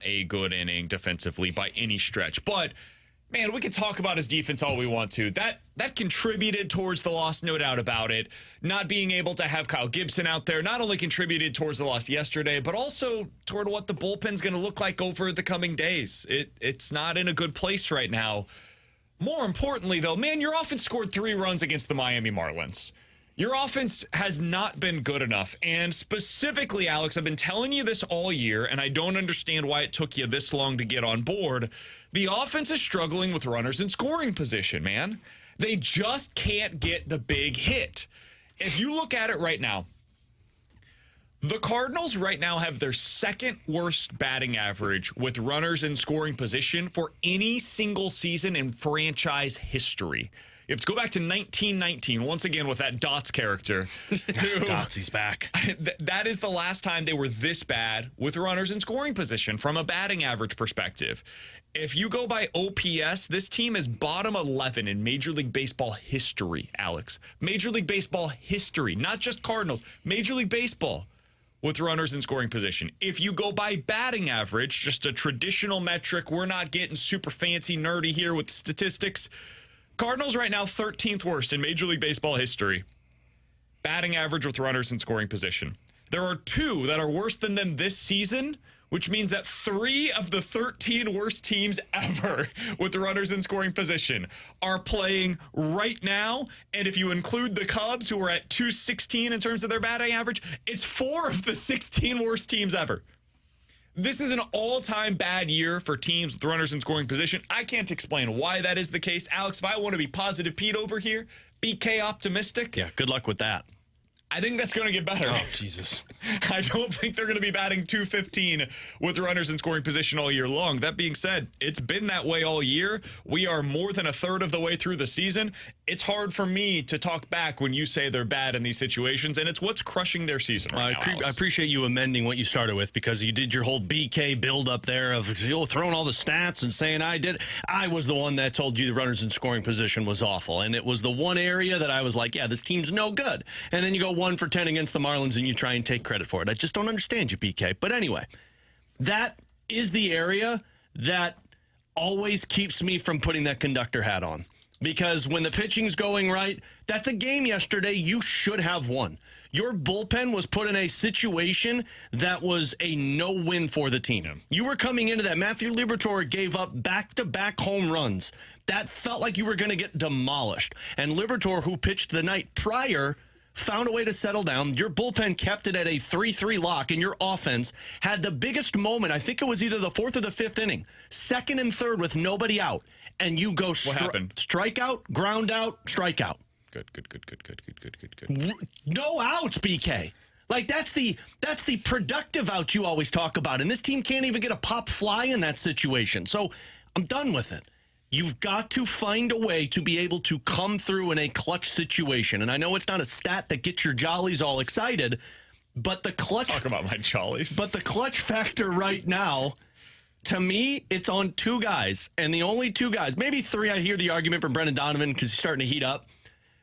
a good inning defensively by any stretch. But, man, we could talk about his defense all we want to. That contributed towards the loss, no doubt about it. Not being able to have Kyle Gibson out there not only contributed towards the loss yesterday, but also toward what the bullpen's going to look like over the coming days. It's not in a good place right now. More importantly, though, man, your offense scored 3 runs against the Miami Marlins. Your offense has not been good enough. And specifically, Alex, I've been telling you this all year, and I don't understand why it took you this long to get on board. The offense is struggling with runners in scoring position, man. They just can't get the big hit. If you look at it right now, the Cardinals right now have their second worst batting average with runners in scoring position for any single season in franchise history. You have to go back to 1919, once again with that Dots character. Dots, back. That is the last time they were this bad with runners in scoring position from a batting average perspective. If you go by OPS, this team is bottom 11 in Major League Baseball history, Alex. Major League Baseball history, not just Cardinals. Major League Baseball with runners in scoring position. If you go by batting average, just a traditional metric, we're not getting super fancy nerdy here with statistics. Cardinals right now 13th worst in Major League Baseball history. Batting average with runners in scoring position. There are 2 that are worse than them this season, which means that 3 of the 13 worst teams ever with the runners in scoring position are playing right now. And if you include the Cubs, who are at 216 in terms of their batting average, it's 4 of the 16 worst teams ever. This is an all-time bad year for teams with runners in scoring position. I can't explain why that is the case. Alex, if I want to be positive Pete over here, BK optimistic. Yeah, good luck with that. I think that's going to get better. Oh, Jesus. I don't think they're going to be batting .215 with runners in scoring position all year long. That being said, it's been that way all year. We are more than a third of the way through the season. It's hard for me to talk back when you say they're bad in these situations, and it's what's crushing their season right now, I appreciate you amending what you started with, because you did your whole BK buildup there of throwing all the stats and saying I did. I was the one that told you the runners in scoring position was awful, and it was the one area that I was like, yeah, this team's no good. And then you go 1 for 10 against the Marlins, and you try and take credit for it. I just don't understand you, BK. But anyway, that is the area that always keeps me from putting that conductor hat on. Because when the pitching's going right, that's a game yesterday you should have won. Your bullpen was put in a situation that was a no-win for the team. Yeah. You were coming into that. Matthew Liberatore gave up back-to-back home runs. That felt like you were going to get demolished. And Liberatore, who pitched the night prior, found a way to settle down. Your bullpen kept it at a 3-3 lock, and your offense had the biggest moment. I think it was either the 4th or the 5th inning, 2nd and 3rd with nobody out. And you go strikeout, ground out, strikeout. Good. No outs, BK. Like, that's the productive out you always talk about. And this team can't even get a pop fly in that situation. So I'm done with it. You've got to find a way to be able to come through in a clutch situation. And I know it's not a stat that gets your jollies all excited, but the clutch... Talk about my jollies. But the clutch factor right now, to me, it's on 2 guys. And the only 2 guys, maybe 3, I hear the argument from Brendan Donovan because he's starting to heat up.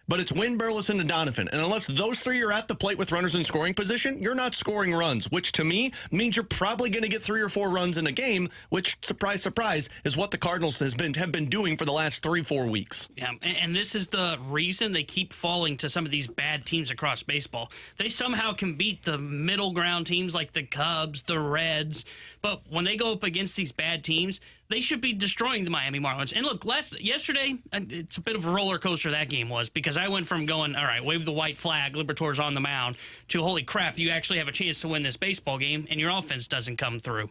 But it's Winn, Burleson, and Donovan. And unless those 3 are at the plate with runners in scoring position, you're not scoring runs, which to me means you're probably going to get 3 or 4 runs in a game, which, surprise, surprise, is what the Cardinals have been doing for the last 3-4 weeks. Yeah, and this is the reason they keep falling to some of these bad teams across baseball. They somehow can beat the middle ground teams like the Cubs, the Reds, but when they go up against these bad teams, they should be destroying the Miami Marlins. And look, yesterday, it's a bit of a roller coaster that game was, because I went from going, all right, wave the white flag, Liberatore's on the mound, to holy crap, you actually have a chance to win this baseball game, and your offense doesn't come through.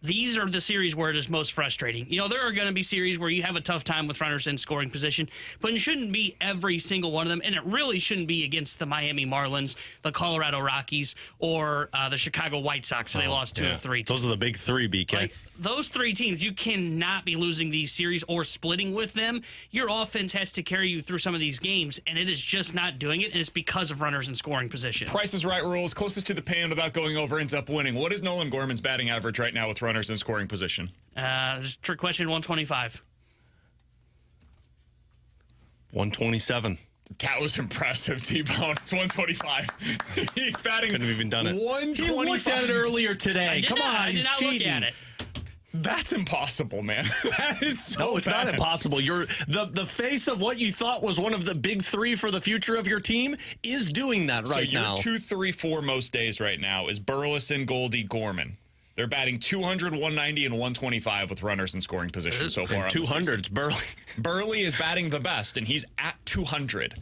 These are the series where it is most frustrating. You know, there are going to be series where you have a tough time with runners in scoring position, but it shouldn't be every single one of them, and it really shouldn't be against the Miami Marlins, the Colorado Rockies, or the Chicago White Sox, where they lost 2 or 3. Those are the big 3, BK. Like, those 3 teams, you cannot be losing these series or splitting with them. Your offense has to carry you through some of these games, and it is just not doing it, and it's because of runners in scoring position. Price is Right rules. Closest to the pan without going over ends up winning. What is Nolan Gorman's batting average right now with runners in scoring position? This is trick question, 125. 127. That was impressive, T-Bone. It's 125. He's batting. Couldn't have even done it. 125. He looked at it earlier today. Come on, I did he's not cheating. look at it. That's impossible, man. That is so No, it's bad. not impossible. You're the face of what you thought was one of the big three for the future of your team is doing that right so now. your 2, 3, 4 most days right now is Burleson, Goldie, Gorman. They're batting 200, 190, and 125 with runners in scoring position so far. 200. It's Burley. Burley is batting the best, and he's at 200.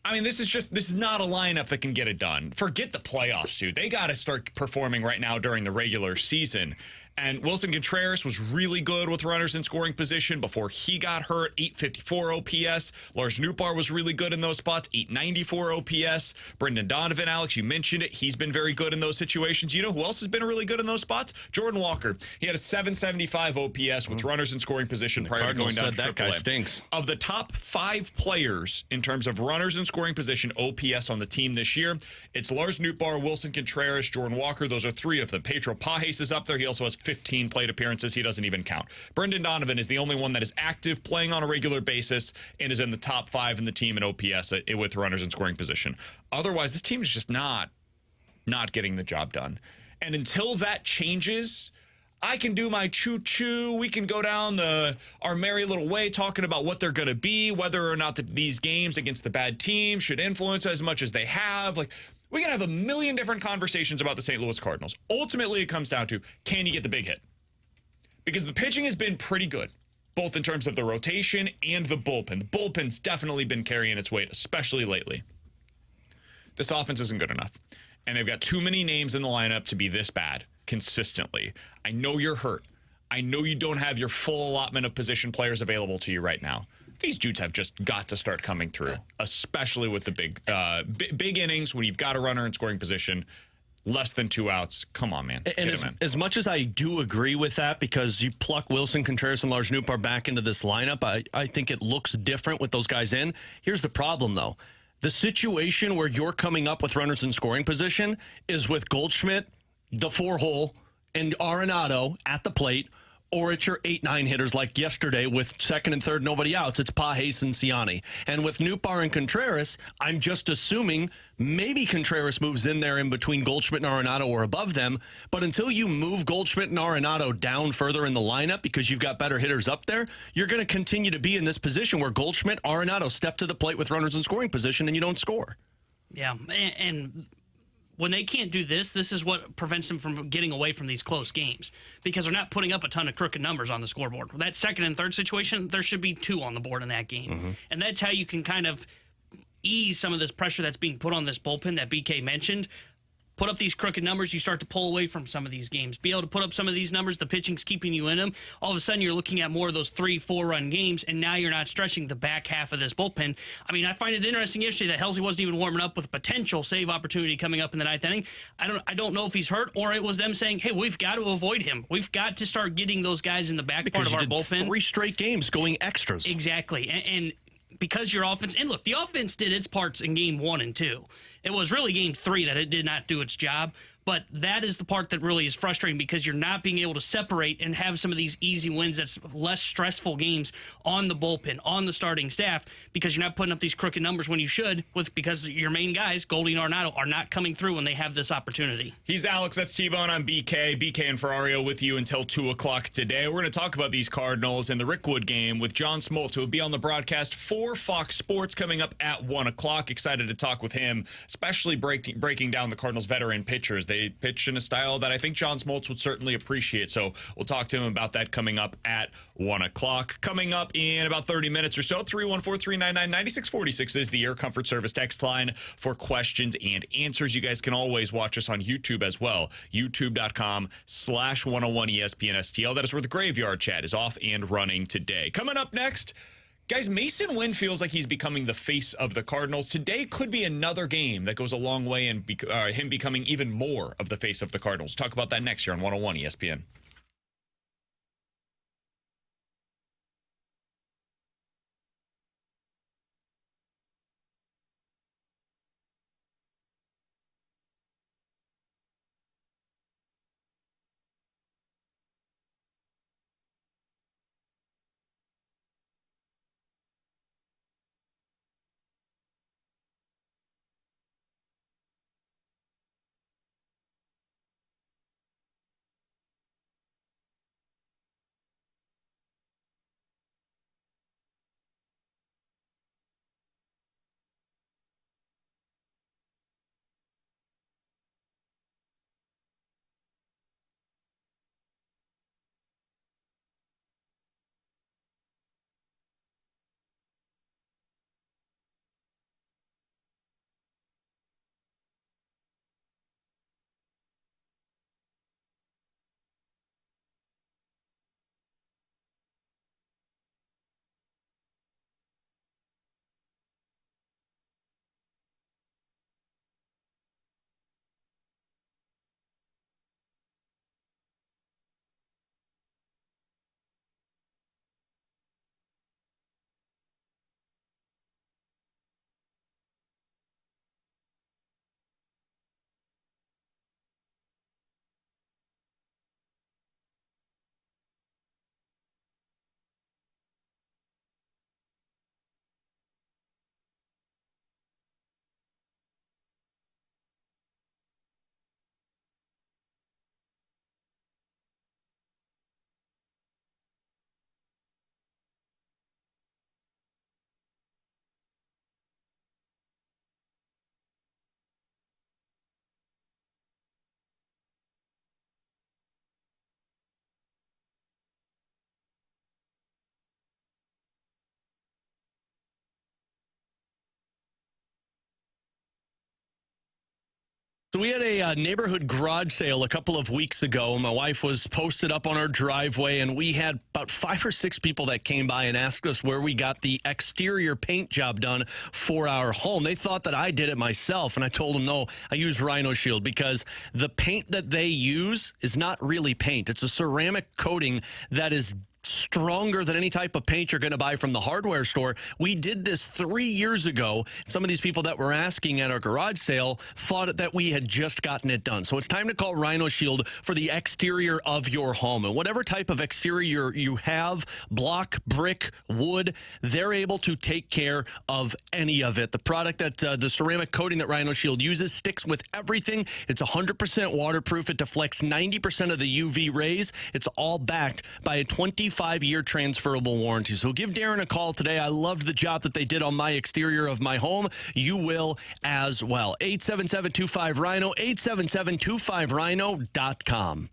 I mean, this is not a lineup that can get it done. Forget the playoffs, dude. They got to start performing right now during the regular season. And Wilson Contreras was really good with runners in scoring position before he got hurt. 854 OPS. Lars Nootbaar was really good in those spots. 894 OPS. Brendan Donovan, Alex, you mentioned it. He's been very good in those situations. You know who else has been really good in those spots? Jordan Walker. He had a 775 OPS with runners in scoring position prior to going down to that guy AAA. stinks. Of the top 5 players in terms of runners in scoring position OPS on the team this year, it's Lars Nootbaar, Wilson Contreras, Jordan Walker. Those are 3 of them. Pedro Pajes is up there. He also has 15 plate appearances. He doesn't even count. Brendan Donovan is the only one that is active, playing on a regular basis, and is in the top 5 in the team in OPS with runners in scoring position. Otherwise, this team is just not getting the job done. And until that changes, I can do my choo-choo. We can go down our merry little way talking about what they're going to be, whether or not these games against the bad teams should influence as much as they have. Like, we can have a million different conversations about the St. Louis Cardinals. Ultimately, it comes down to, can you get the big hit? Because the pitching has been pretty good, both in terms of the rotation and the bullpen. The bullpen's definitely been carrying its weight, especially lately. This offense isn't good enough. And they've got too many names in the lineup to be this bad consistently. I know you're hurt. I know you don't have your full allotment of position players available to you right now. These dudes have just got to start coming through, especially with the big innings when you've got a runner in scoring position. Less than 2 outs. Come on, man. And as much as I do agree with that, because you pluck Wilson Contreras and Lars Nootbaar back into this lineup, I think it looks different with those guys in. Here's the problem, though. The situation where you're coming up with runners in scoring position is with Goldschmidt, the 4-hole, and Arenado at the plate, or it's your 8-9 hitters like yesterday with second and third, nobody outs. It's Pajes and Ciani. And with Nootbaar and Contreras, I'm just assuming maybe Contreras moves in there in between Goldschmidt and Arenado or above them. But until you move Goldschmidt and Arenado down further in the lineup because you've got better hitters up there, you're going to continue to be in this position where Goldschmidt, Arenado step to the plate with runners in scoring position and you don't score. Yeah, and when they can't do this is what prevents them from getting away from these close games, because they're not putting up a ton of crooked numbers on the scoreboard. That second and third situation, there should be 2 on the board in that game. And that's how you can kind of ease some of this pressure that's being put on this bullpen that BK mentioned. Put up these crooked numbers, you start to pull away from some of these games. Be able to put up some of these numbers, the pitching's keeping you in them. All of a sudden, you're looking at more of those 3-4 run games, and now you're not stretching the back half of this bullpen. I mean, I find it interesting yesterday that Helsley wasn't even warming up with a potential save opportunity coming up in the 9th inning. I don't know if he's hurt, or it was them saying, hey, we've got to avoid him. We've got to start getting those guys in the back part of our bullpen. 3 straight games going extras. Exactly. And because your offense, and look, the offense did its parts in game 1 and 2. It was really game 3 that it did not do its job. But that is the part that really is frustrating, because you're not being able to separate and have some of these easy wins that's less stressful games on the bullpen, on the starting staff, because you're not putting up these crooked numbers when you should, because your main guys, Goldie and Arenado, are not coming through when they have this opportunity. He's Alex. That's T-Bone. I'm BK. BK and Ferrario with you until 2 o'clock today. We're going to talk about these Cardinals and the Rickwood game with John Smoltz, who will be on the broadcast for Fox Sports coming up at 1 o'clock. Excited to talk with him, especially breaking down the Cardinals' veteran pitchers. They pitch in a style that I think John Smoltz would certainly appreciate. So we'll talk to him about that coming up at 1 o'clock. Coming up in about 30 minutes or so, 314-399-9646 is the Air Comfort Service text line for questions and answers. You guys can always watch us on YouTube as well. YouTube.com/101ESPN That is where the Graveyard Chat is off and running today. Coming up next, guys, Masyn Winn feels like he's becoming the face of the Cardinals. Today could be another game that goes a long way in him becoming even more of the face of the Cardinals. Talk about that next year on 101 ESPN. So we had a neighborhood garage sale a couple of weeks ago. My wife was posted up on our driveway, and we had about 5 or 6 people that came by and asked us where we got the exterior paint job done for our home. They thought that I did it myself, and I told them, no, I use Rhino Shield because the paint that they use is not really paint. It's a ceramic coating that is stronger than any type of paint you're going to buy from the hardware store. We did this 3 years ago. Some of these people that were asking at our garage sale thought that we had just gotten it done. So it's time to call Rhino Shield for the exterior of your home. And whatever type of exterior you have, block, brick, wood, they're able to take care of any of it. The product that the ceramic coating that Rhino Shield uses sticks with everything. It's 100% waterproof. It deflects 90% of the UV rays. It's all backed by a 25-year transferable warranty. So give Darren a call today. I loved the job that they did on my exterior of my home. You will as well. 877-25-RHINO, 877-25RHINO.com.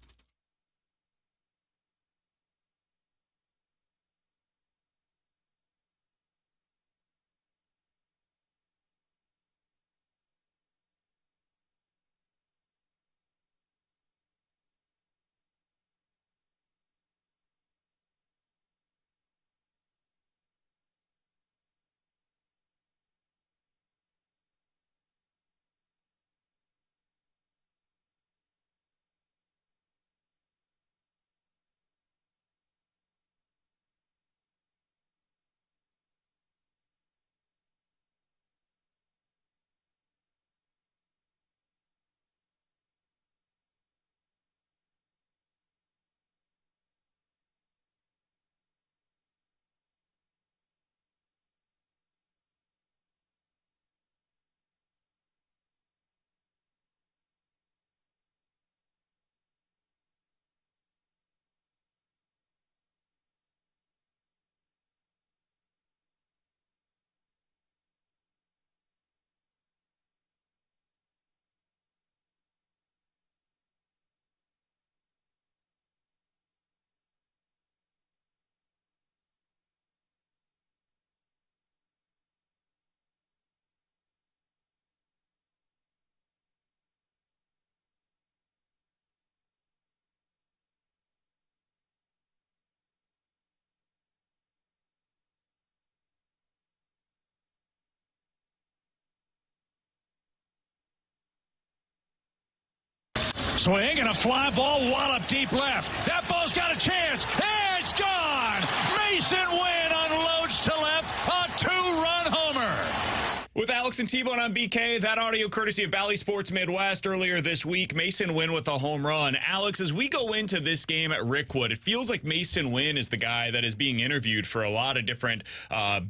Swing and a fly ball, wallop deep left. That ball's got a chance. It's gone. Masyn Winn unloads to left. A 2-run homer. With Alex and T-Bone on BK, that audio courtesy of Bally Sports Midwest earlier this week. Masyn Winn with a home run. Alex, as we go into this game at Rickwood, it feels like Masyn Winn is the guy that is being interviewed for a lot of different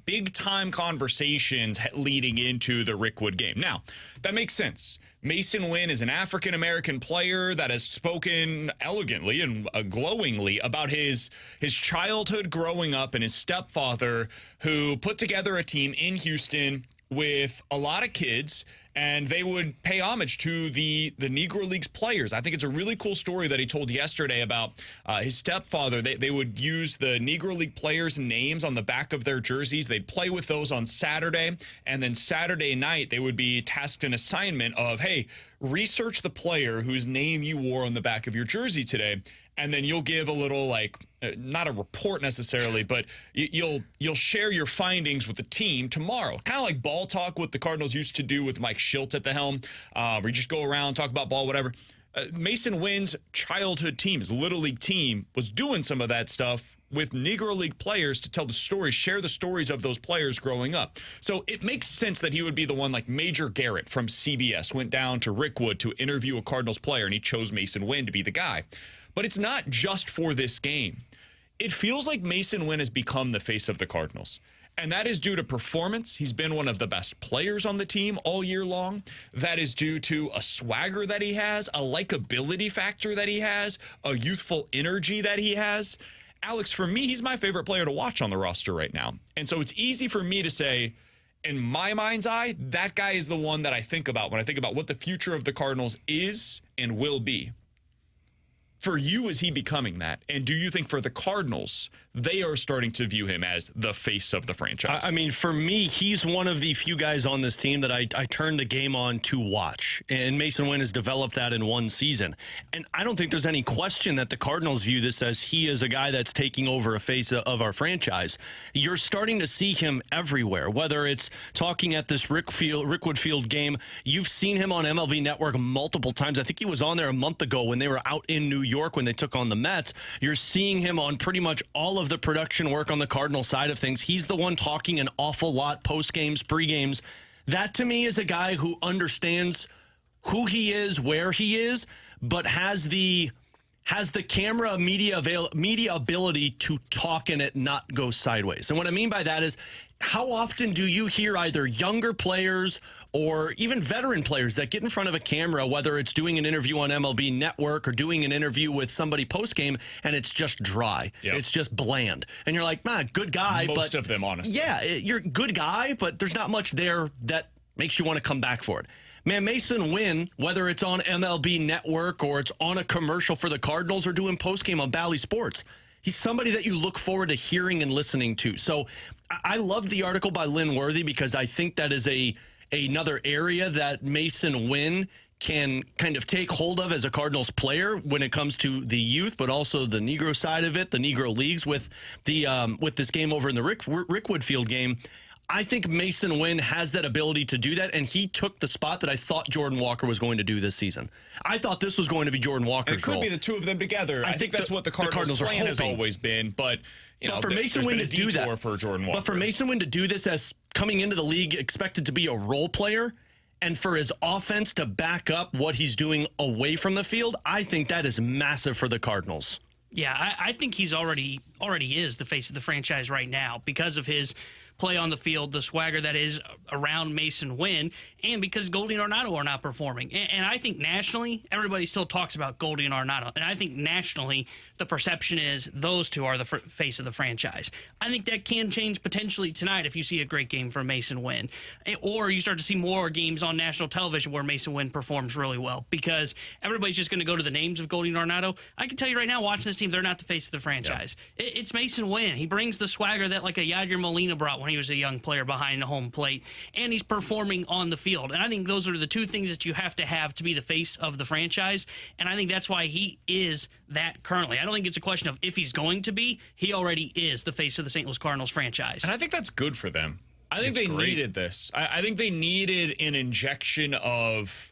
big-time conversations leading into the Rickwood game. Now, that makes sense. Masyn Winn is an African-American player that has spoken elegantly and glowingly about his childhood growing up and his stepfather who put together a team in Houston with a lot of kids, and they would pay homage to the Negro Leagues players. I think it's a really cool story that he told yesterday about his stepfather. They would use the Negro League players' names on the back of their jerseys. They'd play with those on Saturday, and then Saturday night they would be tasked an assignment of, hey, research the player whose name you wore on the back of your jersey today, and then you'll give a little, like, not a report necessarily, but you'll share your findings with the team tomorrow. Kind of like ball talk, what the Cardinals used to do with Mike Shiltz at the helm, where you just go around, talk about ball, whatever. Masyn Winn's childhood team, his Little League team, was doing some of that stuff with Negro League players to tell the stories, share the stories of those players growing up. So it makes sense that he would be the one, like Major Garrett from CBS went down to Rickwood to interview a Cardinals player, and he chose Masyn Winn to be the guy. But it's not just for this game. It feels like Masyn Winn has become the face of the Cardinals. And that is due to performance. He's been one of the best players on the team all year long. That is due to a swagger that he has, a likability factor that he has, a youthful energy that he has. Alex, for me, he's my favorite player to watch on the roster right now. And so it's easy for me to say, in my mind's eye, that guy is the one that I think about when I think about what the future of the Cardinals is and will be. For you, is he becoming that? And do you think for the Cardinals, they are starting to view him as the face of the franchise? I mean, for me, he's one of the few guys on this team that I turn the game on to watch. And Masyn Winn has developed that in one season. And I don't think there's any question that the Cardinals view this as he is a guy that's taking over a face of our franchise. You're starting to see him everywhere, whether it's talking at this Rickwood Field game. You've seen him on MLB Network multiple times. I think he was on there a month ago when they were out in New York when they took on the Mets. You're seeing him on pretty much all of the production work on the Cardinal side of things. He's the one talking an awful lot post games, pre games. That to me is a guy who understands who he is, where he is, but has the camera media ability to talk and it not go sideways. And what I mean by that is, how often do you hear either younger players or even veteran players that get in front of a camera, whether it's doing an interview on MLB Network or doing an interview with somebody post-game, and it's just dry. Yep. It's just bland. And you're like, good guy. Most of them, honestly. Yeah, you're a good guy, but there's not much there that makes you want to come back for it. Man, Masyn Winn, whether it's on MLB Network or it's on a commercial for the Cardinals or doing postgame on Bally Sports, he's somebody that you look forward to hearing and listening to. So I loved the article by Lynn Worthy because I think that is another area that Masyn Winn can kind of take hold of as a Cardinals player when it comes to the youth, but also the Negro side of it, the Negro leagues with this game over in the Rickwood Field game. I think Masyn Winn has that ability to do that, and he took the spot that I thought Jordan Walker was going to do this season. I thought this was going to be Jordan Walker's role. It could be the two of them together. I think that's what the Cardinals plan has always been. But for Masyn Winn to do that, for Jordan Walker. But for Masyn Winn to do this as coming into the league expected to be a role player, and for his offense to back up what he's doing away from the field, I think that is massive for the Cardinals. Yeah, I think he's already is the face of the franchise right now because of his play on the field, the swagger that is around Masyn Winn, and because Goldie and Arenado are not performing. And I think nationally, everybody still talks about Goldie and Arenado. And I think nationally, the perception is those two are the face of the franchise. I think that can change potentially tonight if you see a great game from Masyn Winn. Or you start to see more games on national television where Masyn Winn performs really well because everybody's just going to go to the names of Goldie and Arenado. I can tell you right now, watching this team, they're not the face of the franchise. Yeah. It's Masyn Winn. He brings the swagger that like a Yadier Molina brought when he was a young player behind the home plate, and he's performing on the field. And I think those are the two things that you have to be the face of the franchise, and I think that's why he is that currently. I don't think it's a question of if he's going to be. He already is the face of the St. Louis Cardinals franchise. And I think that's good for them. I think they needed this. I think they needed an injection of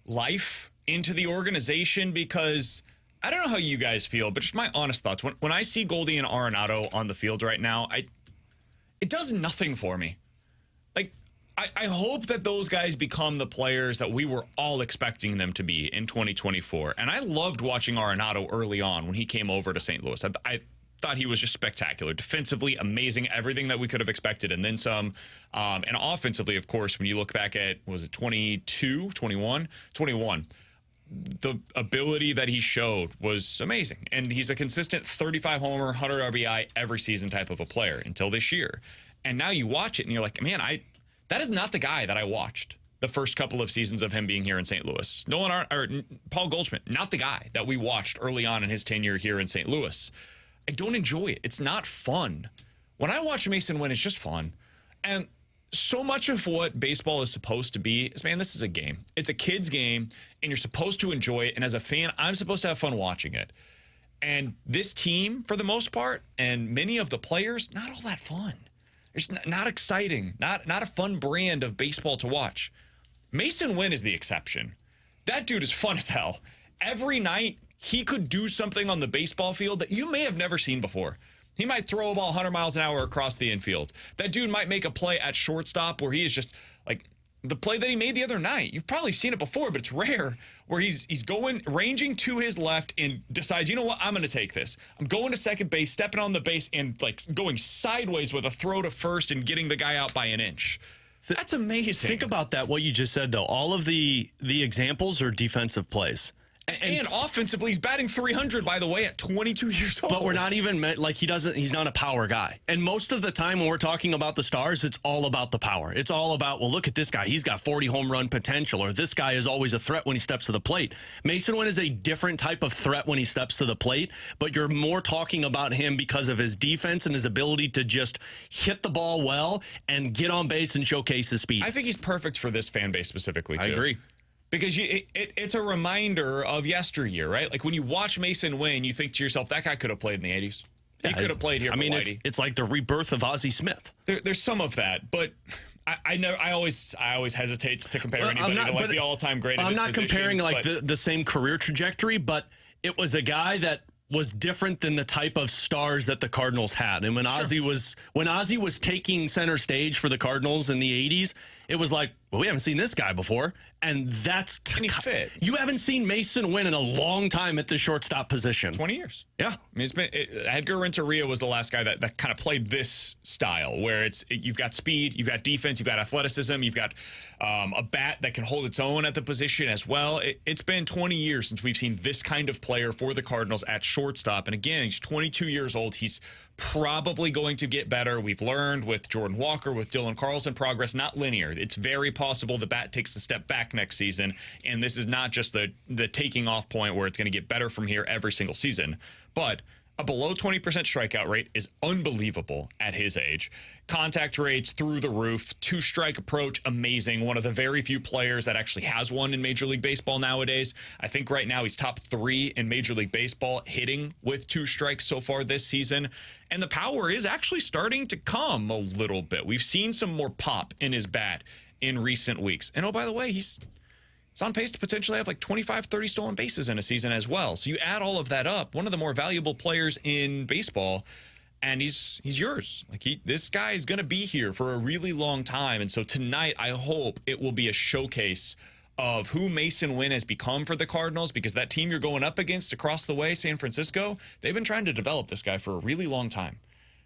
life into the organization because I don't know how you guys feel, but just my honest thoughts. When I see Goldie and Arenado on the field right now, it does nothing for me. Like, I hope that those guys become the players that we were all expecting them to be in 2024. And I loved watching Arenado early on when he came over to St. Louis. I thought he was just spectacular. Defensively, amazing, everything that we could have expected, and then some. And offensively, of course, when you look back at, was it 21? The ability that he showed was amazing. And he's a consistent 35 homer, 100 RBI every season type of a player until this year. And now you watch it and you're like, man, that is not the guy that I watched the first couple of seasons of him being here in St. Louis. Paul Goldschmidt, not the guy that we watched early on in his tenure here in St. Louis. I don't enjoy it. It's not fun. When I watch Masyn Winn, it's just fun. And so much of what baseball is supposed to be is, man, this is a game. It's a kid's game, and you're supposed to enjoy it. And as a fan, I'm supposed to have fun watching it. And this team, for the most part, and many of the players, not all that fun. It's not exciting, not a fun brand of baseball to watch. Masyn Winn is the exception. That dude is fun as hell. Every night, he could do something on the baseball field that you may have never seen before. He might throw a ball 100 miles an hour across the infield. That dude might make a play at shortstop where he is just like the play that he made the other night. You've probably seen it before, but it's rare, where he's ranging to his left and decides, you know what, I'm going to take this. I'm going to second base, stepping on the base, and like going sideways with a throw to first and getting the guy out by an inch. That's amazing. Think about that, what you just said, though. All of the examples are defensive plays. And offensively, he's batting 300, by the way, at 22 years old. But we're not even like he's not a power guy. And most of the time when we're talking about the stars, it's all about the power. It's all about, well, look at this guy. He's got 40 home run potential, or this guy is always a threat when he steps to the plate. Masyn Winn is a different type of threat when he steps to the plate, but you're more talking about him because of his defense and his ability to just hit the ball well and get on base and showcase his speed. I think he's perfect for this fan base specifically, too. I agree. Because it's a reminder of yesteryear, right? Like when you watch Masyn Winn, you think to yourself, that guy could have played in the 80s. He could have played here for Whitey. It's like the rebirth of Ozzie Smith. There's some of that, but I always hesitate to compare anybody to like the all-time great. I'm not comparing like the same career trajectory, but it was a guy that was different than the type of stars that the Cardinals had. And when Ozzie was taking center stage for the Cardinals in the 80s, it was like, well, we haven't seen this guy before. And that's he fit. You haven't seen Masyn Winn in a long time at the shortstop position. 20 years. Yeah. I mean, Edgar Renteria was the last guy that kind of played this style where you've got speed, you've got defense, you've got athleticism, you've got a bat that can hold its own at the position as well. It's been 20 years since we've seen this kind of player for the Cardinals at shortstop. And again, he's 22 years old. He's probably going to get better. We've learned with Jordan Walker, with Dylan Carlson, progress not linear. It's very possible the bat takes a step back next season, and this is not just the taking off point where it's going to get better from here every single season. But a below 20% strikeout rate is unbelievable at his age. Contact rates through the roof. Two-strike approach, amazing. One of the very few players that actually has one in Major League Baseball nowadays. I think right now he's top 3 in Major League Baseball hitting with 2 strikes so far this season. And the power is actually starting to come a little bit. We've seen some more pop in his bat in recent weeks. And oh, by the way, he's on pace to potentially have like 25, 30 stolen bases in a season as well. So you add all of that up, one of the more valuable players in baseball, and he's yours. Like this guy is going to be here for a really long time. And so tonight, I hope it will be a showcase of who Masyn Winn has become for the Cardinals, because that team you're going up against across the way, San Francisco, they've been trying to develop this guy for a really long time.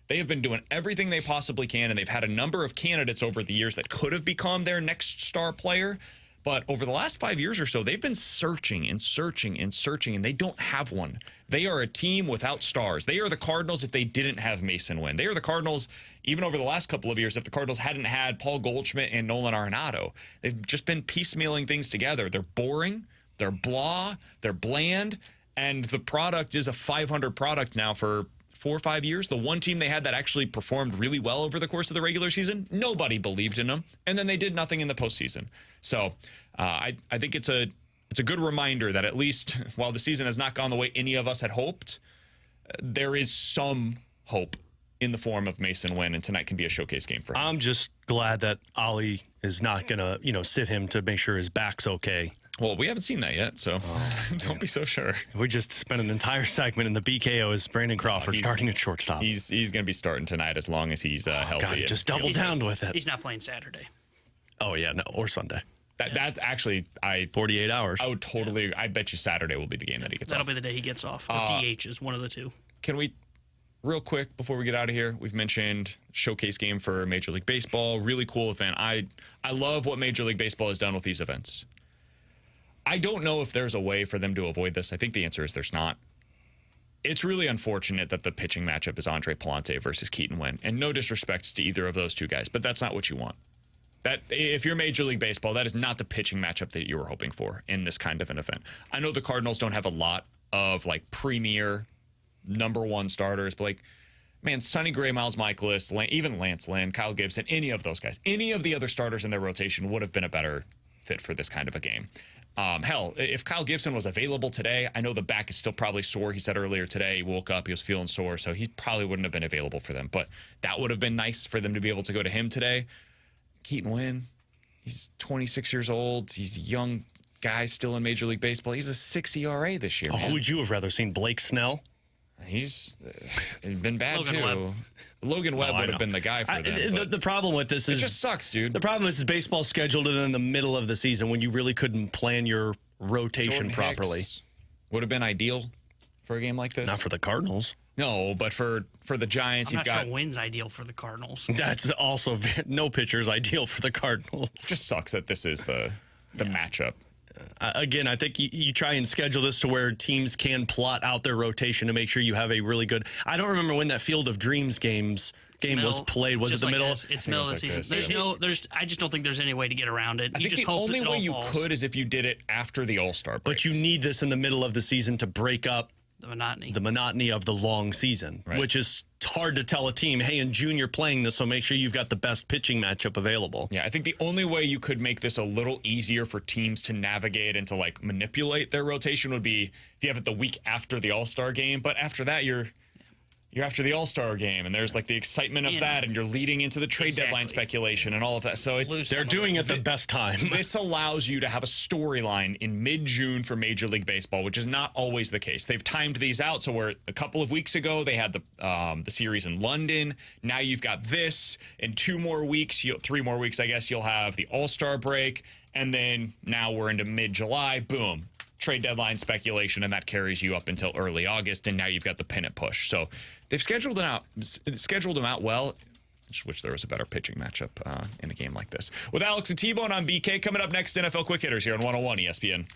They have been doing everything they possibly can, and they've had a number of candidates over the years that could have become their next star player. But over the last 5 years or so, they've been searching and searching and searching, and they don't have one. They are a team without stars. They are the Cardinals if they didn't have Masyn Winn. They are the Cardinals, even over the last couple of years, if the Cardinals hadn't had Paul Goldschmidt and Nolan Arenado. They've just been piecemealing things together. They're boring, they're blah, they're bland, and the product is a 500 product now for 4 or 5 years. The one team they had that actually performed really well over the course of the regular season, nobody believed in them, and then they did nothing in the postseason. So I think it's a good reminder that at least while the season has not gone the way any of us had hoped, there is some hope in the form of Masyn Winn, and tonight can be a showcase game for him. I'm just glad that Ollie is not going to, sit him to make sure his back's okay. Well, we haven't seen that yet, so don't be so sure. We just spent an entire segment in the BKO as Brandon Crawford starting at shortstop. He's going to be starting tonight as long as he's healthy. God, just double down with it. He's not playing Saturday. Oh, yeah, no, or Sunday. That actually, 48 hours. I would totally, I bet you Saturday will be the game that he gets off. That'll be the day he gets off. DH is one of the two. Can we, real quick, before we get out of here, we've mentioned showcase game for Major League Baseball. Really cool event. I love what Major League Baseball has done with these events. I don't know if there's a way for them to avoid this. I think the answer is there's not. It's really unfortunate that the pitching matchup is Andre Palante versus Keaton Winn. And no disrespect to either of those two guys, but that's not what you want. That if you're Major League Baseball, that is not the pitching matchup that you were hoping for in this kind of an event. I know the Cardinals don't have a lot of like premier number one starters, but like, man, Sonny Gray, Miles Michaelis, even Lance Lynn, Kyle Gibson, any of those guys, any of the other starters in their rotation would have been a better fit for this kind of a game. Hell, if Kyle Gibson was available today, I know the back is still probably sore. He said earlier today he woke up, he was feeling sore, so he probably wouldn't have been available for them. But that would have been nice for them to be able to go to him today. Keaton Winn, he's 26 years old. He's a young guy still in Major League Baseball. He's a 6 ERA this year. Who would you have rather seen? Blake Snell? He's been bad Logan too. Webb. Logan Webb would have been the guy for them. The problem with this is it just sucks, dude. The problem is baseball scheduled it in the middle of the season when you really couldn't plan your rotation Jordan properly. Hicks would have been ideal for a game like this. Not for the Cardinals. No, but for the Giants, I'm you've not got. sure Wynn's ideal for the Cardinals. That's also no pitcher's ideal for the Cardinals. It just sucks that this is the matchup. Again, I think you try and schedule this to where teams can plot out their rotation to make sure you have a really good. I don't remember when that Field of Dreams game was played. Was it the middle? It's middle of the season. I just don't think there's any way to get around it. I think the only way you could is if you did it after the All-Star break. But you need this in the middle of the season to break up the monotony of the long season, which is hard to tell a team, hey, in June you're playing this, so make sure you've got the best pitching matchup available. Yeah, I think the only way you could make this a little easier for teams to navigate and to like manipulate their rotation would be if you have it the week after the All-Star game. But after that, you're after the All-Star game, and there's like the excitement of that, and you're leading into the trade deadline speculation and all of that. So they're doing it the best time. This allows you to have a storyline in mid-June for Major League Baseball, which is not always the case. They've timed these out, so where a couple of weeks ago they had the series in London. Now you've got this. In 3 more weeks, I guess, you'll have the All-Star break, and then now we're into mid-July. Boom. Trade deadline speculation, and that carries you up until early August, and now you've got the pennant push. So they've scheduled them out well. I just wish there was a better pitching matchup in a game like this. With Alex and T-Bone on BK, coming up next, NFL Quick Hitters here on 101 ESPN.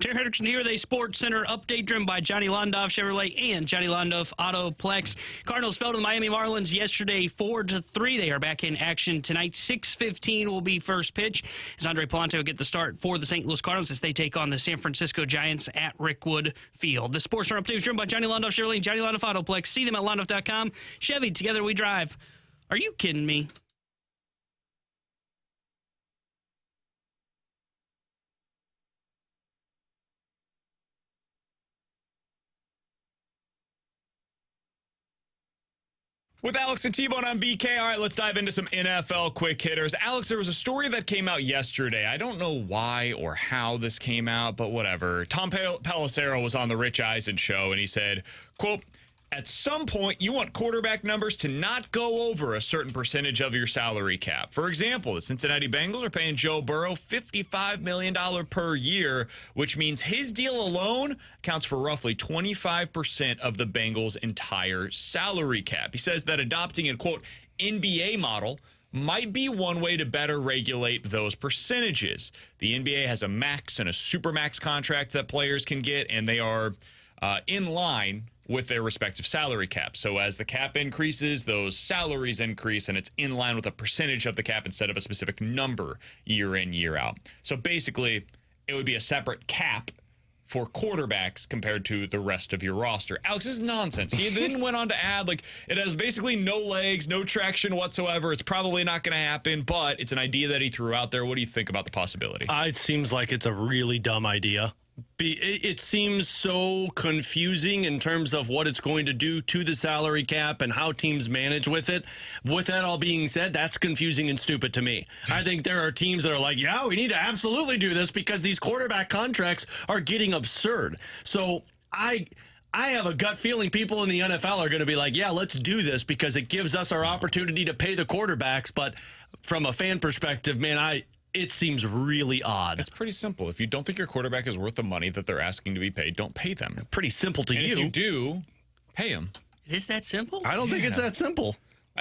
Terry Hendrickson here with a Sports Center update driven by Johnny Londoff Chevrolet and Johnny Londoff Autoplex. Cardinals fell to the Miami Marlins yesterday 4-3. They are back in action tonight. 6:15 will be first pitch as Andre Palante will get the start for the St. Louis Cardinals as they take on the San Francisco Giants at Rickwood Field. The Sports Center update is driven by Johnny Londoff Chevrolet and Johnny Londoff Autoplex. See them at londoff.com. Chevy, together we drive. Are you kidding me? With Alex and T-Bone on BK, all right, let's dive into some NFL quick hitters. Alex, there was a story that came out yesterday. I don't know why or how this came out, but whatever. Tom Pelissero was on the Rich Eisen show, and he said, quote, at some point, you want quarterback numbers to not go over a certain percentage of your salary cap. For example, the Cincinnati Bengals are paying Joe Burrow $55 million per year, which means his deal alone accounts for roughly 25% of the Bengals' entire salary cap. He says that adopting a, quote, NBA model might be one way to better regulate those percentages. The NBA has a max and a supermax contract that players can get, and they are in line with their respective salary caps. So as the cap increases, those salaries increase, and it's in line with a percentage of the cap instead of a specific number year in, year out. So basically, it would be a separate cap for quarterbacks compared to the rest of your roster. Alex, this is nonsense. He then went on to add, like, it has basically no legs, no traction whatsoever. It's probably not going to happen, but it's an idea that he threw out there. What do you think about the possibility? It seems like it's a really dumb idea. It seems so confusing in terms of what it's going to do to the salary cap and how teams manage with it. With that all being said, that's confusing and stupid to me. I think there are teams that are like, yeah, we need to absolutely do this because these quarterback contracts are getting absurd. So I have a gut feeling people in the NFL are going to be like, yeah, let's do this because it gives us our opportunity to pay the quarterbacks. But from a fan perspective, man, it seems really odd. It's pretty simple. If you don't think your quarterback is worth the money that they're asking to be paid, don't pay them. Pretty simple to And you. if you do, pay them. It is that simple? I don't think it's that simple.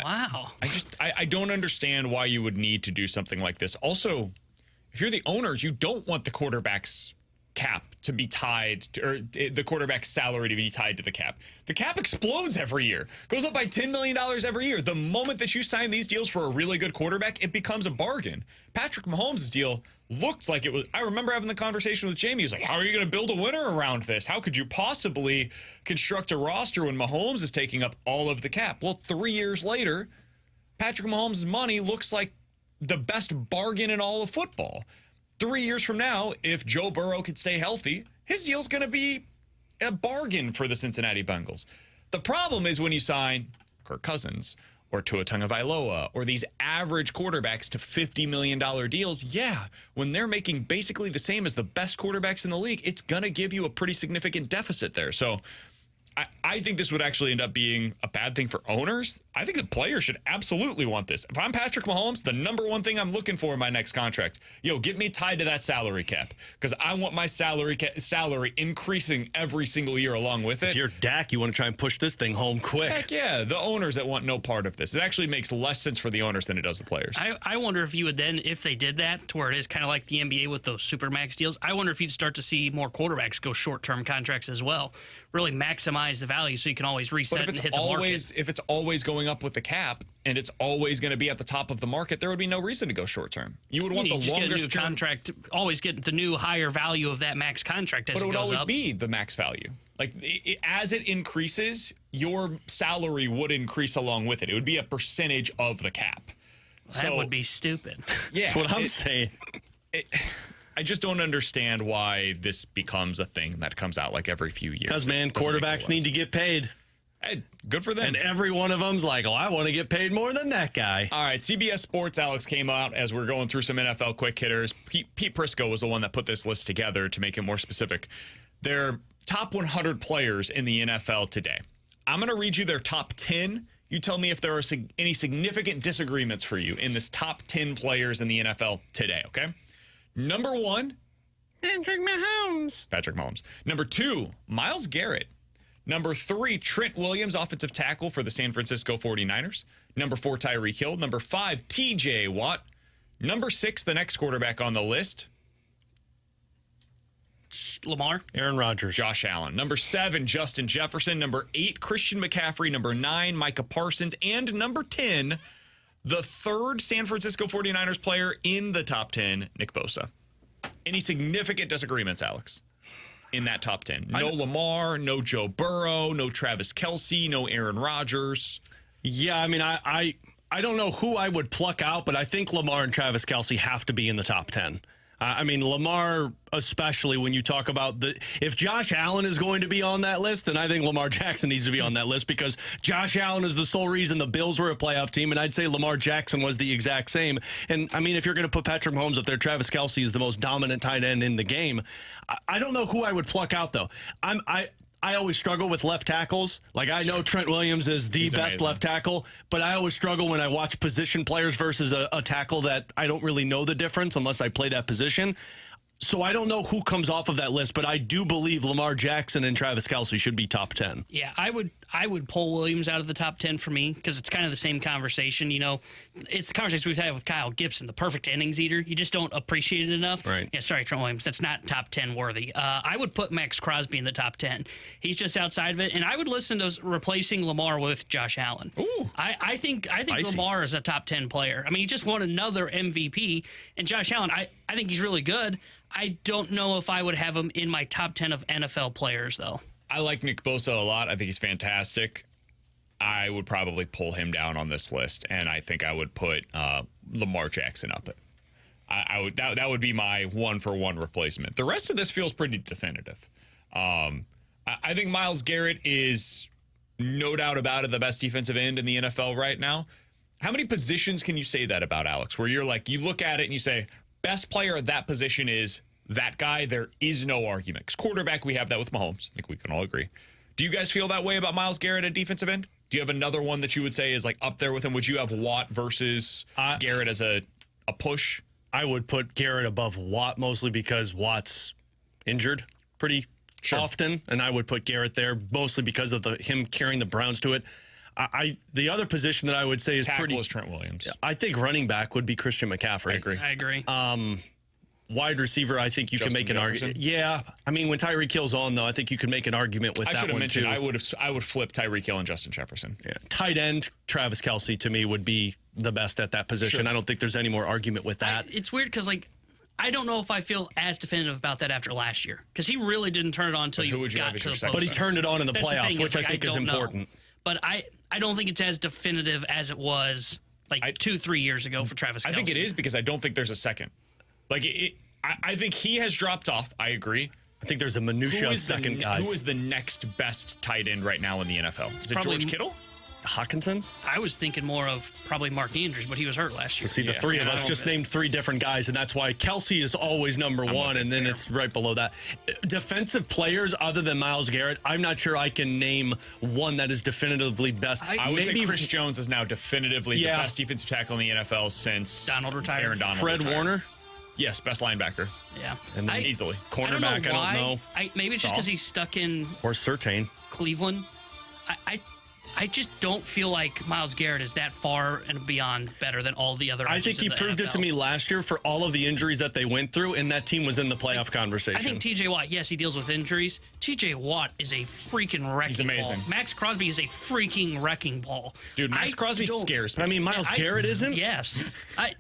Wow. I don't understand why you would need to do something like this. Also, if you're the owners, you don't want the quarterback's cap to be tied to, or the quarterback's salary to be tied to the cap. The cap explodes every year. Goes up by $10 million every year. The moment that you sign these deals for a really good quarterback, it becomes a bargain. Patrick Mahomes' deal looked like it was. I remember having the conversation with Jamie. He was like, how are you going to build a winner around this? How could you possibly construct a roster when Mahomes is taking up all of the cap? Well, 3 years later, Patrick Mahomes' money looks like the best bargain in all of football. 3 years from now, if Joe Burrow could stay healthy, his deal's going to be a bargain for the Cincinnati Bengals. The problem is when you sign Kirk Cousins or Tua Tagovailoa or these average quarterbacks to $50 million deals, yeah, when they're making basically the same as the best quarterbacks in the league, it's going to give you a pretty significant deficit there. So I think this would actually end up being a bad thing for owners. I think the players should absolutely want this. If I'm Patrick Mahomes, the number one thing I'm looking for in my next contract, get me tied to that salary cap because I want my salary increasing every single year along with it. If you're Dak, you want to try and push this thing home quick. Heck yeah, the owners that want no part of this. It actually makes less sense for the owners than it does the players. I wonder if you would then, if they did that to where it is kind of like the NBA with those supermax deals, I wonder if you'd start to see more quarterbacks go short-term contracts as well. Really maximize the value so you can always reset and hit the market. If it's always going up with the cap and it's always going to be at the top of the market, there would be no reason to go short term. You would want the longest term contract, always get the new higher value of that max contract as it goes up. But it would always be the max value. Like as it increases, your salary would increase along with it. It would be a percentage of the cap. That would be stupid. Yeah, that's what I'm saying. I just don't understand why this becomes a thing that comes out like every few years. Because, man, quarterbacks need to get paid. Hey, good for them. And every one of them's like, I want to get paid more than that guy. All right, CBS Sports, Alex, came out as we're going through some NFL quick hitters. Pete Prisco was the one that put this list together to make it more specific. Their top 100 players in the NFL today. I'm going to read you their top 10. You tell me if there are any significant disagreements for you in this top 10 players in the NFL today, okay? Number 1, Patrick Mahomes. Number 2, Myles Garrett. Number 3, Trent Williams, offensive tackle for the San Francisco 49ers. Number 4, Tyreek Hill. Number 5, TJ Watt. Number 6, the next quarterback on the list, Lamar. Aaron Rodgers. Josh Allen. Number 7, Justin Jefferson. Number 8, Christian McCaffrey. Number 9, Micah Parsons. And number 10, the third San Francisco 49ers player in the top 10, Nick Bosa. Any significant disagreements, Alex, in that top 10? No Lamar, no Joe Burrow, no Travis Kelce, no Aaron Rodgers. Yeah, I mean, I don't know who I would pluck out, but I think Lamar and Travis Kelce have to be in the top 10. I mean, Lamar, especially when you talk about if Josh Allen is going to be on that list, then I think Lamar Jackson needs to be on that list because Josh Allen is the sole reason the Bills were a playoff team, and I'd say Lamar Jackson was the exact same. And, I mean, if you're going to put Patrick Mahomes up there, Travis Kelce is the most dominant tight end in the game. I don't know who I would pluck out, though. I always struggle with left tackles. Like, I know Trent Williams is the best amazing left tackle, but I always struggle when I watch position players versus a tackle that I don't really know the difference unless I play that position. So I don't know who comes off of that list, but I do believe Lamar Jackson and Travis Kelce should be top 10. Yeah, I would pull Williams out of the top 10 for me because it's kind of the same conversation. You know, it's the conversation we've had with Kyle Gibson, the perfect innings eater. You just don't appreciate it enough. Right. Yeah, sorry, Trent Williams. That's not top 10 worthy. I would put Max Crosby in the top 10. He's just outside of it. And I would listen to replacing Lamar with Josh Allen. Ooh. I think Spicy. Lamar is a top 10 player. I mean, he just won another MVP. And Josh Allen, I think he's really good. I don't know if I would have him in my top 10 of NFL players, though. I like Nick Bosa a lot. I think he's fantastic. I would probably pull him down on this list, and I think I would put Lamar Jackson up it. That would be my one-for-one replacement. The rest of this feels pretty definitive. I think Myles Garrett is, no doubt about it, the best defensive end in the NFL right now. How many positions can you say that about, Alex, where you're like, you look at it and you say, best player at that position is that guy? There is no argument. Because quarterback, we have that with Mahomes. I think we can all agree. Do you guys feel that way about Myles Garrett at defensive end? Do you have another one that you would say is like up there with him? Would you have Watt versus Garrett as a push? I would put Garrett above Watt mostly because Watt's injured pretty often, and I would put Garrett there mostly because of him carrying the Browns to it. The other position that I would say is Tackle is Trent Williams. I think running back would be Christian McCaffrey. I agree. Wide receiver, I think you can make an argument. Yeah, I mean, when Tyreek Hill's on, though, I think you can make an argument with that one, too. I should have mentioned, I would flip Tyreek Hill and Justin Jefferson. Yeah. Tight end, Travis Kelce, to me, would be the best at that position. Sure. I don't think there's any more argument with that. It's weird because, like, I don't know if I feel as definitive about that after last year because he really didn't turn it on until you got to the postseason. But he turned it on in the That's playoffs, thing, which like, I think is important. But I don't think it's as definitive as it was like 2-3 years ago for Travis Kelce. I think it is because I don't think there's a second. Like, I think he has dropped off. I agree. I think there's a minutia of second guys. Who is the next best tight end right now in the NFL? Is it George Kittle? Hawkinson? I was thinking more of probably Mark Andrews, but he was hurt last year. So see, the three of us just named three different guys, and that's why Kelce is always number one, and then it's right below that. Defensive players other than Myles Garrett, I'm not sure I can name one that is definitively best. I would say Chris Jones is now definitively the best defensive tackle in the NFL since Donald retired. Aaron Donald Fred retired. Warner? Yes, best linebacker. Yeah. And then easily. Cornerback, I don't know. Maybe it's just because he's stuck in or Surtain. Cleveland. I just don't feel like Myles Garrett is that far and beyond better than all the other. I think he proved it to me last year for all of the injuries that they went through, and that team was in the playoff conversation. I think T.J. Watt, yes, he deals with injuries. T.J. Watt is a freaking wrecking He's amazing. ball. Max Crosby is a freaking wrecking ball. Dude, Max Crosby scares me. I mean, Myles Garrett isn't? Yes.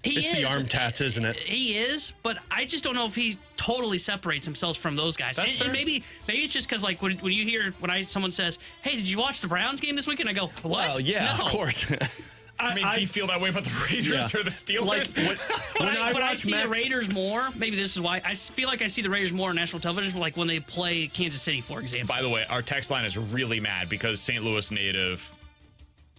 He it's is. the arm tats, isn't it? He is, but I just don't know if he totally separates himself from those guys. That's fair. And maybe it's just because, like, when you hear someone says, "Hey, did you watch the Browns game this weekend?" I go, "What?" Well, yeah, no. of course. I mean, do you feel that way about the Raiders or the Steelers? Like, when I see the Raiders more, maybe this is why, I feel like I see the Raiders more on national television, like when they play Kansas City, for example. By the way, our text line is really mad because St. Louis native,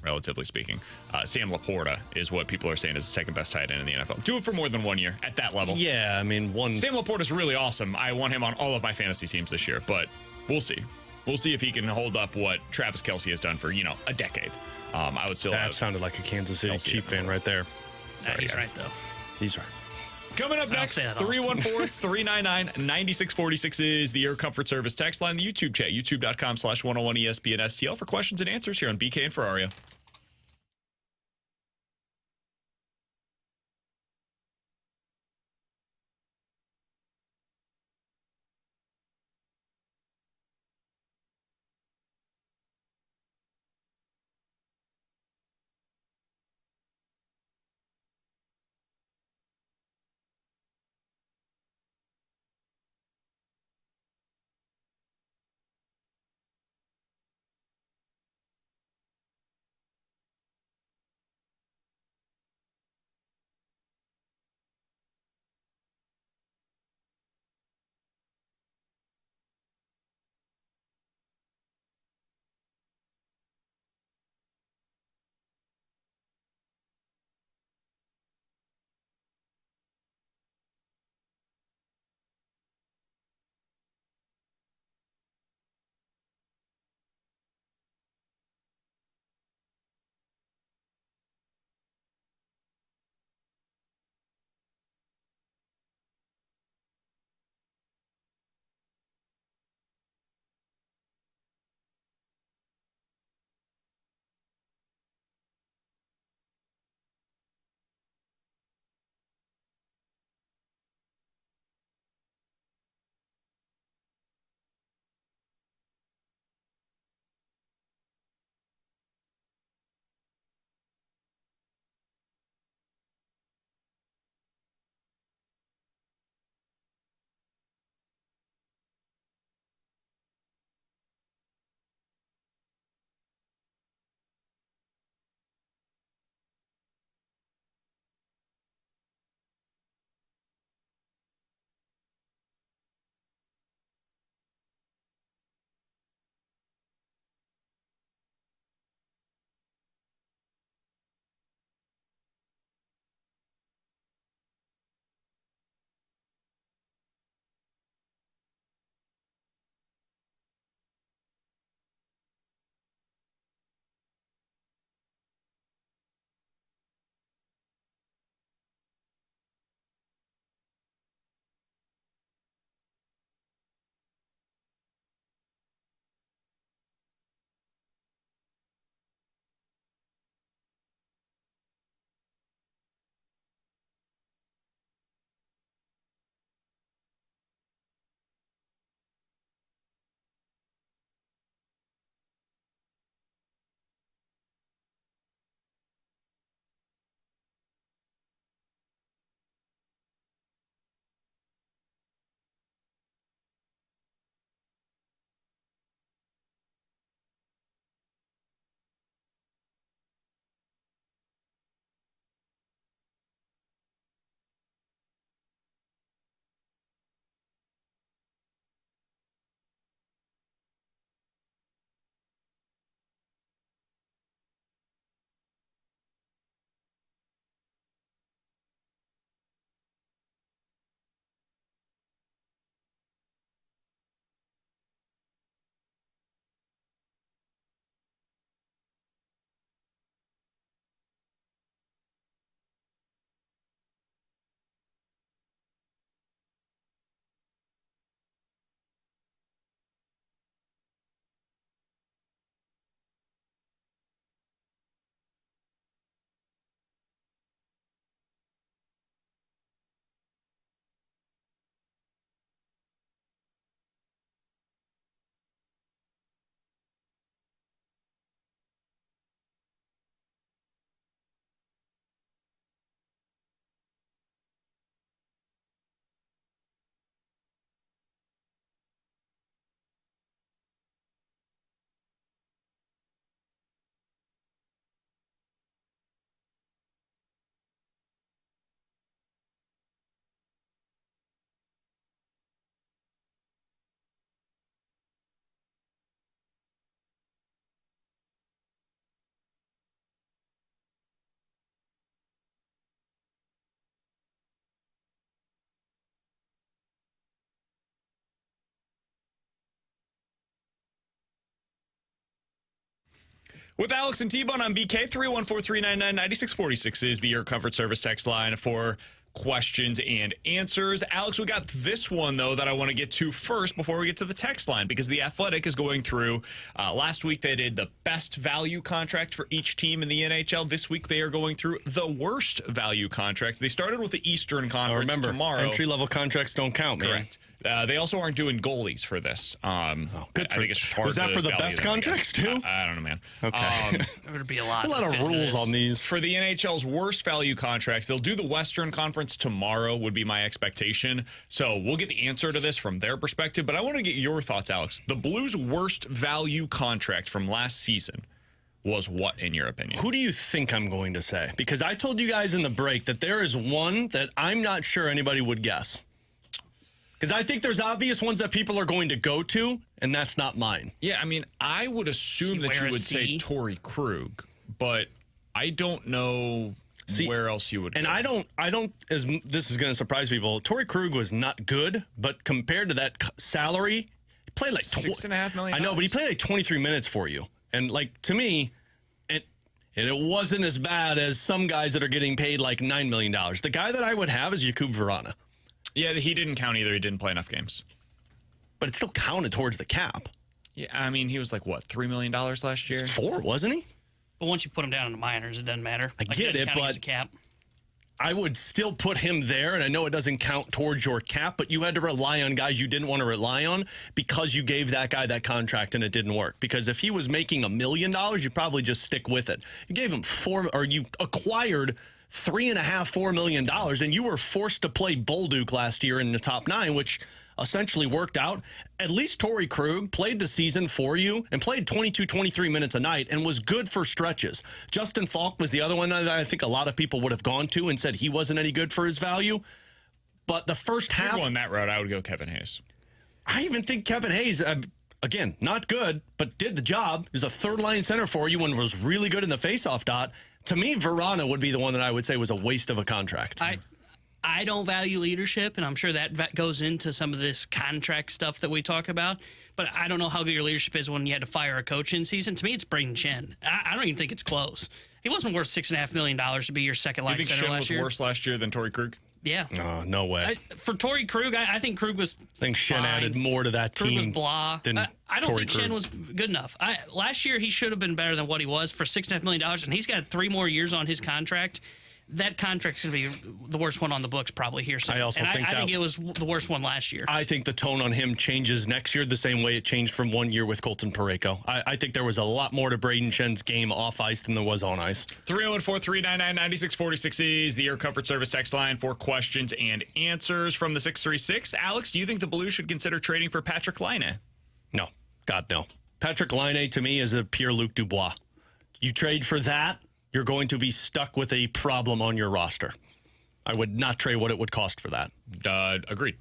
relatively speaking, Sam Laporta is what people are saying is the second best tight end in the NFL. Do it for more than 1 year at that level. Yeah, I mean, Sam Laporta is really awesome. I want him on all of my fantasy teams this year, but we'll see. We'll see if he can hold up what Travis Kelce has done for, a decade. I would still that sounded like a Kansas City Chief fan right there. Sorry, he's right, though. He's right. Coming up next, 314-399-9646 is the Air Comfort Service text line, the YouTube chat, youtube.com/101ESPN STL for questions and answers here on BK and Ferrario. With Alex and T-Bone on BK, 314-399-9646 is the Air Comfort Service text line for questions and answers. Alex, we got this one, though, that I want to get to first before we get to the text line, because The Athletic is going through. Last week, they did the best value contract for each team in the NHL. This week, they are going through the worst value contracts. They started with the Eastern Conference remember, tomorrow. entry-level contracts don't count, man. Correct. They also aren't doing goalies for this. Good I think it's hard Was that to for the value best them, I contracts, guess. too? I don't know, man. Okay. There would be a lot A lot of rules on these. For the NHL's worst value contracts, they'll do the Western Conference tomorrow, would be my expectation. So we'll get the answer to this from their perspective, but I want to get your thoughts, Alex. The Blues' worst value contract from last season was what, in your opinion? Who do you think I'm going to say? Because I told you guys in the break that there is one that I'm not sure anybody would guess. Because I think there's obvious ones that people are going to go to, and that's not mine. Yeah, I mean, I would assume that you would say Torrey Krug, but I don't know where else you would and go. I don't, as this is going to surprise people, Torrey Krug was not good, but compared to that salary, he played like $6.5 million. I know, but he played like 23 minutes for you. And like, to me, it wasn't as bad as some guys that are getting paid like $9 million. The guy that I would have is Jakub Vrana. Yeah, he didn't count either. He didn't play enough games. But it still counted towards the cap. Yeah, I mean, he was like, what, $3 million last year? 4, wasn't he? But once you put him down in the minors, it doesn't matter. I get it, but a cap. I would still put him there, and I know it doesn't count towards your cap, but you had to rely on guys you didn't want to rely on because you gave that guy that contract and it didn't work. Because if he was making $1 million, you'd probably just stick with it. You gave him you acquired $3.5–4 million, and you were forced to play Bolduc last year in the top 9, which essentially worked out. At least Torrey Krug played the season for you and played 22, 23 minutes a night and was good for stretches. Justin Falk was the other one that I think a lot of people would have gone to and said he wasn't any good for his value. But the first If half... you're going that route, I would go Kevin Hayes. I even think Kevin Hayes, again, not good, but did the job. He was a third-line center for you and was really good in the faceoff dot. To me, Vrana would be the one that I would say was a waste of a contract. I don't value leadership, and I'm sure that goes into some of this contract stuff that we talk about. But I don't know how good your leadership is when you had to fire a coach in season. To me, it's Braden Shen. I don't even think it's close. He wasn't worth $6.5 million to be your second line You think center Shen last was year. worse last year than Torrey Krug? Yeah. No way. For Torrey Krug, I think Krug was. I think Shen fine. added more to that Krug team was blah. than I don't Torrey think Krug. Shen was good enough. Last year, he should have been better than what he was for $6.5 million, and he's got 3 more years on his contract. That contract's going to be the worst one on the books probably here soon. I also think I think it was the worst one last year. I think the tone on him changes next year the same way it changed from 1 year with Colton Parayko. I think there was a lot more to Braden Shen's game off ice than there was on ice. 301-439-9646 is the Air Comfort Service text line for questions and answers from the 636. Alex, do you think the Blues should consider trading for Patrick Laine? No. God, no. Patrick Laine, to me, is a Pierre-Luc Dubois. You trade for that, you're going to be stuck with a problem on your roster. I would not trade what it would cost for that. Agreed.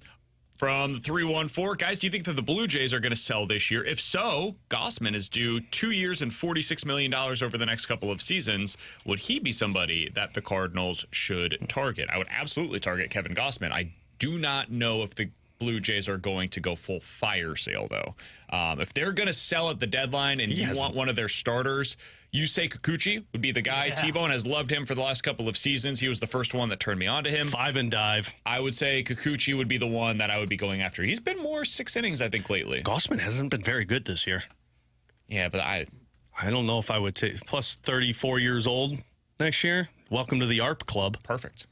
From the 314, guys, do you think that the Blue Jays are going to sell this year? If so, Gausman is due 2 years and $46 million over the next couple of seasons. Would he be somebody that the Cardinals should target? I would absolutely target Kevin Gausman. I do not know if the Blue Jays are going to go full fire sale, though. If they're going to sell at the deadline and you want one of their starters, Yusei Kikuchi would be the guy. Yeah. T-Bone has loved him for the last couple of seasons. He was the first one that turned me on to him. 5 and dive. I would say Kikuchi would be the one that I would be going after. He's been more 6 innings, I think, lately. Gausman hasn't been very good this year. Yeah, but I don't know if I would take... Plus 34 years old next year. Welcome to the ARP Club. Perfect.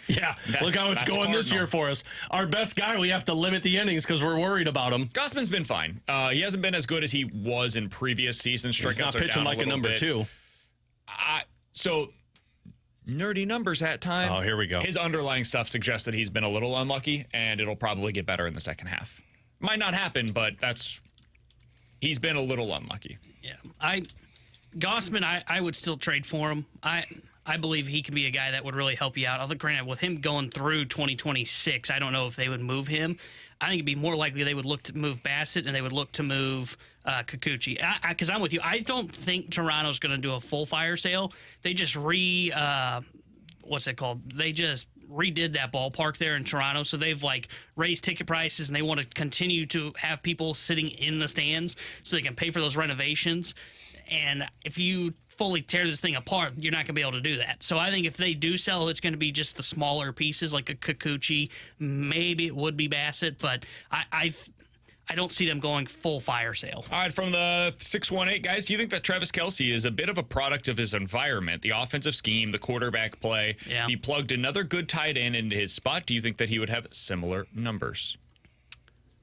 Yeah, look how it's going this year for us. Our best guy, we have to limit the innings because we're worried about him. Gausman's been fine. He hasn't been as good as he was in previous seasons. He's not pitching like a number 2. So, nerdy numbers at time. Oh, here we go. His underlying stuff suggests that he's been a little unlucky, and it'll probably get better in the second half. Might not happen, but he's been a little unlucky. Yeah. Gausman, I would still trade for him. I believe he can be a guy that would really help you out. Although, granted, with him going through 2026, I don't know if they would move him. I think it'd be more likely they would look to move Bassett and they would look to move Kikuchi. Because I'm with you. I don't think Toronto's going to do a full fire sale. They just what's it called? They just redid that ballpark there in Toronto, so they've like raised ticket prices and they want to continue to have people sitting in the stands so they can pay for those renovations. And if you fully tear this thing apart, you're not going to be able to do that. So I think if they do sell, it's going to be just the smaller pieces like a Kikuchi. Maybe it would be Bassett, but I don't see them going full fire sale. All right, from the 618 guys, do you think that Travis Kelce is a bit of a product of his environment, the offensive scheme, the quarterback play? Yeah. If he plugged another good tight end into his spot, do you think that he would have similar numbers?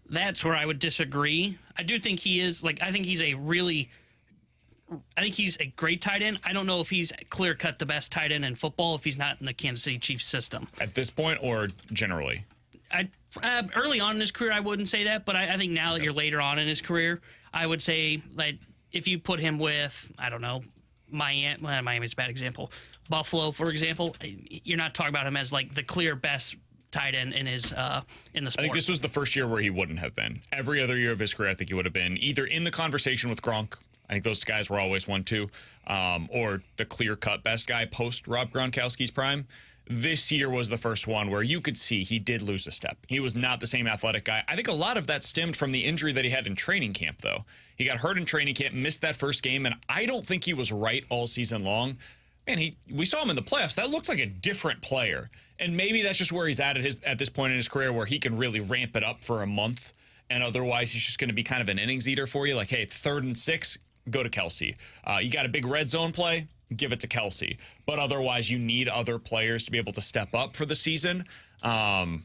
That's where I would disagree. I do think he is, I think he's a great tight end. I don't know if he's clear-cut the best tight end in football if he's not in the Kansas City Chiefs system. At this point or generally? Early on in his career, I wouldn't say that, but I think now that you're later on in his career, I would say like if you put him with, I don't know, Miami's a bad example, Buffalo, for example, you're not talking about him as like the clear best tight end in his in the sport. I think this was the first year where he wouldn't have been. Every other year of his career, I think he would have been either in the conversation with Gronk. I think those guys were always 1-2, or the clear-cut best guy post Rob Gronkowski's prime. This year was the first one where you could see he did lose a step. He was not the same athletic guy. I think a lot of that stemmed from the injury that he had in training camp, though. He got hurt in training camp, missed that first game, and I don't think he was right all season long. Man, we saw him in the playoffs. That looks like a different player. And maybe that's just where he's at this point in his career where he can really ramp it up for a month, and otherwise he's just going to be kind of an innings eater for you. Like, hey, 3rd and 6, go to Kelce. You got a big red zone play, give it to Kelce. But otherwise, you need other players to be able to step up for the season. I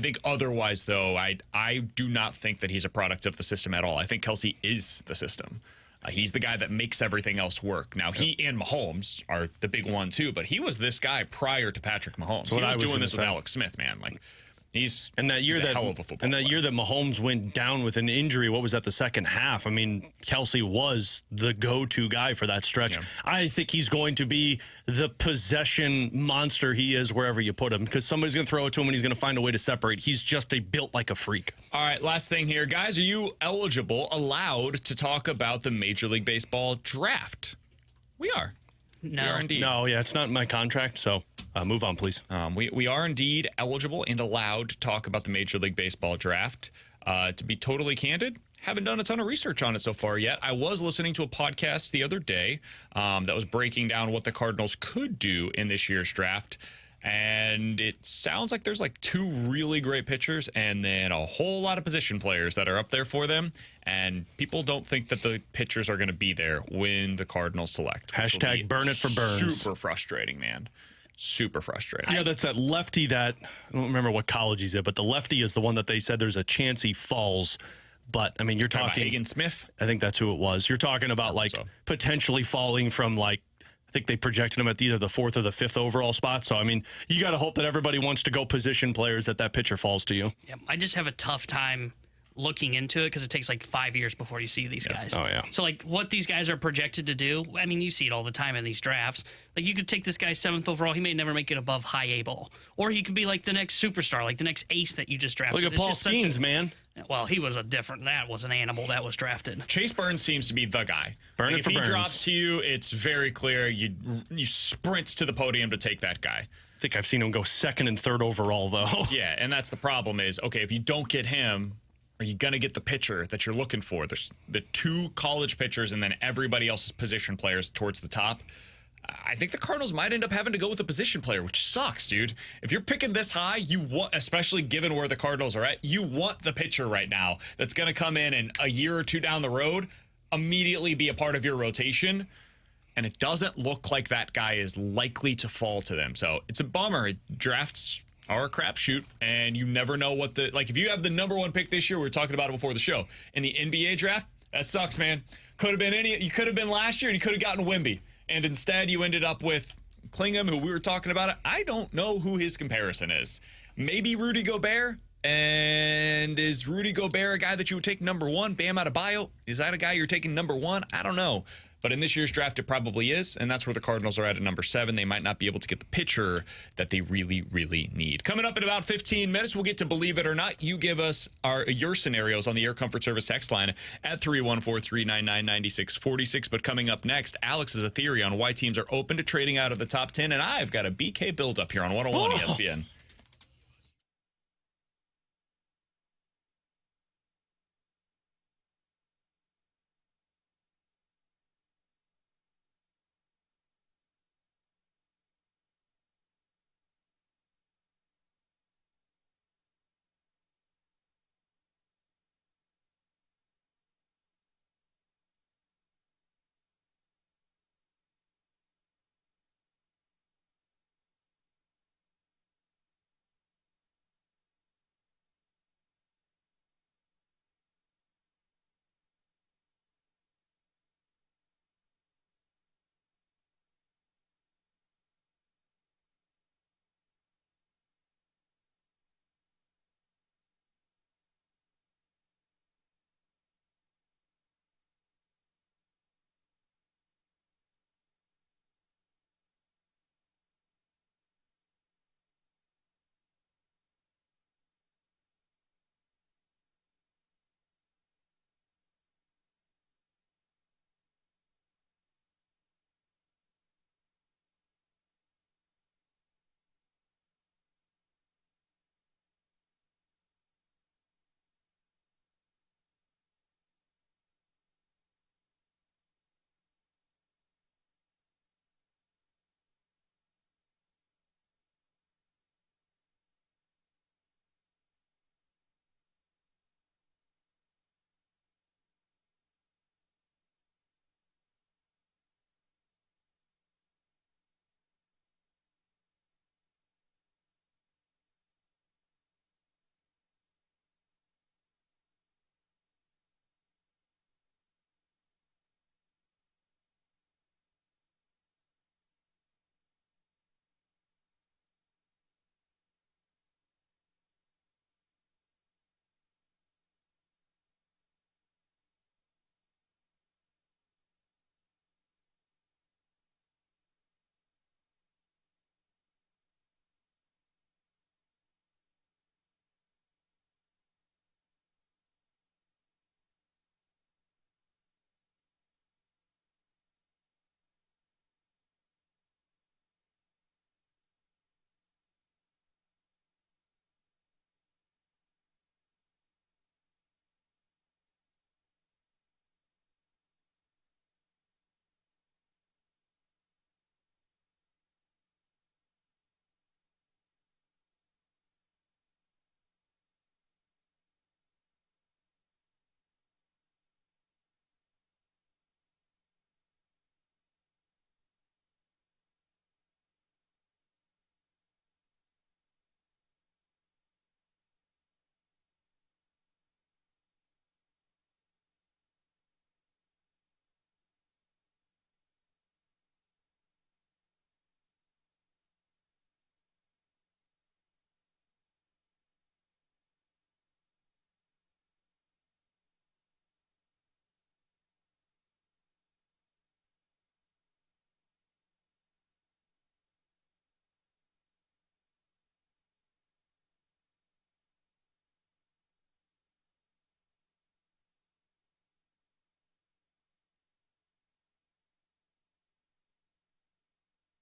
think otherwise, though, I do not think that he's a product of the system at all. I think Kelce is the system. He's the guy that makes everything else work. Now, he and Mahomes are the big one, too, but he was this guy prior to Patrick Mahomes. He was doing this with Alex Smith, man. Like, he's a hell of a football player. Year that Mahomes went down with an injury, what was that, the second half? I mean, Kelce was the go-to guy for that stretch. Yeah. I think he's going to be the possession monster he is wherever you put him because somebody's going to throw it to him and he's going to find a way to separate. He's just built like a freak. All right, last thing here. Guys, are you allowed to talk about the Major League Baseball draft? We are. No. We are indeed. No, yeah, it's not in my contract, so move on, please. We are indeed eligible and allowed to talk about the Major League Baseball draft. To be totally candid, haven't done a ton of research on it so far yet. I was listening to a podcast the other day that was breaking down what the Cardinals could do in this year's draft. And it sounds like there's like 2 really great pitchers and then a whole lot of position players that are up there for them. And people don't think that the pitchers are going to be there when the Cardinals select. Hashtag burn it for Burns. Super frustrating, man. Super frustrating. Yeah, that's that lefty that, I don't remember what college he's at, but the lefty is the one that they said there's a chance he falls. But, I mean, you're talking Hagen Smith? I think that's who it was. You're talking about, potentially falling from, I think they projected him at either the 4th or the 5th overall spot. So, I mean, you got to hope that everybody wants to go position players that pitcher falls to you. Yeah, I just have a tough time looking into it because it takes 5 years before you see these guys. Oh, yeah. So, what these guys are projected to do, I mean, you see it all the time in these drafts. You could take this guy 7th overall. He may never make it above high A ball. Or he could be the next superstar, the next ace that you just drafted. Look at Paul Skeens, man. Well, he was that was an animal that was drafted. Chase Burns seems to be the guy. Burn it for Burns. If he drops to you, it's very clear. You sprint to the podium to take that guy. I think I've seen him go 2nd and 3rd overall, though. Yeah, and that's the problem is, okay, if you don't get him, are you going to get the pitcher that you're looking for? There's the 2 college pitchers and then everybody else's position players towards the top. I think the Cardinals might end up having to go with a position player, which sucks, dude. If you're picking this high, you want, especially given where the Cardinals are at, you want the pitcher right now that's going to come in and a year or 2 down the road, immediately be a part of your rotation. And it doesn't look like that guy is likely to fall to them. So it's a bummer. Drafts are a crapshoot, and you never know what if you have the number 1 pick this year, we were talking about it before the show, in the NBA draft, that sucks, man. You could have been last year, and you could have gotten Wemby. And instead, you ended up with Klingham, who we were talking about. I don't know who his comparison is. Maybe Rudy Gobert. And is Rudy Gobert a guy that you would take number 1? Bam Adebayo? Is that a guy you're taking number 1? I don't know. But in this year's draft, it probably is, and that's where the Cardinals are at number 7. They might not be able to get the pitcher that they really, really need. Coming up in about 15 minutes, we'll get to Believe It or Not. You give us your scenarios on the Air Comfort Service text line at 314-399-9646. But coming up next, Alex has a theory on why teams are open to trading out of the top 10, and I've got a BK Buildup here on 101 ESPN.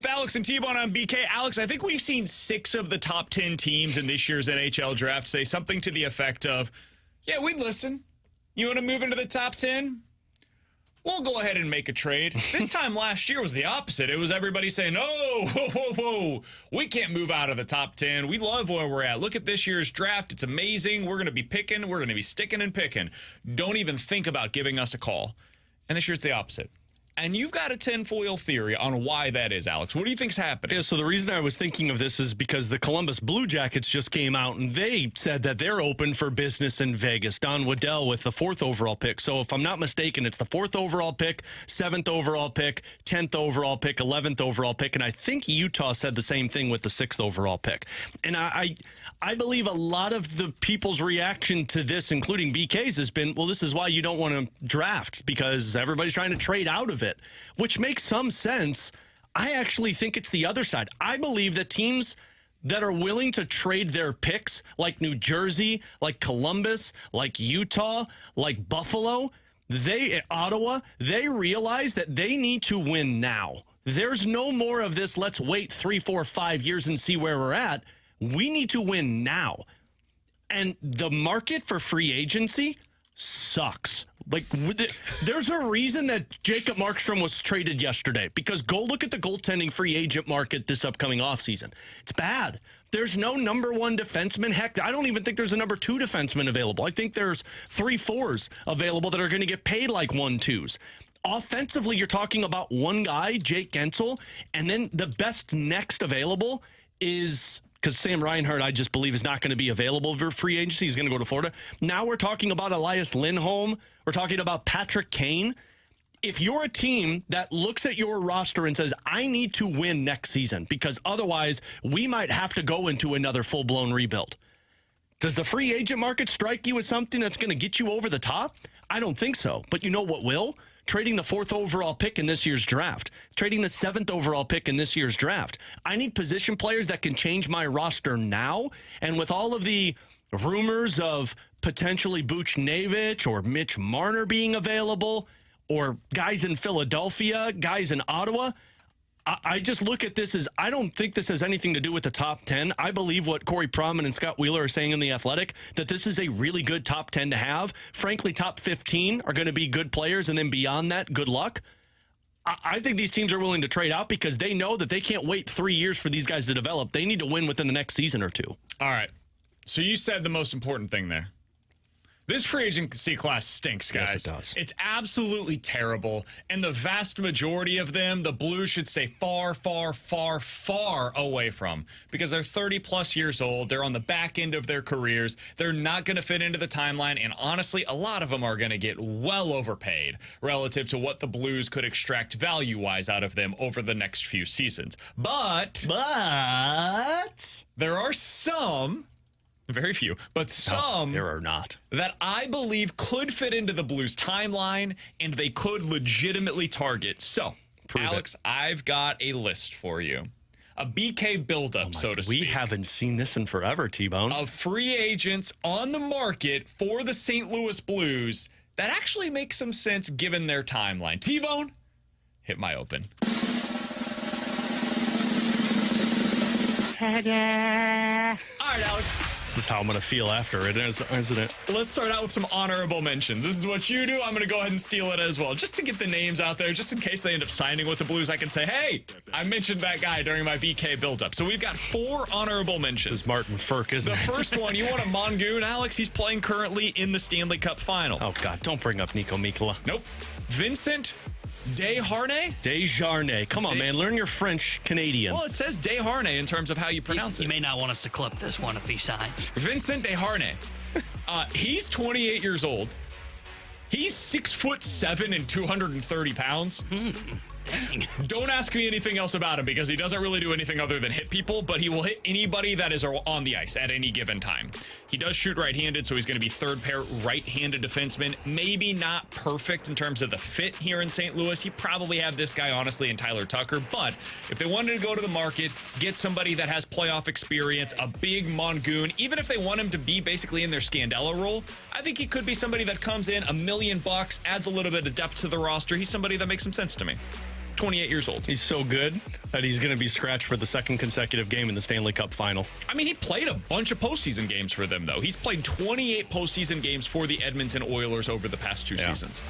Alex and T-Bone on BK. Alex, I think we've seen 6 of the top 10 teams in this year's NHL draft say something to the effect of, yeah, we'd listen. You want to move into the top 10? We'll go ahead and make a trade. This time last year was the opposite. It was everybody saying, oh, whoa, whoa, whoa, we can't move out of the top 10. We love where we're at. Look at this year's draft. It's amazing. We're going to be picking. We're going to be sticking and picking. Don't even think about giving us a call. And this year it's the opposite. And you've got a tinfoil theory on why that is, Alex. What do you think's happening? Yeah, so the reason I was thinking of this is because the Columbus Blue Jackets just came out and they said that they're open for business in Vegas. Don Waddell with the 4th overall pick. So if I'm not mistaken, it's the 4th overall pick, 7th overall pick, 10th overall pick, 11th overall pick. And I think Utah said the same thing with the 6th overall pick. And I believe a lot of the people's reaction to this, including BK's, has been, well, this is why you don't want to draft, because everybody's trying to trade out of it. it, which makes some sense. I actually think it's the other side. I believe that teams that are willing to trade their picks, like New Jersey, like Columbus, like Utah, like Buffalo, Ottawa, they realize that they need to win now. There's no more of this, let's wait 3, 4, 5 years and see where we're at. We need to win now. And the market for free agency sucks. Like, there's a reason that Jacob Markstrom was traded yesterday, because go look at the goaltending free agent market this upcoming offseason. It's bad. There's no number one defenseman. Heck, I don't even think there's a number two defenseman available. I think there's 3 4s available that are going to get paid like 1 2s. Offensively, you're talking about one guy, Jake Gensel, and then the best next available is... because Sam Reinhart, I just believe, is not going to be available for free agency. He's going to go to Florida. Now we're talking about Elias Lindholm. We're talking about Patrick Kane. If you're a team that looks at your roster and says, I need to win next season because otherwise we might have to go into another full-blown rebuild. Does the free agent market strike you as something that's going to get you over the top? I don't think so. But you know what will? Trading the 4th overall pick in this year's draft, trading the 7th overall pick in this year's draft. I need position players that can change my roster now. And with all of the rumors of potentially Buchnevich or Mitch Marner being available, or guys in Philadelphia, guys in Ottawa, I just look at this as, I don't think this has anything to do with the top 10. I believe what Corey Pronman and Scott Wheeler are saying in The Athletic, that this is a really good top 10 to have. Frankly, top 15 are going to be good players, and then beyond that, good luck. I think these teams are willing to trade out because they know that they can't wait 3 years for these guys to develop. They need to win within the next season or 2. All right. So you said the most important thing there. This free agency class stinks, guys. Yes, it does. It's absolutely terrible. And the vast majority of them, the Blues should stay far, far, far, far away from, because they're 30-plus years old. They're on the back end of their careers. They're not going to fit into the timeline. And honestly, a lot of them are going to get well overpaid relative to what the Blues could extract value-wise out of them over the next few seasons. But there are some... very few, but some there are not, that I believe could fit into the Blues timeline and they could legitimately target. So, Alex, I've got a list for you. A BK buildup, so to speak. We haven't seen this in forever, T-Bone. Of free agents on the market for the St. Louis Blues that actually makes some sense given their timeline. T-Bone, hit my open. All right, Alex. This is how I'm going to feel after it, isn't it? Let's start out with some honorable mentions. This is what you do. I'm going to go ahead and steal it as well, just to get the names out there, just in case they end up signing with the Blues. I can say, hey, I mentioned that guy during my BK buildup. So we've got 4 honorable mentions. This is Martin Firk, isn't it? The first one, you want a Mongoon, Alex? He's playing currently in the Stanley Cup final. Oh, God, don't bring up Nico Mikkola. Nope. Vincent Desharnais. Come on, man. Learn your French Canadian. Well, it says Desharnais in terms of how you pronounce it. You may not want us to clip this one if he signs. Vincent Desharnais. He's 28 years old. He's 6'7" and 230 pounds. Don't ask me anything else about him because he doesn't really do anything other than hit people, but he will hit anybody that is on the ice at any given time. He does shoot right-handed, so he's going to be third pair right-handed defenseman. Maybe not perfect in terms of the fit here in St. Louis. You probably have this guy, honestly, in Tyler Tucker. But if they wanted to go to the market, get somebody that has playoff experience, a big Mongoon, even if they want him to be basically in their Scandella role, I think he could be somebody that comes in $1 million, adds a little bit of depth to the roster. He's somebody that makes some sense to me. 28 years old. He's so good that he's going to be scratched for the 2nd consecutive game in the Stanley Cup final. I mean, he played a bunch of postseason games for them, though. He's played 28 postseason games for the Edmonton Oilers over the past 2 seasons.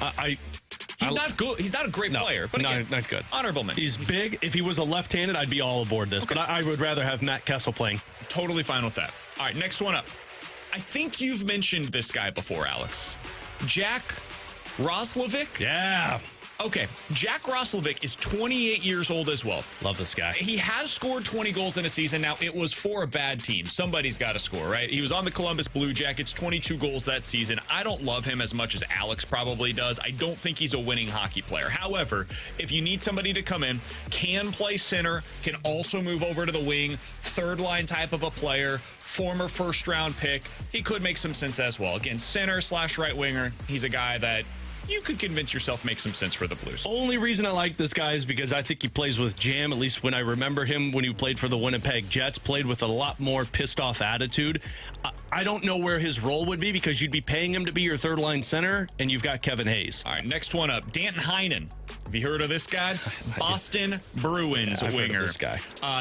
He's not good. He's not a great player, but again, not good. Honorable mention. He's big. If he was a left-handed, I'd be all aboard this. Okay. But I would rather have Matt Kessel playing. Totally fine with that. All right, next one up. I think you've mentioned this guy before, Alex. Jack Roslovic? Yeah. Okay, Jack Roslovic is 28 years old as well. Love this guy. He has scored 20 goals in a season. Now, it was for a bad team. Somebody's got to score, right? He was on the Columbus Blue Jackets, 22 goals that season. I don't love him as much as Alex probably does. I don't think he's a winning hockey player. However, if you need somebody to come in, can play center, can also move over to the wing, third-line type of a player, former first-round pick, he could make some sense as well. Again, center/right winger. He's a guy that you could convince yourself makes some sense for the Blues. Only reason I like this guy is because I think he plays with jam, at least when I remember him when he played for the Winnipeg Jets, played with a lot more pissed-off attitude. I don't know where his role would be because you'd be paying him to be your third-line center, and you've got Kevin Hayes. All right, next one up, Danton Heinen. Have you heard of this guy? Boston Bruins I've heard of winger. this guy.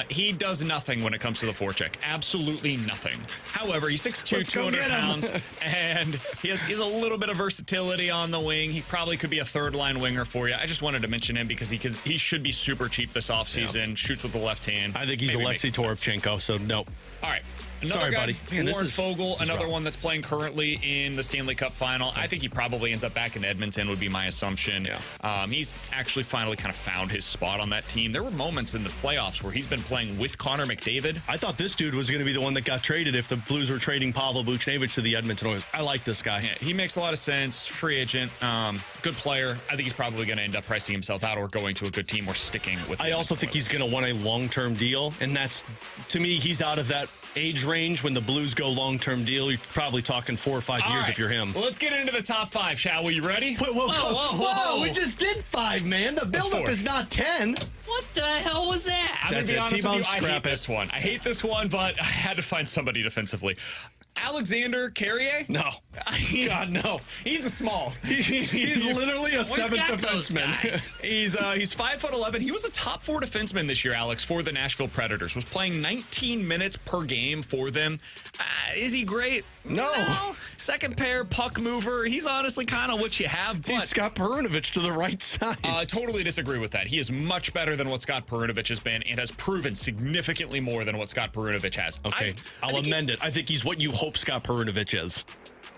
He does nothing when it comes to the forecheck. Absolutely nothing. However, he's 6'2", Let's go 200 get him. pounds, and he has a little bit of versatility on the wing. He probably could be a third-line winger for you. I just wanted to mention him because he should be super cheap this offseason. Shoots with the left hand. I think he's Maybe Alexei makes some sense. Toropchenko, so no. All right. Another Sorry, guy, buddy. Man, Warren this Fogle, is another rough. one that's playing currently in the Stanley Cup final. I think he probably ends up back in Edmonton would be my assumption. Yeah. He's actually finally kind of found his spot on that team. There were moments in the playoffs where he's been playing with Connor McDavid. I thought this dude was going to be the one that got traded if the Blues were trading Pavel Buchnevich to the Edmonton Oilers. I like this guy. Yeah, he makes a lot of sense. Free agent, good player. I think he's probably going to end up pricing himself out or going to a good team or sticking with. I also think he's going to want a long-term deal, and that's, to me, he's out of that age range when the Blues go long-term deal. You're probably talking 4 or 5 years if you're him. Well, let's get into the top 5, shall we? You ready? Whoa, we just did 5, man. The buildup 4. is not 10. What the hell was that? I'm going That's to be it. honest with T-bone, you. I scrap hate it. this one. I hate this one, but I had to find somebody defensively. Alexander Carrier? No. God, no. He's a small. He's literally a seventh got those defenseman. guys? He's 5'11". He was a top 4 defenseman this year, Alex, for the Nashville Predators. Was playing 19 minutes per game for them. Is he great? No. Second pair puck mover. He's honestly kind of what you have, but He's Scott Perunovich to the right side. I totally disagree with that. He is much better than what Scott Perunovich has been and has proven significantly more than what Scott Perunovich has. Okay, I'll amend it. I think he's what you hope Scott Perunovich is.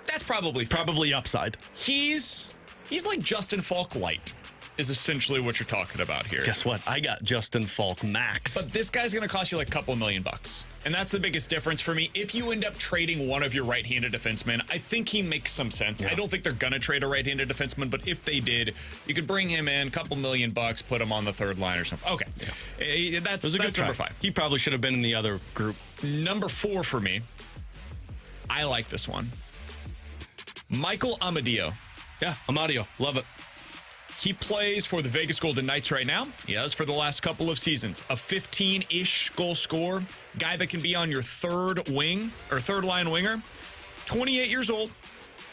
That's probably fair. Probably upside. He's like Justin Falk light is essentially what you're talking about here. Guess what? I got Justin Falk max. But this guy's going to cost you like a couple $1 million. And that's the biggest difference for me. If you end up trading one of your right-handed defensemen, I think he makes some sense. Yeah. I don't think they're going to trade a right-handed defenseman, but if they did, you could bring him in, a couple $1 million, put him on the third line or something. Okay. Yeah. That's a good number try. 5. He probably should have been in the other group. Number 4 for me. I like this one. Michael Amadio. Yeah, Amadio. Love it. He plays for the Vegas Golden Knights right now. He has for the last couple of seasons. A 15-ish goal scorer. Guy that can be on your third wing or third line winger. 28 years old.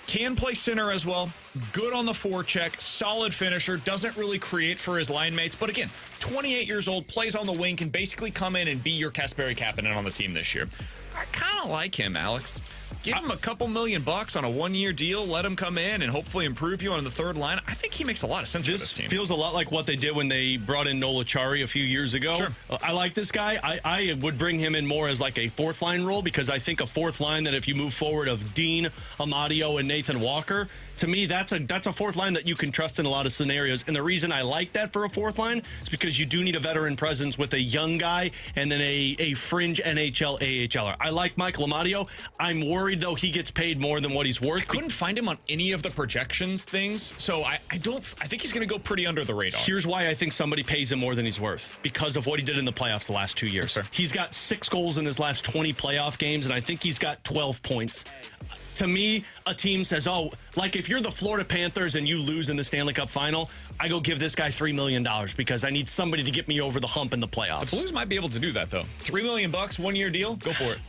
Can play center as well. Good on the forecheck. Solid finisher. Doesn't really create for his line mates. But again, 28 years old. Plays on the wing. Can basically come in and be your Kasperi Kapanen on the team this year. I kind of like him, Alex. Give him a couple $1 million on a 1-year deal. Let him come in and hopefully improve you on the third line. I think he makes a lot of sense for this team. Feels a lot like what they did when they brought in Nola Chari a few years ago. Sure. I like this guy. I would bring him in more as like a fourth line role because I think a fourth line that if you move forward of Dean, Amadio, and Nathan Walker, to me, that's a fourth line that you can trust in a lot of scenarios. And the reason I like that for a fourth line is because you do need a veteran presence with a young guy and then a fringe NHL AHLer. I like Michael Amadio. I'm worried, though, he gets paid more than what he's worth. I couldn't find him on any of the projections things, so I think he's going to go pretty under the radar. Here's why I think somebody pays him more than he's worth. Because of what he did in the playoffs the last 2 years. Yes, sir. He's got 6 goals in his last 20 playoff games, and I think he's got 12 points. To me, a team says, oh, like if you're the Florida Panthers and you lose in the Stanley Cup final, I go give this guy $3 million because I need somebody to get me over the hump in the playoffs. The Blues might be able to do that, though. $3 million, 1-year deal, go for it.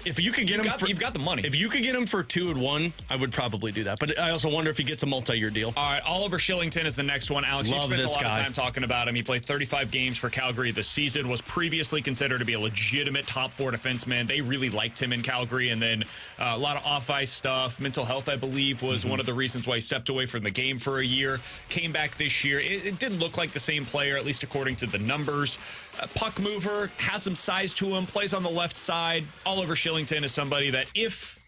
If you could get him, you've got the money. If you could get him for 2 and 1, I would probably do that. But I also wonder if he gets a multi-year deal. All right, Oliver Shillington is the next one. Alex, you Love spent a this lot of guy. time talking about him. He played 35 games for Calgary this season, was previously considered to be a legitimate top 4 defenseman. They really liked him in Calgary, and then a lot of off-ice stuff. Mental health, I believe, was one of the reasons why he stepped away from the game for a year. Came back this year. It didn't look like the same player, at least according to the numbers. Puck mover, has some size to him, plays on the left side. Oliver Shillington is somebody that if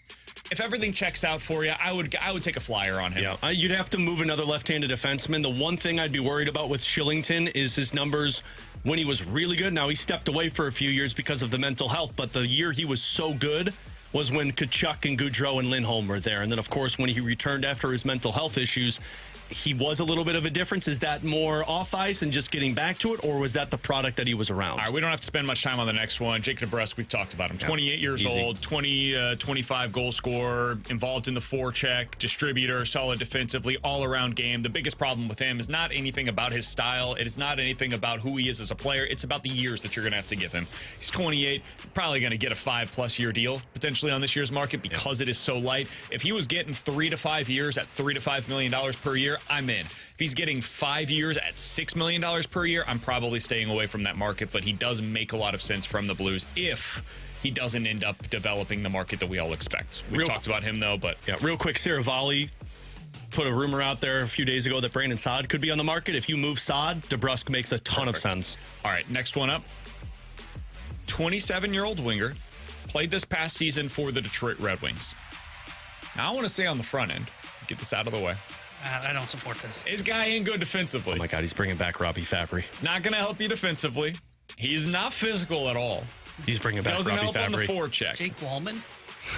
everything checks out for you, I would take a flyer on him. Yeah, you'd have to move another left-handed defenseman. The one thing I'd be worried about with Shillington is his numbers when he was really good. Now, he stepped away for a few years because of the mental health, but the year he was so good was when Tkachuk and Gaudreau and Lindholm were there. And then, of course, when he returned after his mental health issues, he was a little bit of a difference? Is that more off ice and just getting back to it, or was that the product that he was around? All right, we don't have to spend much time on the next one. Jake DeBrusk, we've talked about him. 28 years old, 25 goal scorer, involved in the forecheck, distributor, solid defensively, all-around game. The biggest problem with him is not anything about his style. It is not anything about who he is as a player. It's about the years that you're going to have to give him. He's 28, probably going to get a 5+ year deal potentially on this year's market because it is so light. If he was getting 3 to 5 years at $3 to $5 million per year, I'm in. If he's getting 5 years at $6 million per year, I'm probably staying away from that market, but he does make a lot of sense from the Blues if he doesn't end up developing the market that we all expect. We've talked about him, though, but... Yeah, real quick, Saravalli put a rumor out there a few days ago that Brandon Saad could be on the market. If you move Saad, DeBrusk makes a ton of sense. All right, next one up. 27-year-old winger, played this past season for the Detroit Red Wings. Now, I want to say on the front end, get this out of the way. I don't support this. His guy ain't good defensively. Oh, my God, he's bringing back Robbie Fabry. It's not going to help you defensively. He's not physical at all. He's bringing back Doesn't Robbie help Fabry. on the forecheck. Jake Wallman?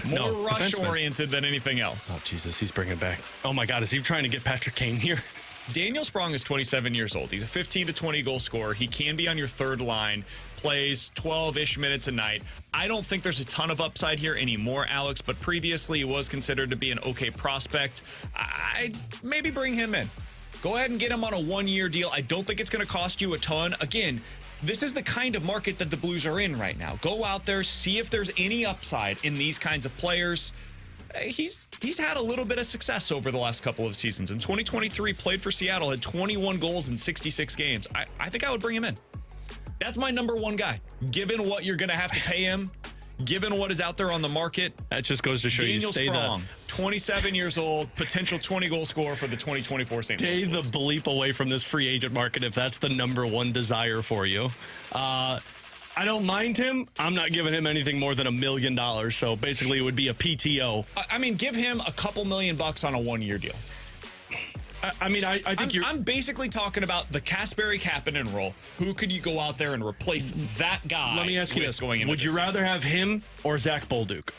More rush-oriented than anything else. Oh, Jesus, he's bringing back. Oh, my God, is he trying to get Patrick Kane here? Daniel Sprong is 27 years old. He's a 15 to 20 goal scorer. He can be on your third line, plays 12-ish minutes a night. I don't think there's a ton of upside here anymore, Alex, but previously he was considered to be an okay prospect. I'd maybe bring him in. Go ahead and get him on a 1-year deal. I don't think it's going to cost you a ton. Again, this is the kind of market that the Blues are in right now. Go out there, see if there's any upside in these kinds of players. He's had a little bit of success over the last couple of seasons. In 2023, played for Seattle, had 21 goals in 66 games. I think I would bring him in. That's my number one guy. Given what you're going to have to pay him, given what is out there on the market. That just goes to show Daniel you stay Sprong, 27 years old, potential 20-goal scorer for the 2024 St. Louis Stay the Blues. bleep away from this free agent market if that's the number one desire for you. I don't mind him. I'm not giving him anything more than $1 million. So basically, it would be a PTO. I mean, give him a couple $1 million on a 1-year deal. I think I'm basically talking about the Kasperi Kapanen role. Who could you go out there and replace that guy? Let me ask you this: going would you rather have him or Zach Bolduc?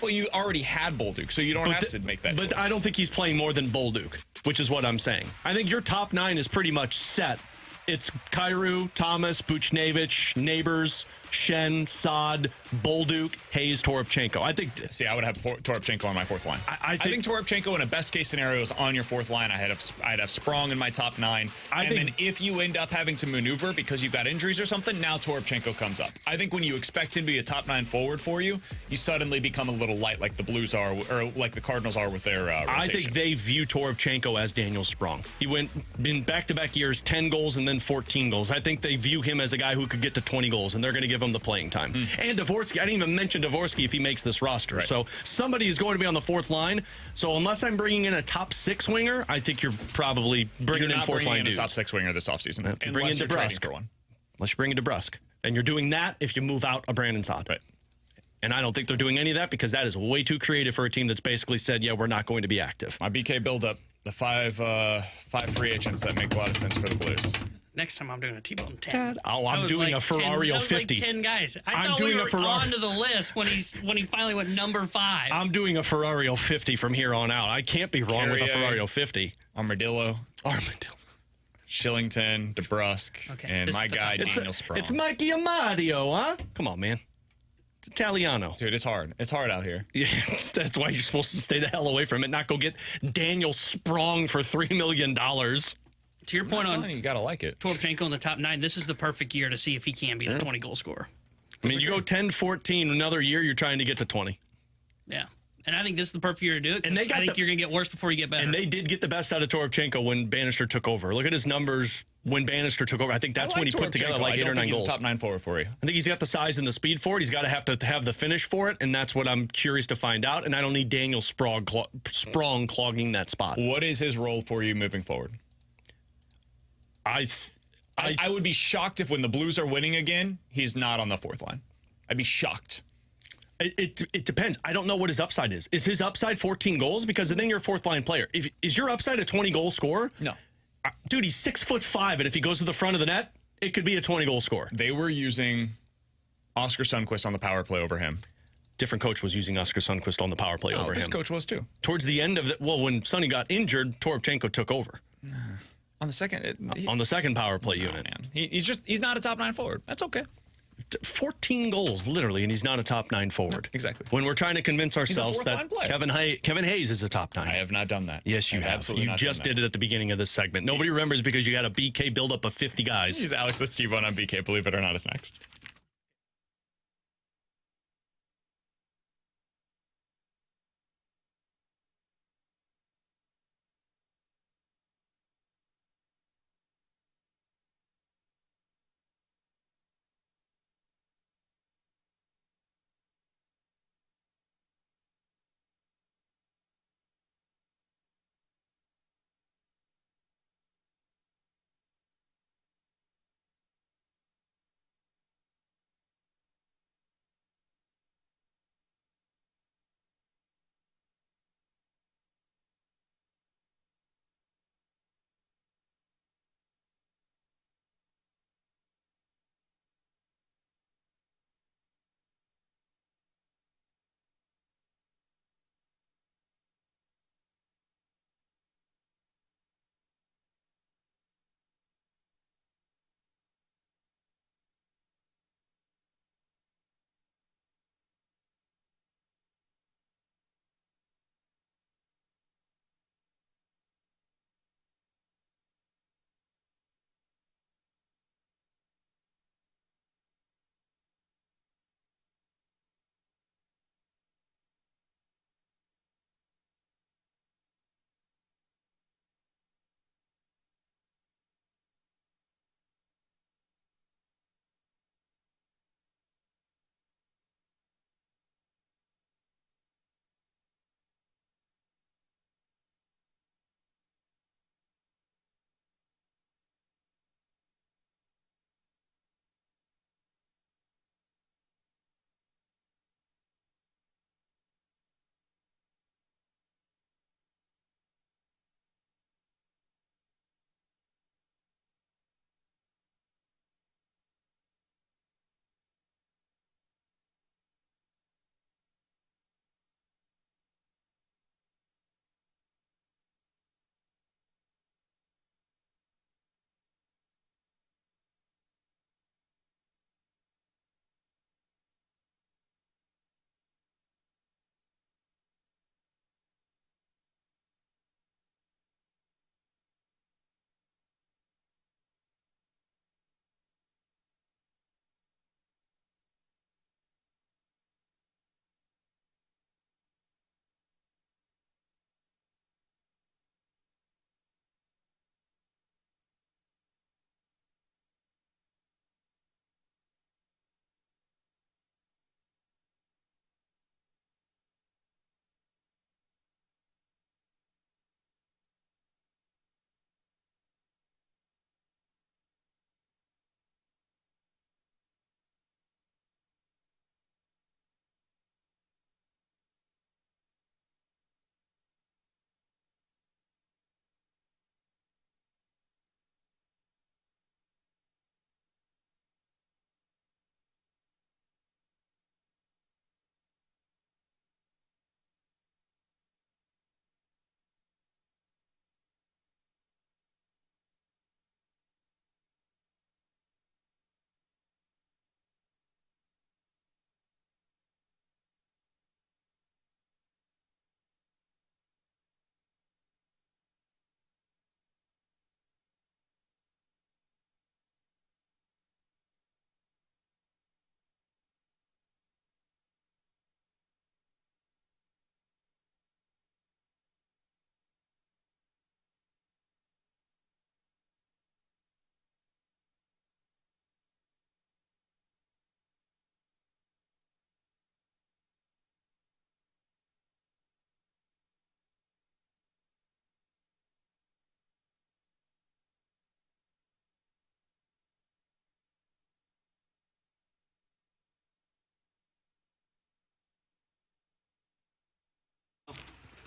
Well, you already had Bolduc, so you don't have to make that. But choice. I don't think he's playing more than Bolduc, which is what I'm saying. I think your top 9 is pretty much set. It's Kyrou, Thomas, Buchnevich, Neighbors, Shen, Saad, Bolduc, Hayes, Toropchenko. I think. See, I would have Toropchenko on my fourth line. I think Toropchenko in a best case scenario is on your fourth line. I'd have Sprong in my top 9. Then if you end up having to maneuver because you've got injuries or something, now Toropchenko comes up. I think when you expect him to be a top 9 forward for you, you suddenly become a little light like the Blues are, or like the Cardinals are with their rotation. I think they view Toropchenko as Daniel Sprong. He went in back-to-back years, 10 goals and then 14 goals. I think they view him as a guy who could get to 20 goals, and they're going to give him the playing time. And Dvorsky, I didn't even mention Dvorsky if he makes this roster. Right. So somebody is going to be on the fourth line. So unless I'm bringing in a top 6 winger, I think you're probably bringing in fourth line dudes. A top 6 winger this offseason. Bring in DeBrusk for one. Unless you bring in DeBrusk. And you're doing that if you move out a Brandon Saad. Right. And I don't think they're doing any of that because that is way too creative for a team that's basically said, yeah, we're not going to be active. My BK buildup, the five free agents that make a lot of sense for the Blues. Next time I'm doing a T-bone 10. Oh, I'm doing a Ferrario 50. Like 10 guys. I'm thought doing we a were Ferrari. onto the list when he finally went number 5. I'm doing a Ferrario 50 from here on out. I can't be wrong with a Ferrario 50. Armadillo, Shillington, DeBrusk, and my guy Daniel Sprong. It's Mikey Amadio, huh? Come on, man. It's Italiano. Dude, it's hard. It's hard out here. Yeah, that's why you're supposed to stay the hell away from it, not go get Daniel Sprong for $3 million. To your point on you gotta like it. Toropchenko in the top 9, this is the perfect year to see if he can be the 20-goal scorer. I mean, you go 10-14 another year, you're trying to get to 20. Yeah. And I think this is the perfect year to do it. And I think you're going to get worse before you get better. And they did get the best out of Toropchenko when Bannister took over. Look at his numbers when Bannister took over. I think that's when he put together like 8 or 9 goals. He's a top 9 forward for you. I think he's got the size and the speed for it. He's got to have the finish for it, and that's what I'm curious to find out. And I don't need Daniel Sprong clogging that spot. What is his role for you moving forward? I would be shocked if when the Blues are winning again, he's not on the fourth line. I'd be shocked. It depends. I don't know what his upside is. Is his upside 14 goals? Because then you're a fourth line player. Is your upside a 20-goal scorer? No. Dude, he's 6'5", and if he goes to the front of the net, it could be a 20-goal scorer. They were using Oscar Sundqvist on the power play over him. different coach was using Oscar Sundqvist on the power play over this him. coach was too. Towards the end of when Sonny got injured, Toropchenko took over On the second, on the second power play unit. man, he's not a top 9 forward. That's okay. 14 goals, literally, and he's not a top 9 forward. Exactly. When we're trying to convince ourselves that fourth-line player. Kevin Hayes is a top 9. I have not done that. Yes, you I've have. absolutely You not just done did it at the beginning of this segment. Nobody remembers because you got a BK buildup of 50 guys. He's Alex. Let's T-Bone on BK. Believe it or not, is next.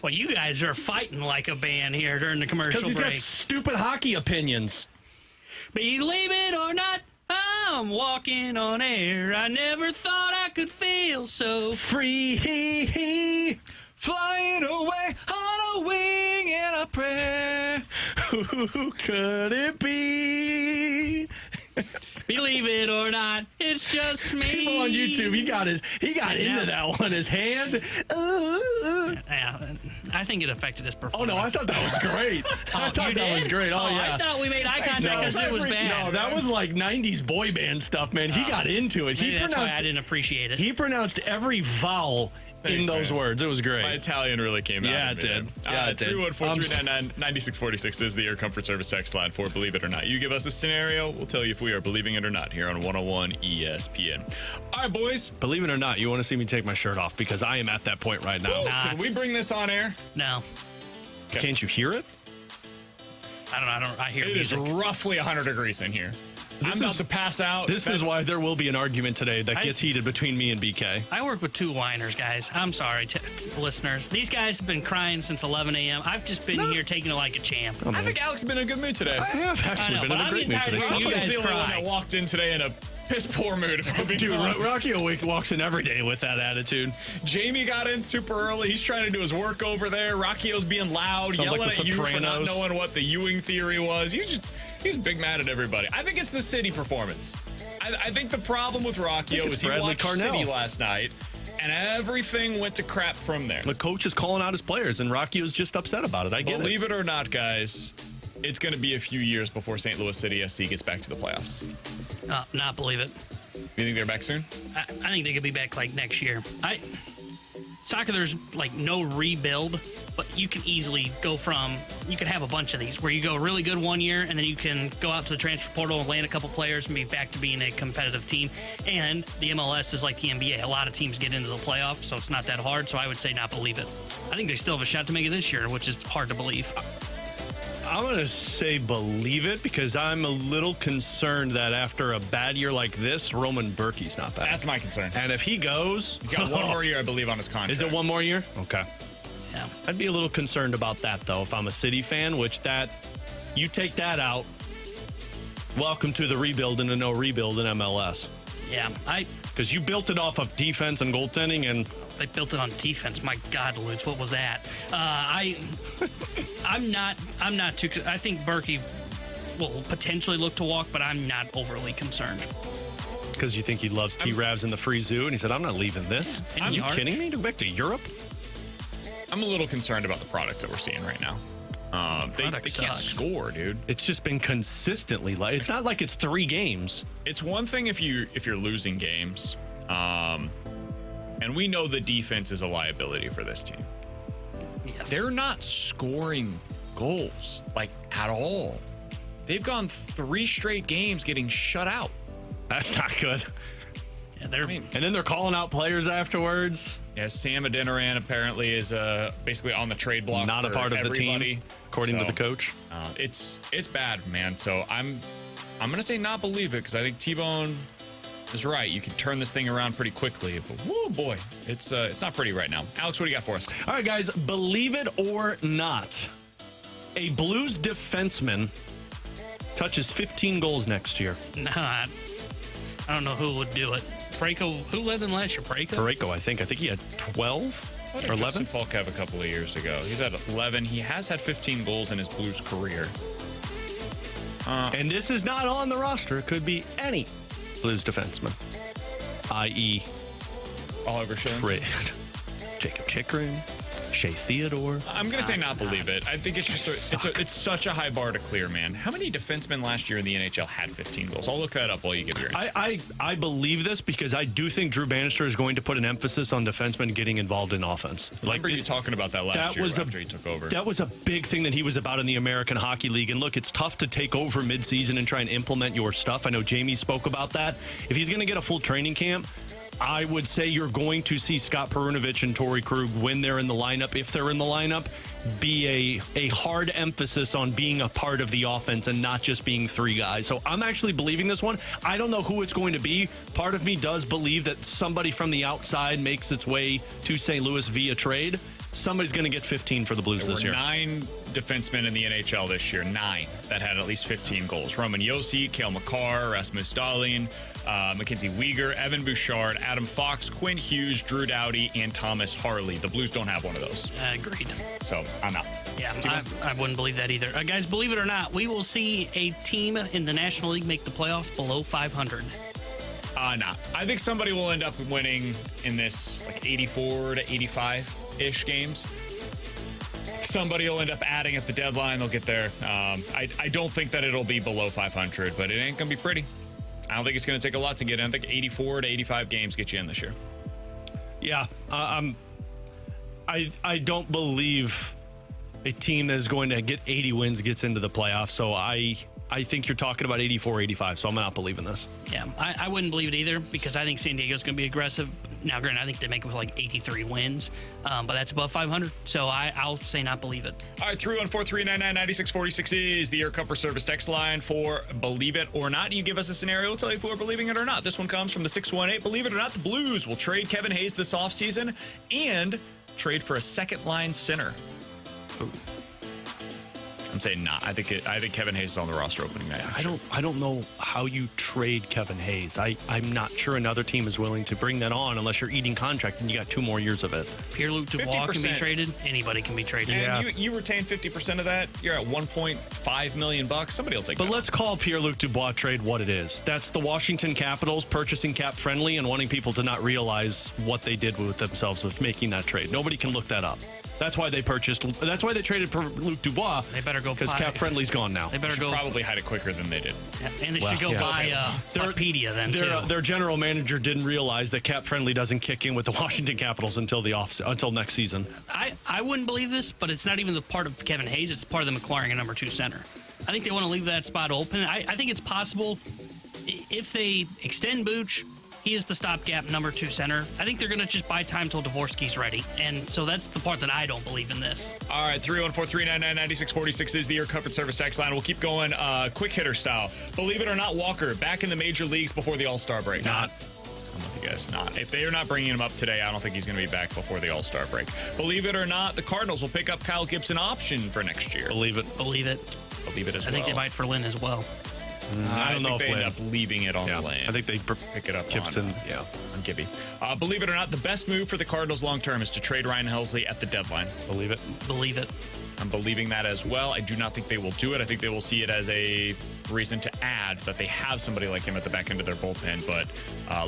Well, you guys are fighting like a band here during the commercial Because he's break. got stupid hockey opinions. Believe it or not, Now I'm walking on air. I never thought I could feel so Free, Flying away on a wing and a prayer. who could it be? Believe it or not, it's just me. People on YouTube, he got into that one. His hands. Yeah, I think it affected his Oh performance. no, I thought that was great. I thought You that was did? great. Oh yeah. I thought we made eye contact because it was bad. No, that was like 90s boy band stuff, man. He got into it. Maybe that's why I didn't appreciate it. He pronounced every vowel in those words. It was great. My Italian really came out. Yeah, of it me did. there. Yeah, it did. 314-399-9646 is the Air Comfort Service text line for Believe It or Not. You give us a scenario, we'll tell you if we are believing it or not here on 101 ESPN. All right, boys. Believe it or not, you want to see me take my shirt off because I am at that point right now. Can we bring this on air? No, Can't you hear it? I don't. I hear It is music. roughly 100 degrees in here. I'm about to pass out. This is why there will be an argument today that gets heated between me and BK. I work with two whiners, guys. I'm sorry, listeners. These guys have been crying since 11 a.m. I've just been here taking it like a champ. I think Alex has been in a good mood today. I have actually I know, been in but a I'm great mood today. tired of you Rocky's guys the only one cry. that walked in today in a piss poor mood. If I'm being Dude, honest. Rocky walks in every day with that attitude. Jamie got in super early. He's trying to do his work over there. Rockio's being loud, Sounds yelling like the at you for not Sopranos. knowing what the Ewing theory was. He's big mad at everybody. I think it's the City performance. I think the problem with Rockio it's is he Bradley watched Carnell. City last night, and everything went to crap from there. The coach is calling out his players, and Rocky was just upset about it. I get Believe it or not, guys, it's going to be a few years before St. Louis City SC gets back to the playoffs. Not believe it. You think they're back soon? I think they could be back like next year. Soccer, there's like no rebuild, but you can easily go from, you can have a bunch of these where you go really good one year and then you can go out to the transfer portal and land a couple players and be back to being a competitive team. And the MLS is like the NBA. A lot of teams get into the playoffs, so it's not that hard. So I would say not believe it. I think they still have a shot to make it this year, which is hard to believe. I'm going to say believe it because I'm a little concerned that after a bad year like this, Roman Berkey's not back. That's my concern. And if he goes... He's got one more year, I believe, on his contract. Is it one more year? Okay. Yeah. I'd be a little concerned about that, though, if I'm a City fan, which that... You take that out, welcome to the rebuild and a no rebuild in MLS. Yeah. Because you built it off of defense and goaltending, and They built it on defense. My God, Lutz, what was that? I'm not too. I think Berkey will potentially look to walk, but I'm not overly concerned. because you think he loves T-Ravs in the free zoo, and he said, I'm not leaving this. And Are you yards. kidding me? To go back to Europe? I'm a little concerned about the product that we're seeing right now. They Product can't sucks. score, dude. It's just been consistently like it's not like it's 3 games. It's one thing if you're losing games, and we know the defense is a liability for this team. Yes. They're not scoring goals like at all. They've gone 3 straight games getting shut out. That's not good. Yeah, they're And then they're calling out players afterwards. Yeah, Sam Adeniran apparently is basically on the trade block. Not a for part of the everybody. team, according to So, the coach. It's bad, man. So I'm gonna say not believe it because I think T-Bone is right. You can turn this thing around pretty quickly. But whoa, boy, it's not pretty right now. Alex, what do you got for us? All right, guys, believe it or not, a Blues defenseman touches 15 goals next year. not. I don't know who would do it. Parayko, who led in last year? Parayko, I think he had 12 or 11. Justin Falk have a couple of years ago. He's at 11. He has had 15 goals in his Blues career. And this is not on the roster. It could be any Blues defenseman, i.e. Oliver Schilling. Trade. Jacob Chikrin, Shea Theodore. I'm gonna say not believe it. I think it's just it's such a high bar to clear, man. How many defensemen last year in the NHL had 15 goals? I'll look that up while you give your answer. I believe this because I do think Drew Bannister is going to put an emphasis on defensemen getting involved in offense. Remember you talking about that last year was after he took over. That was a big thing that he was about in the American Hockey League. And look, it's tough to take over midseason and try and implement your stuff. I know Jamie spoke about that. If he's going to get a full training camp, I would say you're going to see Scott Perunovich and Torrey Krug, when they're in the lineup, if they're in the lineup, be a hard emphasis on being a part of the offense and not just being 3 guys. So I'm actually believing this one. I don't know who it's going to be. Part of me does believe that somebody from the outside makes its way to St. Louis via trade. Somebody's going to get 15 for the Blues There this were year. 9 defensemen in the NHL this year, 9 that had at least 15 goals. Roman Josi, Cale Makar, Rasmus Dahlin, Mackenzie Weegar, Evan Bouchard, Adam Fox, Quinn Hughes, Drew Doughty, and Thomas Harley. The Blues don't have one of those. Agreed. So I'm out. Yeah, I wouldn't believe that either. Guys, believe it or not, we will see a team in the National League make the playoffs below 500. Nah. I think somebody will end up winning in this like 84 to 85-ish games. Somebody will end up adding at the deadline. They'll get there. I don't think that it'll be below 500, but it ain't going to be pretty. I don't think it's going to take a lot to get in. I think 84 to 85 games get you in this year. Yeah, I don't believe a team that is going to get 80 wins gets into the playoffs. So I think you're talking about 84, 85. So I'm not believing this. Yeah, I wouldn't believe it either because I think San Diego's going to be aggressive. Now, granted, I think they make it with like 83 wins, but that's above 500. So I'll say not believe it. All right, 314-399-9646 is the Air Comfort Service text line for Believe It or Not. You give us a scenario, we'll tell you if we're believing it or not. This one comes from the 618. Believe it or not, the Blues will trade Kevin Hayes this offseason and trade for a second-line center. Ooh. I'm saying not. I think Kevin Hayes is on the roster opening night. I don't know how you trade Kevin Hayes. I'm not sure another team is willing to bring that on unless you're eating contract and you got 2 more years of it. Pierre-Luc Dubois can be 50%. traded. Anybody can be traded. And you retain 50% of that. You're at $1.5 million. Somebody will take that. But let's call Pierre-Luc Dubois trade what it is. That's the Washington Capitals purchasing cap friendly and wanting people to not realize what they did with themselves of making that trade. Nobody can look that up. That's why they traded for Luc Dubois. They better go because buy- cap friendly's gone now. They better should go. probably hide it quicker than they did. Yeah, and they should go yeah. buy Wikipedia then too. Their general manager didn't realize that cap friendly doesn't kick in with the Washington Capitals until next season. I wouldn't believe this, but it's not even the part of Kevin Hayes. It's part of them acquiring a number 2 center. I think they want to leave that spot open. I think it's possible if they extend Booch. He is the stopgap number 2 center. I think they're going to just buy time till Dvorsky's ready. And so that's the part that I don't believe in this. All right, 314-399-9646 is the Air Comfort Service text line. We'll keep going quick hitter style. Believe it or not, Walker back in the major leagues before the All-Star break. Not. I'm with you guys. Not. If they are not bringing him up today, I don't think he's going to be back before the All-Star break. Believe it or not, the Cardinals will pick up Kyle Gibson option for next year. Believe it. Believe it. Believe it as well. I think they might for Lynn as well. I don't know if they end Lynn. up leaving it on the land. I think they pick it up Gibson. on Gibby. Believe it or not, the best move for the Cardinals long term is to trade Ryan Helsley at the deadline. Believe it. Believe it. I'm believing that as well. I do not think they will do it. I think they will see it as a reason to add that they have somebody like him at the back end of their bullpen. But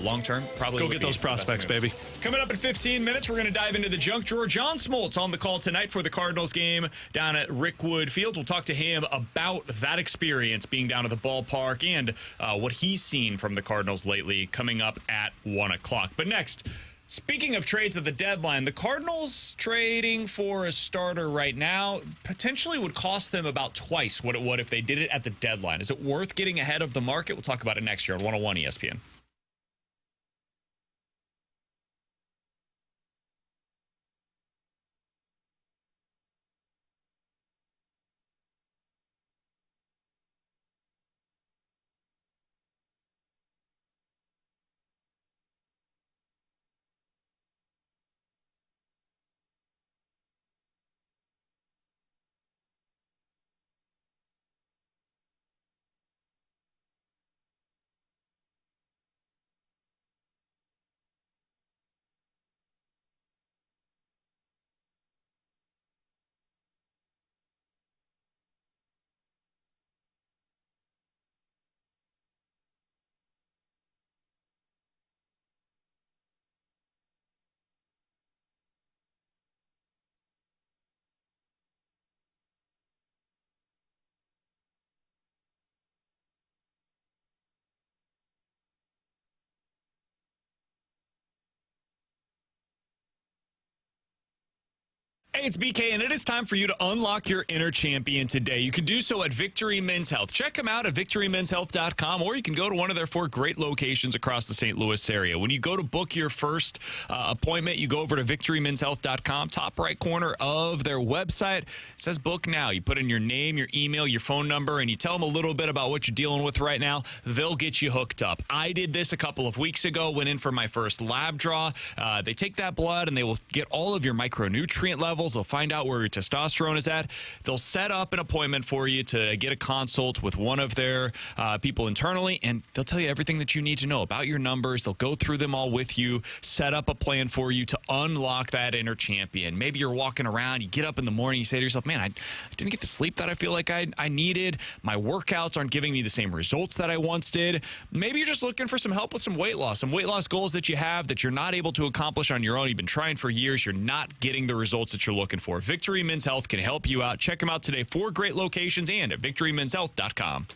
long term, probably Go would get be those the best prospects, move. baby. Coming up in 15 minutes, we're going to dive into the junk drawer. John Smoltz on the call tonight for the Cardinals game down at Rickwood Field. We'll talk to him about that experience being down at the ballpark and what he's seen from the Cardinals lately coming up at 1 o'clock. But next, speaking of trades at the deadline, the Cardinals trading for a starter right now potentially would cost them about twice what it would if they did it at the deadline. Is it worth getting ahead of the market? We'll talk about it next year on 101 ESPN. Hey, it's BK, and it is time for you to unlock your inner champion today. You can do so at Victory Men's Health. Check them out at victorymenshealth.com, or you can go to one of their 4 great locations across the St. Louis area. When you go to book your first appointment, you go over to victorymenshealth.com. Top right corner of their website, it says book now. You put in your name, your email, your phone number, and you tell them a little bit about what you're dealing with right now. They'll get you hooked up. I did this a couple of weeks ago, went in for my first lab draw. They take that blood, and they will get all of your micronutrient levels. They'll find out where your testosterone is at. They'll set up an appointment for you to get a consult with one of their people internally, and they'll tell you everything that you need to know about your numbers. They'll go through them all with you, set up a plan for you to unlock that inner champion. Maybe you're walking around, you get up in the morning, you say to yourself, man, I didn't get the sleep that I feel like I needed. My workouts aren't giving me the same results that I once did. Maybe you're just looking for some help with some weight loss goals that you have that you're not able to accomplish on your own. You've been trying for years. You're not getting the results that you're looking for. Victory Men's Health can help you out. Check them out today. 4 great locations and at victorymenshealth.com.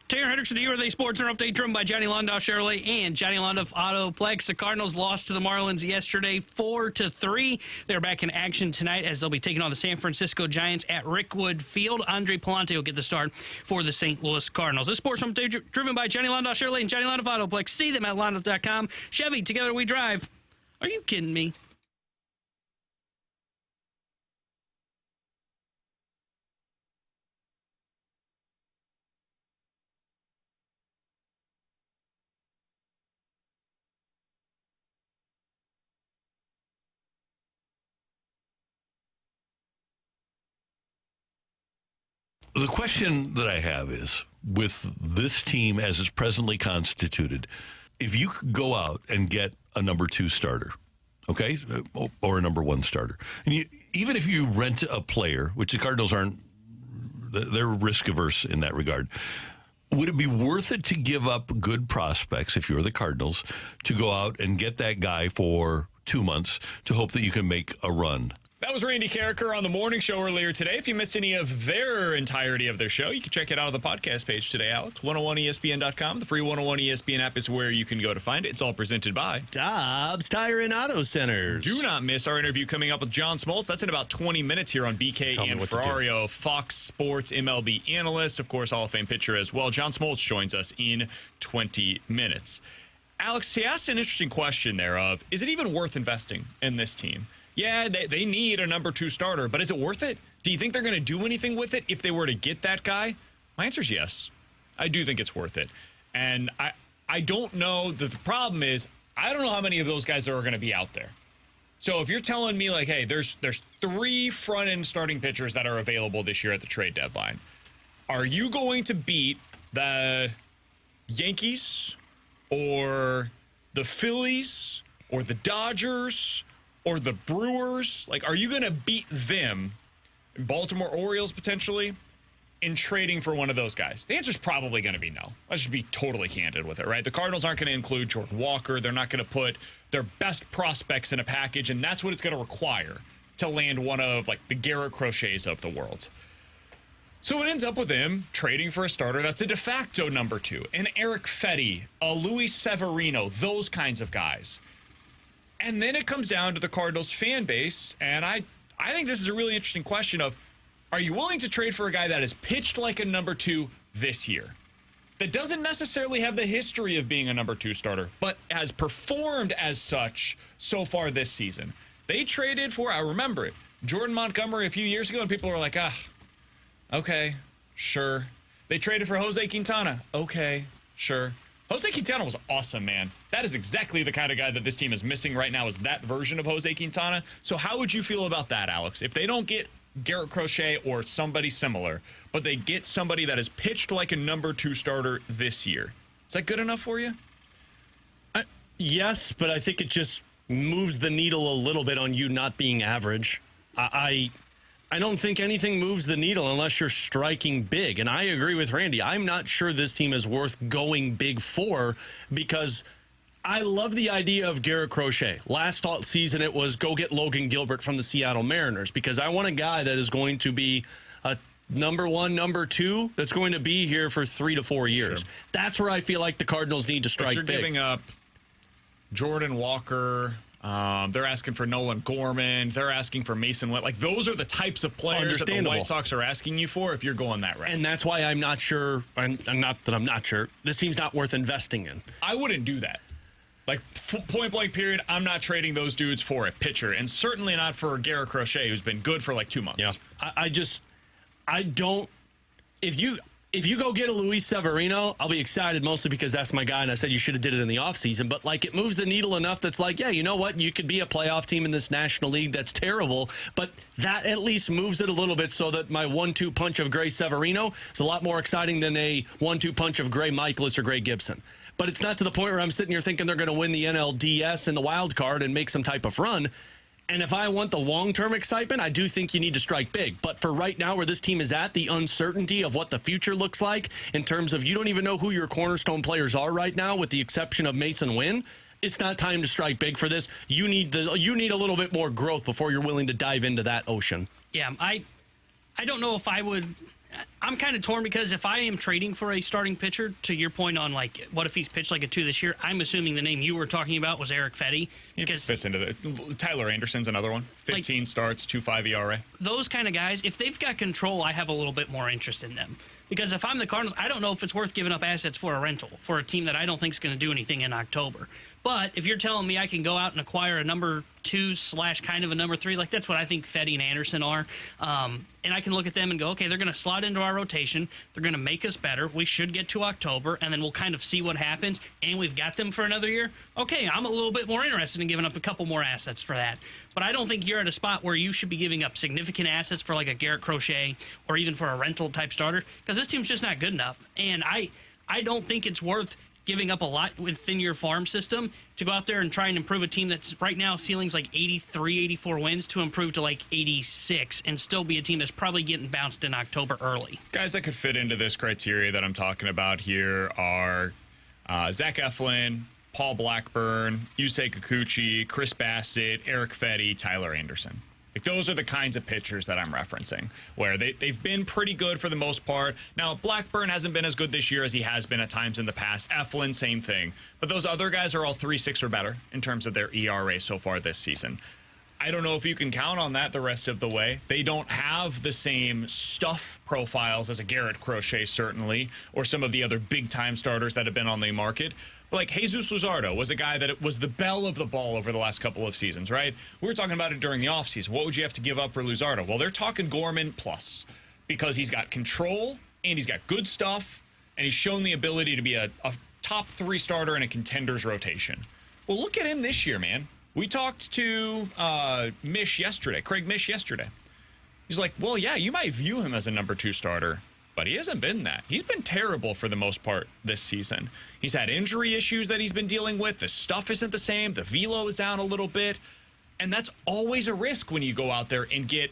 Taylor Hendrickson, the USA Sports Center update driven by Johnny Londoff Chevrolet and Johnny Londoff Autoplex. The Cardinals lost to the Marlins yesterday 4-3. They're back in action tonight as they'll be taking on the San Francisco Giants at Rickwood Field. Andre Palante will get the start for the St. Louis Cardinals. This sports update driven by Johnny Londoff Chevrolet and Johnny Londoff Autoplex. See them at londoff.com. Chevy, together we drive. Are you kidding me? The question that I have is, with this team as it's presently constituted, if you could go out and get a number 2 starter, okay, or a number 1 starter, and even if you rent a player, which the Cardinals aren't, they're risk averse in that regard, would it be worth it to give up good prospects, if you're the Cardinals, to go out and get that guy for 2 months to hope that you can make a run? That was Randy Carricker on the morning show earlier today. If you missed any of their entirety of their show, you can check it out on the podcast page today, Alex. 101ESPN.com. The free 101 ESPN app is where you can go to find it. It's all presented by Dobbs Tire and Auto Centers. Do not miss our interview coming up with John Smoltz. That's in about 20 minutes here on BK and Ferrario, Fox Sports MLB analyst, of course, Hall of Fame pitcher as well. John Smoltz joins us in 20 minutes. Alex, he asked an interesting question there of, is it even worth investing in this team? Yeah, they need a number 2 starter, but is it worth it? Do you think they're going to do anything with it if they were to get that guy? My answer is yes. I do think it's worth it. And I I don't know. The problem is, I don't know how many of those guys are going to be out there. So if you're telling me, like, hey, there's 3 front-end starting pitchers that are available this year at the trade deadline, are you going to beat the Yankees or the Phillies or the Dodgers or the Brewers? Like, are you going to beat them, Baltimore Orioles potentially, in trading for one of those guys? The answer is probably going to be no. Let's just be totally candid with it, right? The Cardinals aren't going to include Jordan Walker. They're not going to put their best prospects in a package, and that's what it's going to require to land one of, like, the Garrett Crochets of the world. So it ends up with him trading for a starter that's a de facto number 2, an Eric Fetty, a Luis Severino, those kinds of guys. And then it comes down to the Cardinals fan base, and I think this is a really interesting question of, are you willing to trade for a guy that has pitched like a number 2 this year, that doesn't necessarily have the history of being a number 2 starter, but has performed as such so far this season? They traded for, I remember it, Jordan Montgomery a few years ago, and people were like, okay, sure. They traded for Jose Quintana. Okay, sure. Jose Quintana was awesome, man. That is exactly the kind of guy that this team is missing right now, is that version of Jose Quintana. So how would you feel about that, Alex? If they don't get Garrett Crochet or somebody similar, but they get somebody that has pitched like a number 2 starter this year, is that good enough for you? Yes, but I think it just moves the needle a little bit on you not being average. I don't think anything moves the needle unless you're striking big. And I agree with Randy. I'm not sure this team is worth going big for, because I love the idea of Garrett Crochet. Last season, it was go get Logan Gilbert from the Seattle Mariners, because I want a guy that is going to be a number 1, number 2, that's going to be here for 3 to 4 years. Sure. That's where I feel like the Cardinals need to strike but you're big. Giving up Jordan Walker. They're asking for Nolan Gorman. They're asking for Masyn Winn. Like, those are the types of players that the White Sox are asking you for if you're going that route. And that's why I'm not sure. I'm not that I'm not sure. This team's not worth investing in. I wouldn't do that. Like, point blank period, I'm not trading those dudes for a pitcher, and certainly not for Garrett Crochet, who's been good for like 2 months. Yeah. I don't. If you go get a Luis Severino, I'll be excited, mostly because that's my guy, and I said you should have did it in the offseason. But, like, it moves the needle enough that's like, yeah, you know what? You could be a playoff team in this National League that's terrible, but that at least moves it a little bit so that my 1-2 punch of Gray Severino is a lot more exciting than a 1-2 punch of Gray Michaelis or Gray Gibson. But it's not to the point where I'm sitting here thinking they're going to win the NLDS in the wild card and make some type of run. And if I want the long-term excitement, I do think you need to strike big. But for right now, where this team is at, the uncertainty of what the future looks like in terms of you don't even know who your cornerstone players are right now, with the exception of Masyn Winn, it's not time to strike big for this. You need a little bit more growth before you're willing to dive into that ocean. Yeah, I don't know if I would. I'm kind of torn, because if I am trading for a starting pitcher, to your point on, like, what if he's pitched like a 2 this year, I'm assuming the name you were talking about was Eric Fetty. Because fits into the Tyler Anderson's another one. 15 starts, 2.5 ERA. Those kind of guys, if they've got control, I have a little bit more interest in them. Because if I'm the Cardinals, I don't know if it's worth giving up assets for a rental for a team that I don't think is going to do anything in October. But if you're telling me I can go out and acquire a number 2 / kind of a number 3, like, that's what I think Fetty and Anderson are. And I can look at them and go, okay, they're going to slot into our rotation. They're going to make us better. We should get to October, and then we'll kind of see what happens. And we've got them for another year. Okay, I'm a little bit more interested in giving up a couple more assets for that. But I don't think you're at a spot where you should be giving up significant assets for, like, a Garrett Crochet or even for a rental type starter, because this team's just not good enough. And I don't think it's worth giving up a lot within your farm system to go out there and try and improve a team that's right now ceiling's like 83, 84 wins, to improve to like 86 and still be a team that's probably getting bounced in October early. Guys that could fit into this criteria that I'm talking about here are Zach Eflin, Paul Blackburn, Yusei Kikuchi, Chris Bassett, Eric Fetty, Tyler Anderson. Like, those are the kinds of pitchers that I'm referencing, where they've been pretty good for the most part. Now, Blackburn hasn't been as good this year as he has been at times in the past. Eflin, same thing. But those other guys are all 3.6 or better in terms of their ERA so far this season. I don't know if you can count on that the rest of the way. They don't have the same stuff profiles as a Garrett Crochet, certainly, or some of the other big-time starters that have been on the market. Like, Jesus Luzardo was a guy that was the belle of the ball over the last couple of seasons, right? We were talking about it during the offseason. What would you have to give up for Luzardo? Well, they're talking Gorman plus, because he's got control and he's got good stuff, and he's shown the ability to be a top 3 starter in a contender's rotation. Well, look at him this year, man. We talked to Craig Mish yesterday. He's like, well, yeah, you might view him as a number 2 starter, but he hasn't been that. He's been terrible for the most part this season. He's had injury issues that he's been dealing with. The stuff isn't the same. The velo is down a little bit. And that's always a risk when you go out there and get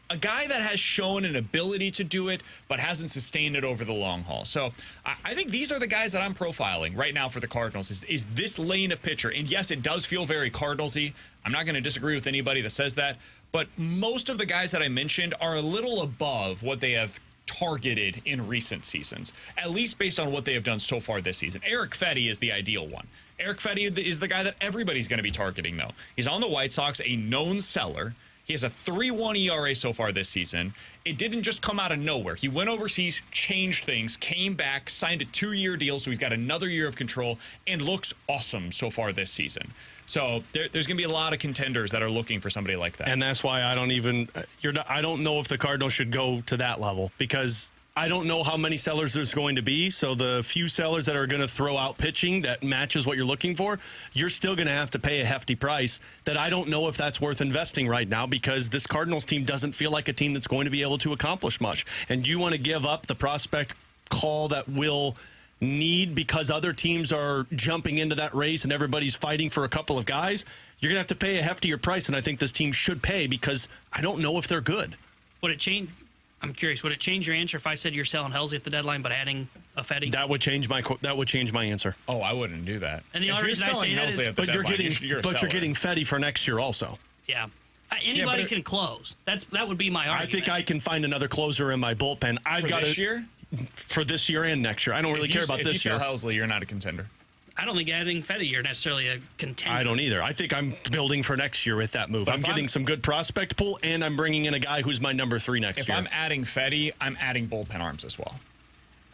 a guy that has shown an ability to do it, but hasn't sustained it over the long haul. So I think these are the guys that I'm profiling right now for the Cardinals, is this lane of pitcher. And yes, it does feel very Cardinals-y. I'm not going to disagree with anybody that says that. But most of the guys that I mentioned are a little above what they have targeted in recent seasons, at least based on what they have done so far this season. Eric Fetty is the ideal one. Eric Fetty is the guy that everybody's going to be targeting, though. He's on the White Sox, a known seller. He has a 3.1 ERA so far this season. It didn't just come out of nowhere. He went overseas, changed things, came back, signed a 2-year deal, so he's got another year of control, and looks awesome so far this season. So there's going to be a lot of contenders that are looking for somebody like that. And that's why I don't know if the Cardinals should go to that level, because I don't know how many sellers there's going to be. So the few sellers that are going to throw out pitching that matches what you're looking for, you're still going to have to pay a hefty price that I don't know if that's worth investing right now, because this Cardinals team doesn't feel like a team that's going to be able to accomplish much. And you want to give up the prospect call that will need, because other teams are jumping into that race and everybody's fighting for a couple of guys, you're going to have to pay a heftier price. And I think this team should pay, because I don't know if they're good. Would it change? I'm curious. Would it change your answer if I said you're selling Helsley at the deadline, but adding a Fetty? That would change my answer. Oh, I wouldn't do that. And the only reason I say that is, but you're getting Fetty for next year also. Yeah. Anybody can close. That would be my argument. I think I can find another closer in my bullpen. I've got this year? For this year and next year. I don't really care about this year. If you sell Helsley, you're not a contender. I don't think adding Fetty, you're necessarily a contender. I don't either. I think I'm building for next year with that move. I'm getting some good prospect pool, and I'm bringing in a guy who's my number 3 next year. If I'm adding Fetty, I'm adding bullpen arms as well.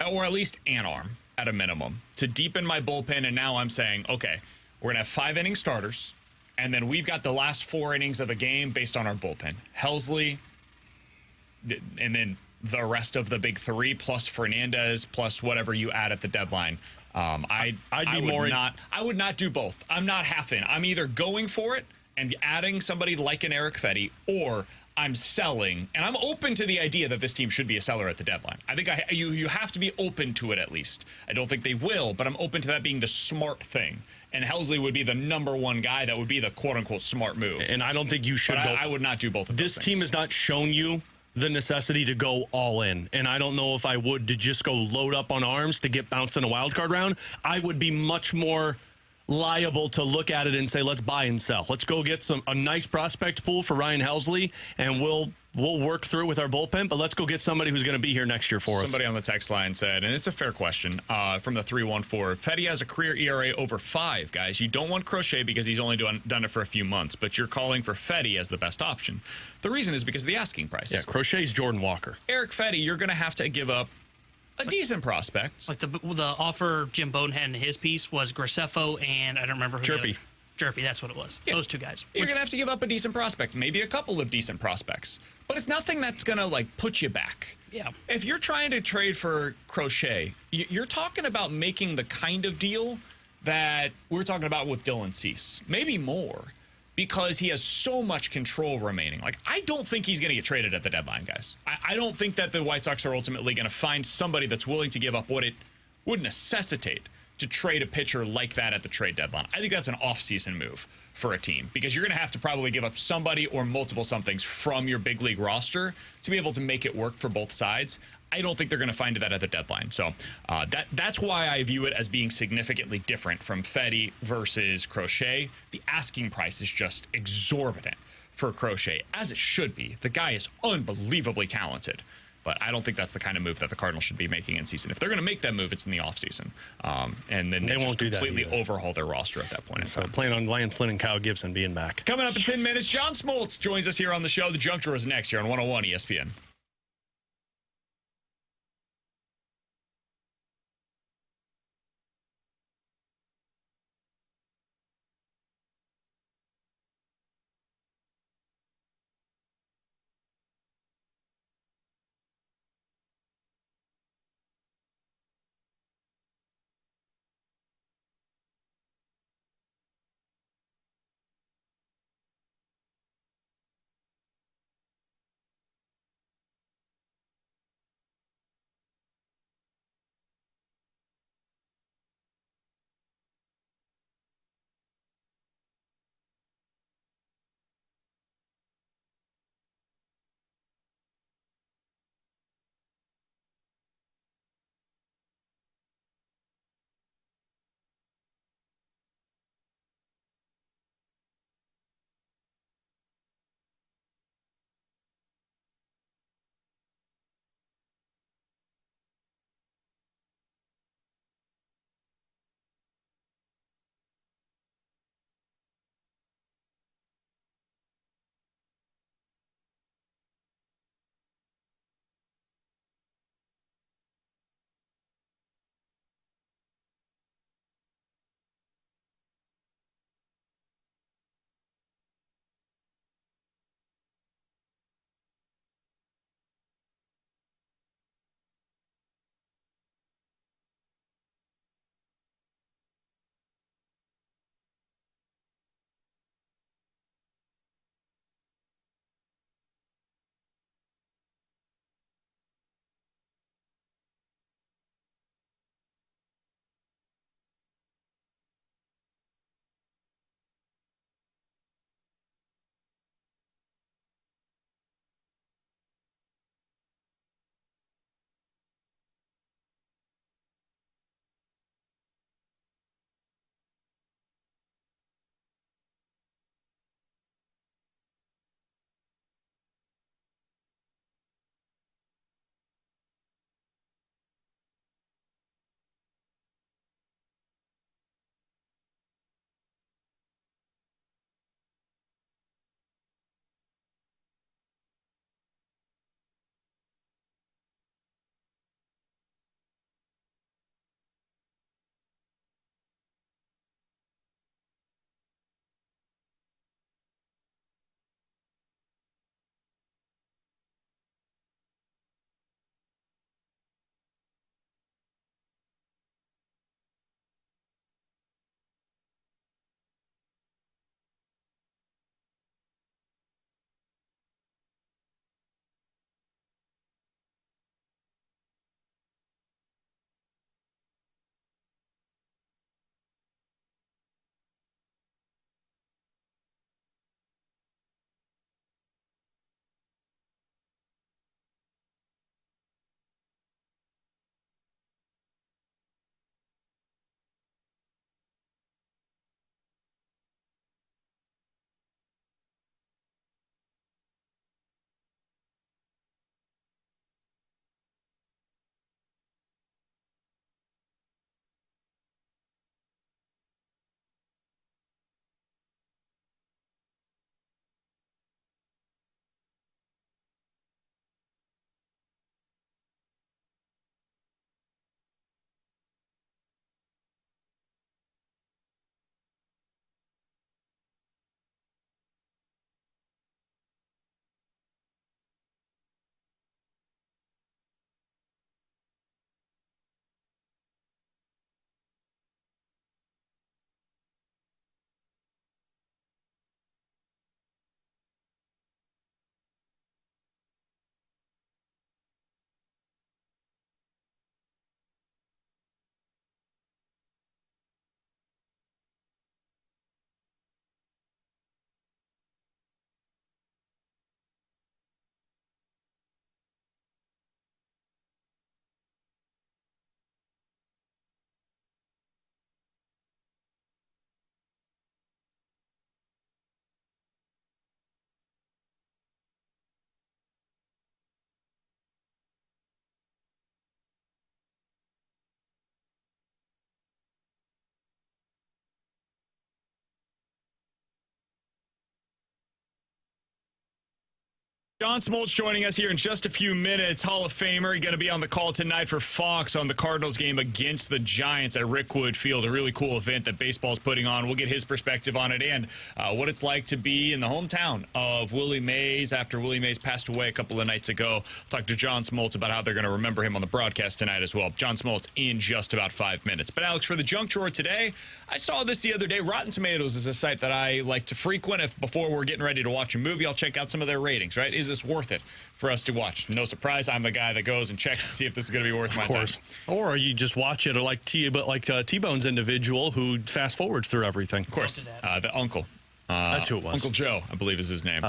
Or at least an arm at a minimum to deepen my bullpen. And now I'm saying, okay, we're going to have 5-inning starters, and then we've got the last 4 innings of the game based on our bullpen. Helsley, and then the rest of the big 3 plus Fernandez plus whatever you add at the deadline. I would not do both. I'm not half in. I'm either going for it and adding somebody like an Eric Fetty, or I'm selling. And I'm open to the idea that this team should be a seller at the deadline. I think you have to be open to it at least. I don't think they will, but I'm open to that being the smart thing. And Helsley would be the number 1 guy that would be the quote-unquote smart move. And I don't think you should go. I would not do both of those This things. team has not shown you the necessity to go all in. And I don't know if I would to just go load up on arms to get bounced in a wild card round. I would be much more liable to look at it and say, let's buy and sell. Let's go get a nice prospect pool for Ryan Helsley, and we'll work through it with our bullpen, but let's go get somebody who's going to be here next year for us. Somebody on the text line said, and it's a fair question, from the 314, Fetty has a career ERA over 5, guys. You don't want Crochet because he's only done it for a few months, but you're calling for Fetty as the best option. The reason is because of the asking price. Yeah, Crochet's Jordan Walker. Eric Fetty, you're going to have to give up a decent prospect. Like the offer Jim Bowden had in his piece was Graceffo and I don't remember who. Chirpy. Chirpy, that's what it was. Yeah. Those 2 guys. You're going to have to give up a decent prospect, maybe a couple of decent prospects. But it's nothing that's going to, put you back. Yeah. If you're trying to trade for Crochet, you're talking about making the kind of deal that we're talking about with Dylan Cease. Maybe more, because he has so much control remaining. I don't think he's going to get traded at the deadline, guys. I don't think that the White Sox are ultimately going to find somebody that's willing to give up what it would necessitate to trade a pitcher like that at the trade deadline. I think that's an off-season move for a team, because you're going to have to probably give up somebody or multiple somethings from your big league roster to be able to make it work for both sides. I don't think they're going to find that at the deadline. So that's why I view it as being significantly different from Fetty versus Crochet. The asking price is just exorbitant for Crochet, as it should be. The guy is unbelievably talented. But I don't think that's the kind of move that the Cardinals should be making in season. If they're going to make that move, it's in the offseason. And then they won't just do that completely either. overhaul their roster at that point. So plan on Lance Lynn and Kyle Gibson being back. Coming up in 10 minutes, John Smoltz joins us here on the show. The Junk Drawer is next here on 101 ESPN. John Smoltz joining us here in just a few minutes. Hall of Famer. He's going to be on the call tonight for Fox on the Cardinals game against the Giants at Rickwood Field. A really cool event that baseball's putting on. We'll get his perspective on it and what it's like to be in the hometown of Willie Mays after Willie Mays passed away a couple of nights ago. Talk to John Smoltz about how they're going to remember him on the broadcast tonight as well. John Smoltz in just about 5 minutes. But Alex, for the junk drawer today, I saw this the other day. Rotten Tomatoes is a site that I like to frequent. If before we're getting ready to watch a movie, I'll check out some of their ratings, right? Is this worth it for us to watch? No surprise, I'm the guy that goes and checks to see if this is going to be worth my time. Or you just watch it, or like T-Bone's individual who fast forwards through everything. Of course, the uncle. That's who it was. Uncle Joe, I believe is his name.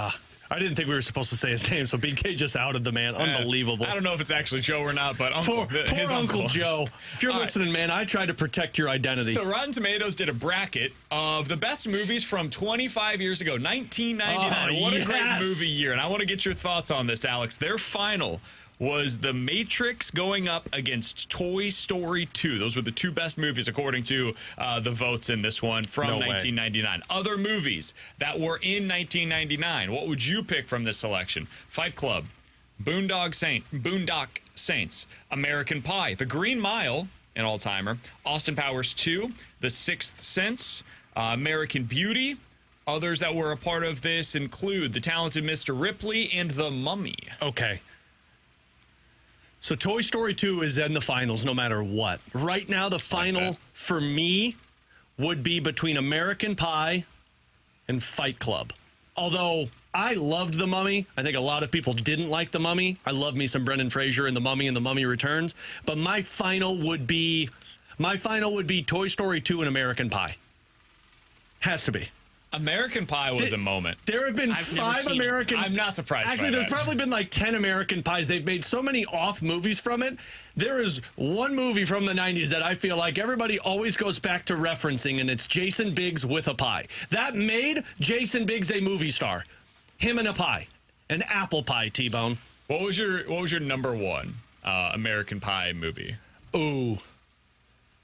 I didn't think we were supposed to say his name, so BK just outed the man. Unbelievable. I don't know if it's actually Joe or not, but Uncle. Poor Uncle Joe. If you're listening, man, I tried to protect your identity. So Rotten Tomatoes did a bracket of the best movies from 25 years ago, 1999. What a great movie year. And I want to get your thoughts on this, Alex. Their final was The Matrix going up against Toy Story 2. Those were the two best movies according to the votes in this one from 1999. Other movies that were in 1999, what would you pick from this selection? Fight Club, Boondock Saints, American Pie, The Green Mile, an all-timer, Austin Powers 2, The Sixth Sense, American Beauty. Others that were a part of this include The Talented Mr. Ripley and The Mummy. Okay. So Toy Story 2 is in the finals no matter what. Right now, the final for me would be between American Pie and Fight Club. Although I loved The Mummy. I think a lot of people didn't like The Mummy. I love me some Brendan Fraser in The Mummy and The Mummy Returns. But my final would be Toy Story 2 and American Pie. Has to be. American Pie was a moment. There have been 5 American... I'm not surprised Actually, there's probably been like 10 American Pies. They've made so many off movies from it. There is one movie from the 90s that I feel like everybody always goes back to referencing, and it's Jason Biggs with a pie. That made Jason Biggs a movie star. Him and a pie. An apple pie, T-Bone. What was your number one American Pie movie? Ooh.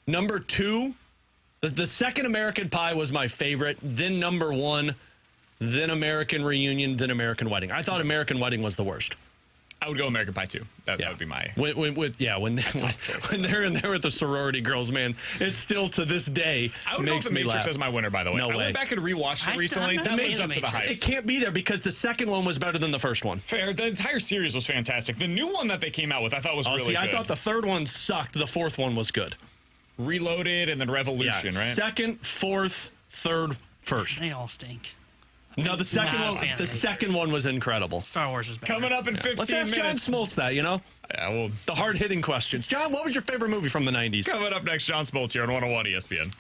Number 2... The second American Pie was my favorite, then number 1, then American Reunion, then American Wedding. I thought American Wedding was the worst. I would go American Pie 2. That would be my... When they're in there with the sorority girls, man, it still to this day I would makes go The me Matrix laugh. as my winner, by the way. No I way. went back and rewatched it recently. That lives up to the hype. It can't be there because the second one was better than the first one. Fair. The entire series was fantastic. The new one that they came out with, I thought was really good. I thought the third one sucked. The fourth one was good. Reloaded and then Revolution, right? Second, fourth, third, first. They all stink. No, the second one was incredible. Star Wars is better. Coming up in 15 Let's ask minutes. John Smoltz that, Yeah, well, the hard-hitting questions. John, what was your favorite movie from the 90s? coming up next, John Smoltz here on 101 ESPN.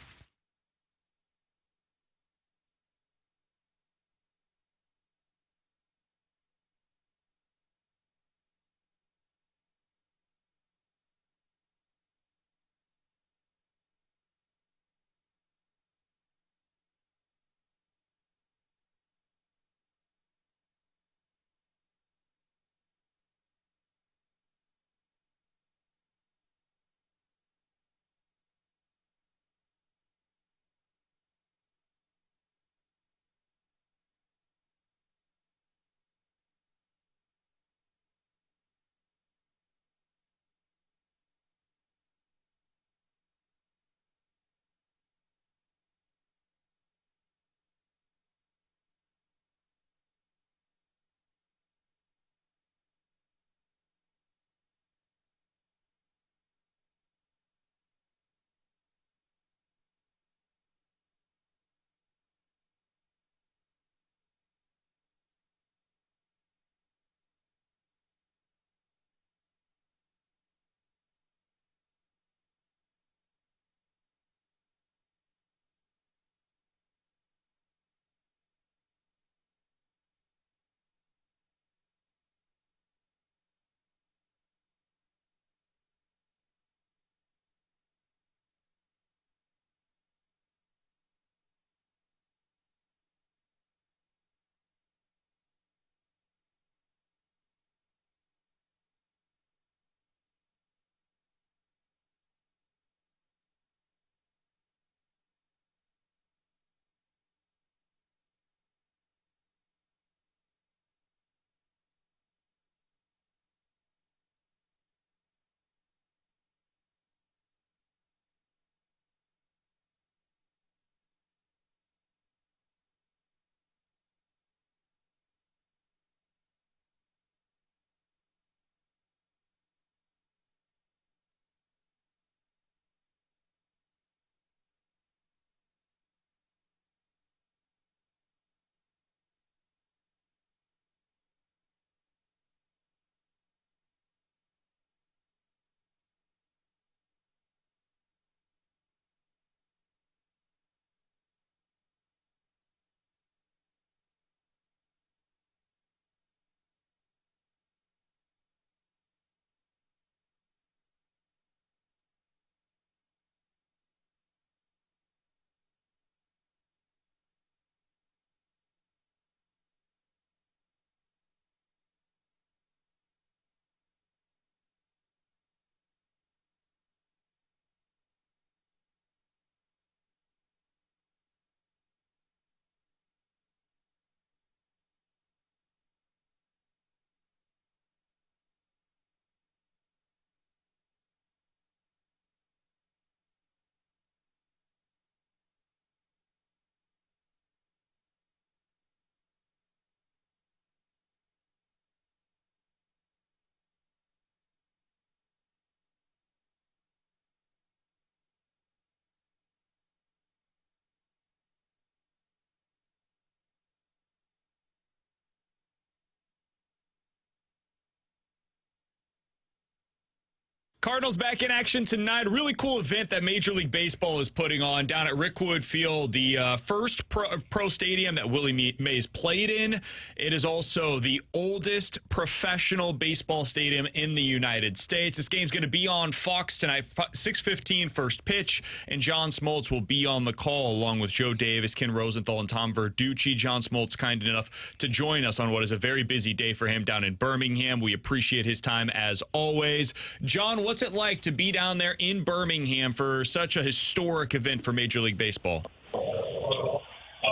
Cardinals back in action tonight. A really cool event that Major League Baseball is putting on down at Rickwood Field, the first pro stadium that Willie Mays played in. It is also the oldest professional baseball stadium in the United States. This game's going to be on Fox tonight, 6:15 first pitch, and John Smoltz will be on the call along with Joe Davis, Ken Rosenthal, and Tom Verducci. John Smoltz kind enough to join us on what is a very busy day for him down in Birmingham. We appreciate his time as always. John, what's it like to be down there in Birmingham for such a historic event for Major League Baseball?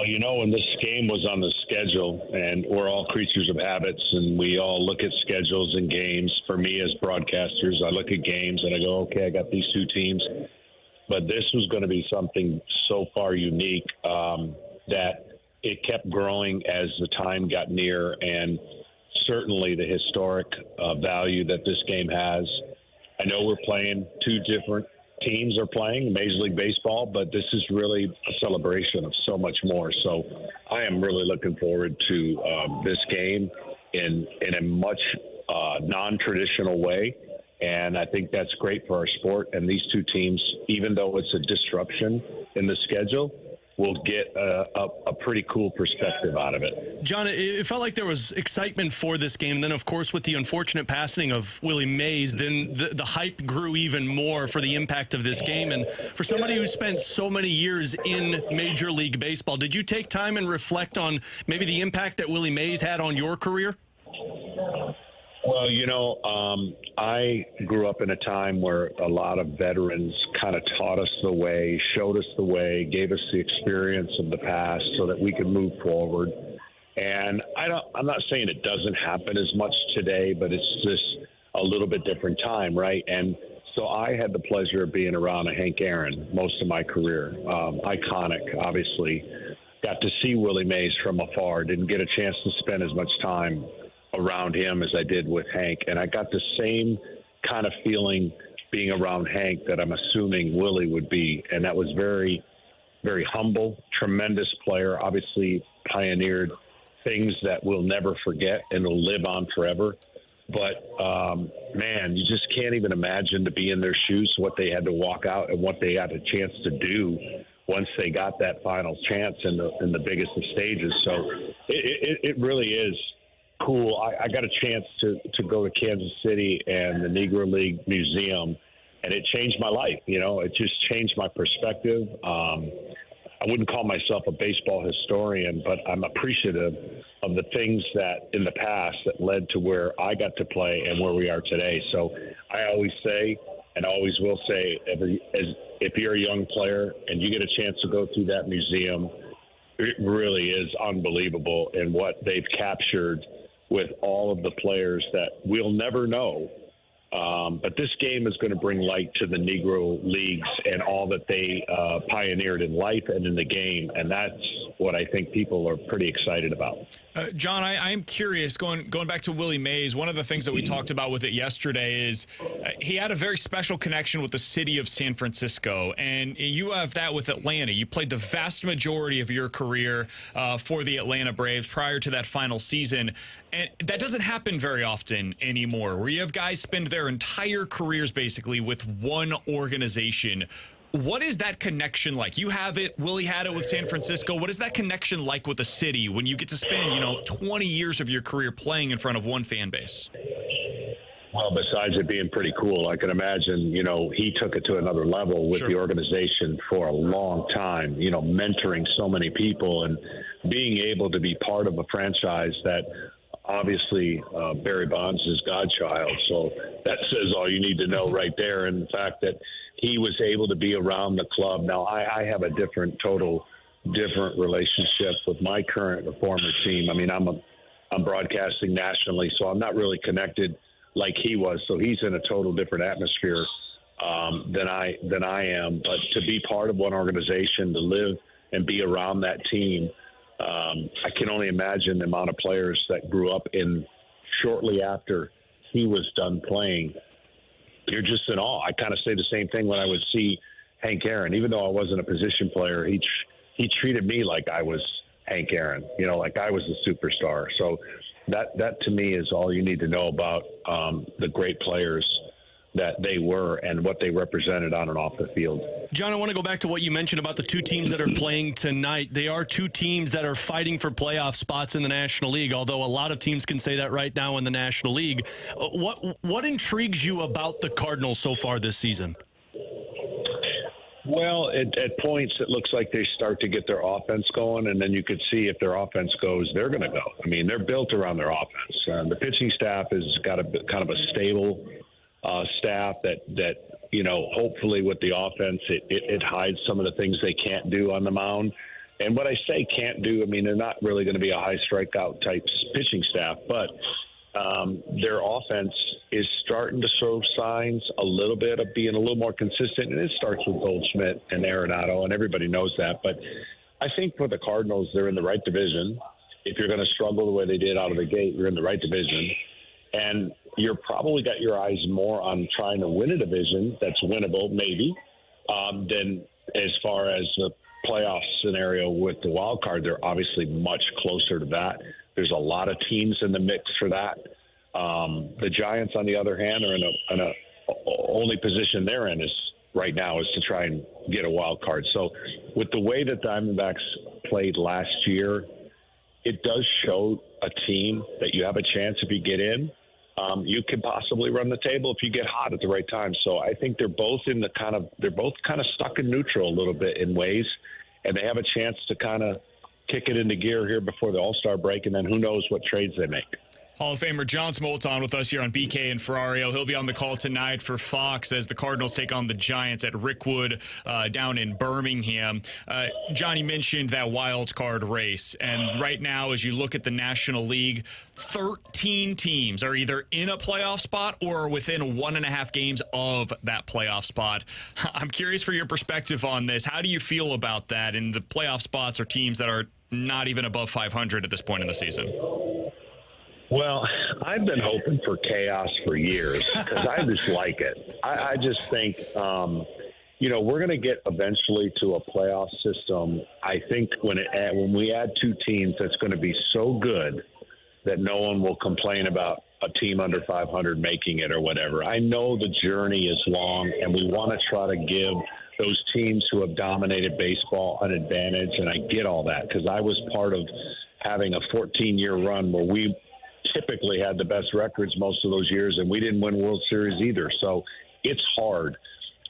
You know, when this game was on the schedule, and we're all creatures of habits, and we all look at schedules and games. For me as broadcasters, I look at games and I go, okay, I got these two teams. But this was going to be something so far unique that it kept growing as the time got near, and certainly the historic value that this game has. I know we're playing two different teams are playing Major League Baseball, but this is really a celebration of so much more. So I am really looking forward to this game in a much non-traditional way. And I think that's great for our sport. And these two teams, even though it's a disruption in the schedule, will get a pretty cool perspective out of it. John, it felt like there was excitement for this game. And then, of course, with the unfortunate passing of Willie Mays, then the hype grew even more for the impact of this game. And for somebody who spent so many years in Major League Baseball, did you take time and reflect on maybe the impact that Willie Mays had on your career? Well, you know, I grew up in a time where a lot of veterans kind of taught us the way, showed us the way, gave us the experience of the past so that we could move forward. And I'm not saying it doesn't happen as much today, but it's just a little bit different time, right? And so I had the pleasure of being around a Hank Aaron most of my career. Iconic, obviously. Got to see Willie Mays from afar. Didn't get a chance to spend as much time around him as I did with Hank. And I got the same kind of feeling being around Hank that I'm assuming Willie would be. And that was very, very humble, tremendous player, obviously pioneered things that we'll never forget and will live on forever. But, man, you just can't even imagine to be in their shoes, what they had to walk out and what they had a chance to do once they got that final chance in the biggest of stages. So it really is cool. I got a chance to go to Kansas City and the Negro League Museum, and it changed my life. You know, it just changed my perspective. I wouldn't call myself a baseball historian, but I'm appreciative of the things that in the past that led to where I got to play and where we are today. So I always say, and always will say, if you're a young player and you get a chance to go through that museum, it really is unbelievable in what they've captured with all of the players that we'll never know. But this game is going to bring light to the Negro Leagues and all that they pioneered in life and in the game, and that's what I think people are pretty excited about. John, I'm curious, going back to Willie Mays, one of the things that we talked about with it yesterday is he had a very special connection with the city of San Francisco, and you have that with Atlanta. You played the vast majority of your career for the Atlanta Braves prior to that final season, and that doesn't happen very often anymore, where you have guys spend their entire careers basically with one organization. What is that connection like? You have it. Willie had it with San Francisco. What is that connection like with the city when you get to spend, 20 years of your career playing in front of one fan base? Well, besides it being pretty cool, I can imagine, he took it to another level with the organization for a long time, mentoring so many people and being able to be part of a franchise that obviously Barry Bonds is godchild. So that says all you need to know right there. And the fact that he was able to be around the club. Now, I have a different relationship with my current or former team. I mean, I'm broadcasting nationally, so I'm not really connected like he was. So he's in a total different atmosphere than I am. But to be part of one organization, to live and be around that team, I can only imagine the amount of players that grew up in shortly after he was done playing. You're just in awe. I kind of say the same thing when I would see Hank Aaron. Even though I wasn't a position player, he treated me like I was Hank Aaron, like I was the superstar. So that to me is all you need to know about the great players that they were and what they represented on and off the field. John, I want to go back to what you mentioned about the two teams that are playing tonight. They are two teams that are fighting for playoff spots in the National League, although a lot of teams can say that right now in the National League. What intrigues you about the Cardinals so far this season? Well, at points, it looks like they start to get their offense going, and then you could see if their offense goes, they're going to go. I mean, they're built around their offense. The pitching staff has got a kind of a stable staff that hopefully with the offense, it hides some of the things they can't do on the mound. And what I say can't do, I mean, they're not really going to be a high strikeout type pitching staff, but their offense is starting to show signs a little bit of being a little more consistent. And it starts with Goldschmidt and Arenado, and everybody knows that. But I think for the Cardinals, they're in the right division. If you're going to struggle the way they did out of the gate, you're in the right division. And you're probably got your eyes more on trying to win a division that's winnable, maybe, than as far as the playoff scenario with the wild card. They're obviously much closer to that. There's a lot of teams in the mix for that. The Giants, on the other hand, are in a only position they're in is right now is to try and get a wild card. So with the way that the Diamondbacks played last year, it does show a team that you have a chance if you get in. You could possibly run the table if you get hot at the right time. So I think they're both kind of stuck in neutral a little bit in ways, and they have a chance to kind of kick it into gear here before the All-Star break, and then who knows what trades they make. Hall of Famer John Smoltz on with us here on BK and Ferrario. He'll be on the call tonight for Fox as the Cardinals take on the Giants at Rickwood down in Birmingham. Johnny mentioned that wild card race, and right now as you look at the National League, 13 teams are either in a playoff spot or are within 1.5 games of that playoff spot. I'm curious for your perspective on this. How do you feel about that? And the playoff spots are teams that are not even above 500 at this point in the season. Well, I've been hoping for chaos for years because I just like it. I just think, we're going to get eventually to a playoff system. I think when we add two teams, that's going to be so good that no one will complain about a team under 500 making it or whatever. I know the journey is long, and we want to try to give those teams who have dominated baseball an advantage, and I get all that because I was part of having a 14-year run where we typically had the best records most of those years, and we didn't win World Series either. So it's hard.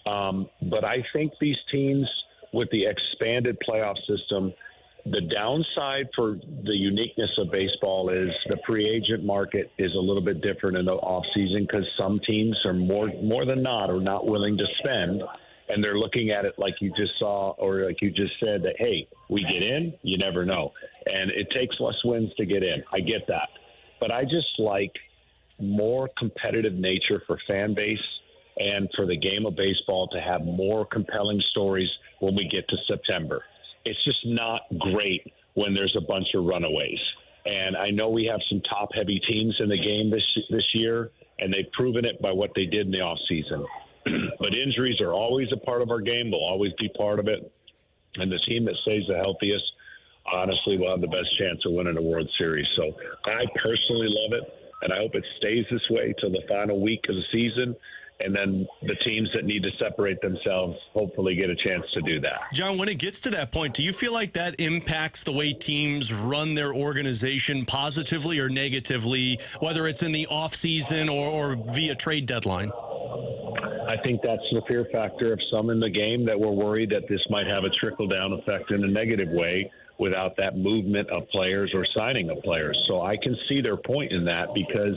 But I think these teams with the expanded playoff system, the downside for the uniqueness of baseball is the free agent market is a little bit different in the offseason because some teams are more than not are not willing to spend, and they're looking at it like you just saw or like you just said that, hey, we get in, you never know. And it takes less wins to get in. I get that. But I just like more competitive nature for fan base and for the game of baseball to have more compelling stories when we get to September. It's just not great when there's a bunch of runaways. And I know we have some top-heavy teams in the game this year, and they've proven it by what they did in the offseason. But injuries are always a part of our game. They'll always be part of it. And the team that stays the healthiest honestly will have the best chance of winning a World Series. So I personally love it, and I hope it stays this way till the final week of the season. And then the teams that need to separate themselves hopefully get a chance to do that. John, when it gets to that point, do you feel like that impacts the way teams run their organization positively or negatively, whether it's in the offseason or via trade deadline? I think that's the fear factor of some in the game that we're worried that this might have a trickle-down effect in a negative way without that movement of players or signing of players. So I can see their point in that because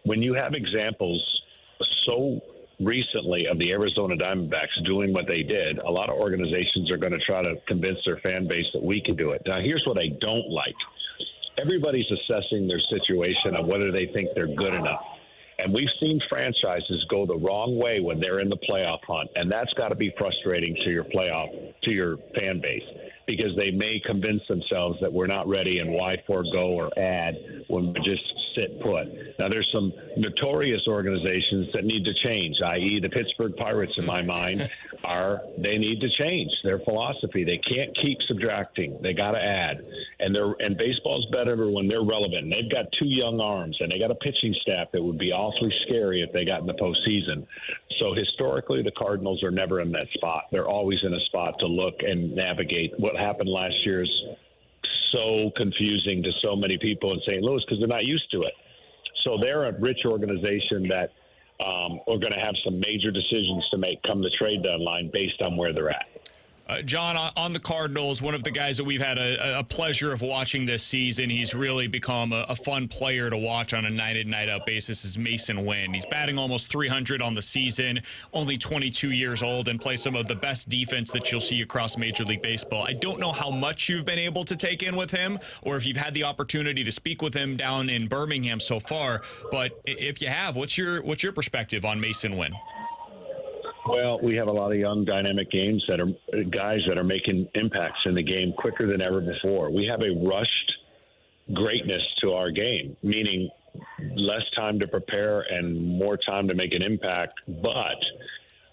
when you have examples so recently of the Arizona Diamondbacks doing what they did, a lot of organizations are going to try to convince their fan base that we can do it. Now, here's what I don't like. Everybody's assessing their situation of whether they think they're good enough. And we've seen franchises go the wrong way when they're in the playoff hunt, and that's got to be frustrating to your fan base because they may convince themselves that we're not ready and why forego or add when we just sit put. Now, there's some notorious organizations that need to change, i.e. the Pittsburgh Pirates, in my mind, they need to change their philosophy. They can't keep subtracting. They got to add. And baseball's better when they're relevant. And they've got 2 young arms, and they got a pitching staff that would be awfully scary if they got in the postseason. So historically, the Cardinals are never in that spot. They're always in a spot to look and navigate. What happened last year is so confusing to so many people in St. Louis because they're not used to it. So they're a rich organization that are going to have some major decisions to make come the trade deadline based on where they're at. John, on the Cardinals, one of the guys that we've had a pleasure of watching this season, he's really become a fun player to watch on a night-in, night-out basis, is Masyn Winn. He's batting almost 300 on the season, only 22 years old, and plays some of the best defense that you'll see across Major League Baseball. I don't know how much you've been able to take in with him, or if you've had the opportunity to speak with him down in Birmingham so far, but if you have, what's your perspective on Masyn Winn? Well, we have a lot of young, dynamic guys that are making impacts in the game quicker than ever before. We have a rushed greatness to our game, meaning less time to prepare and more time to make an impact. But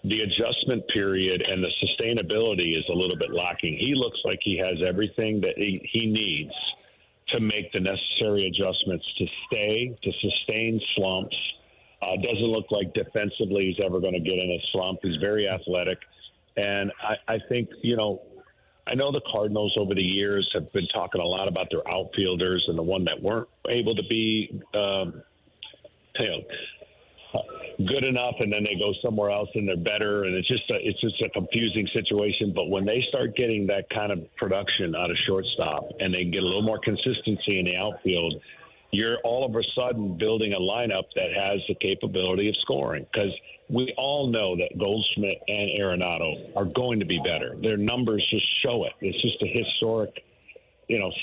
the adjustment period and the sustainability is a little bit lacking. He looks like he has everything that he needs to make the necessary adjustments to sustain slumps. Doesn't look like defensively he's ever going to get in a slump. He's very athletic. And I think, I know the Cardinals over the years have been talking a lot about their outfielders and the one that weren't able to be good enough, and then they go somewhere else and they're better. And it's just a confusing situation. But when they start getting that kind of production out of shortstop and they get a little more consistency in the outfield, you're all of a sudden building a lineup that has the capability of scoring, because we all know that Goldschmidt and Arenado are going to be better. Their numbers just show it. It's just a historic,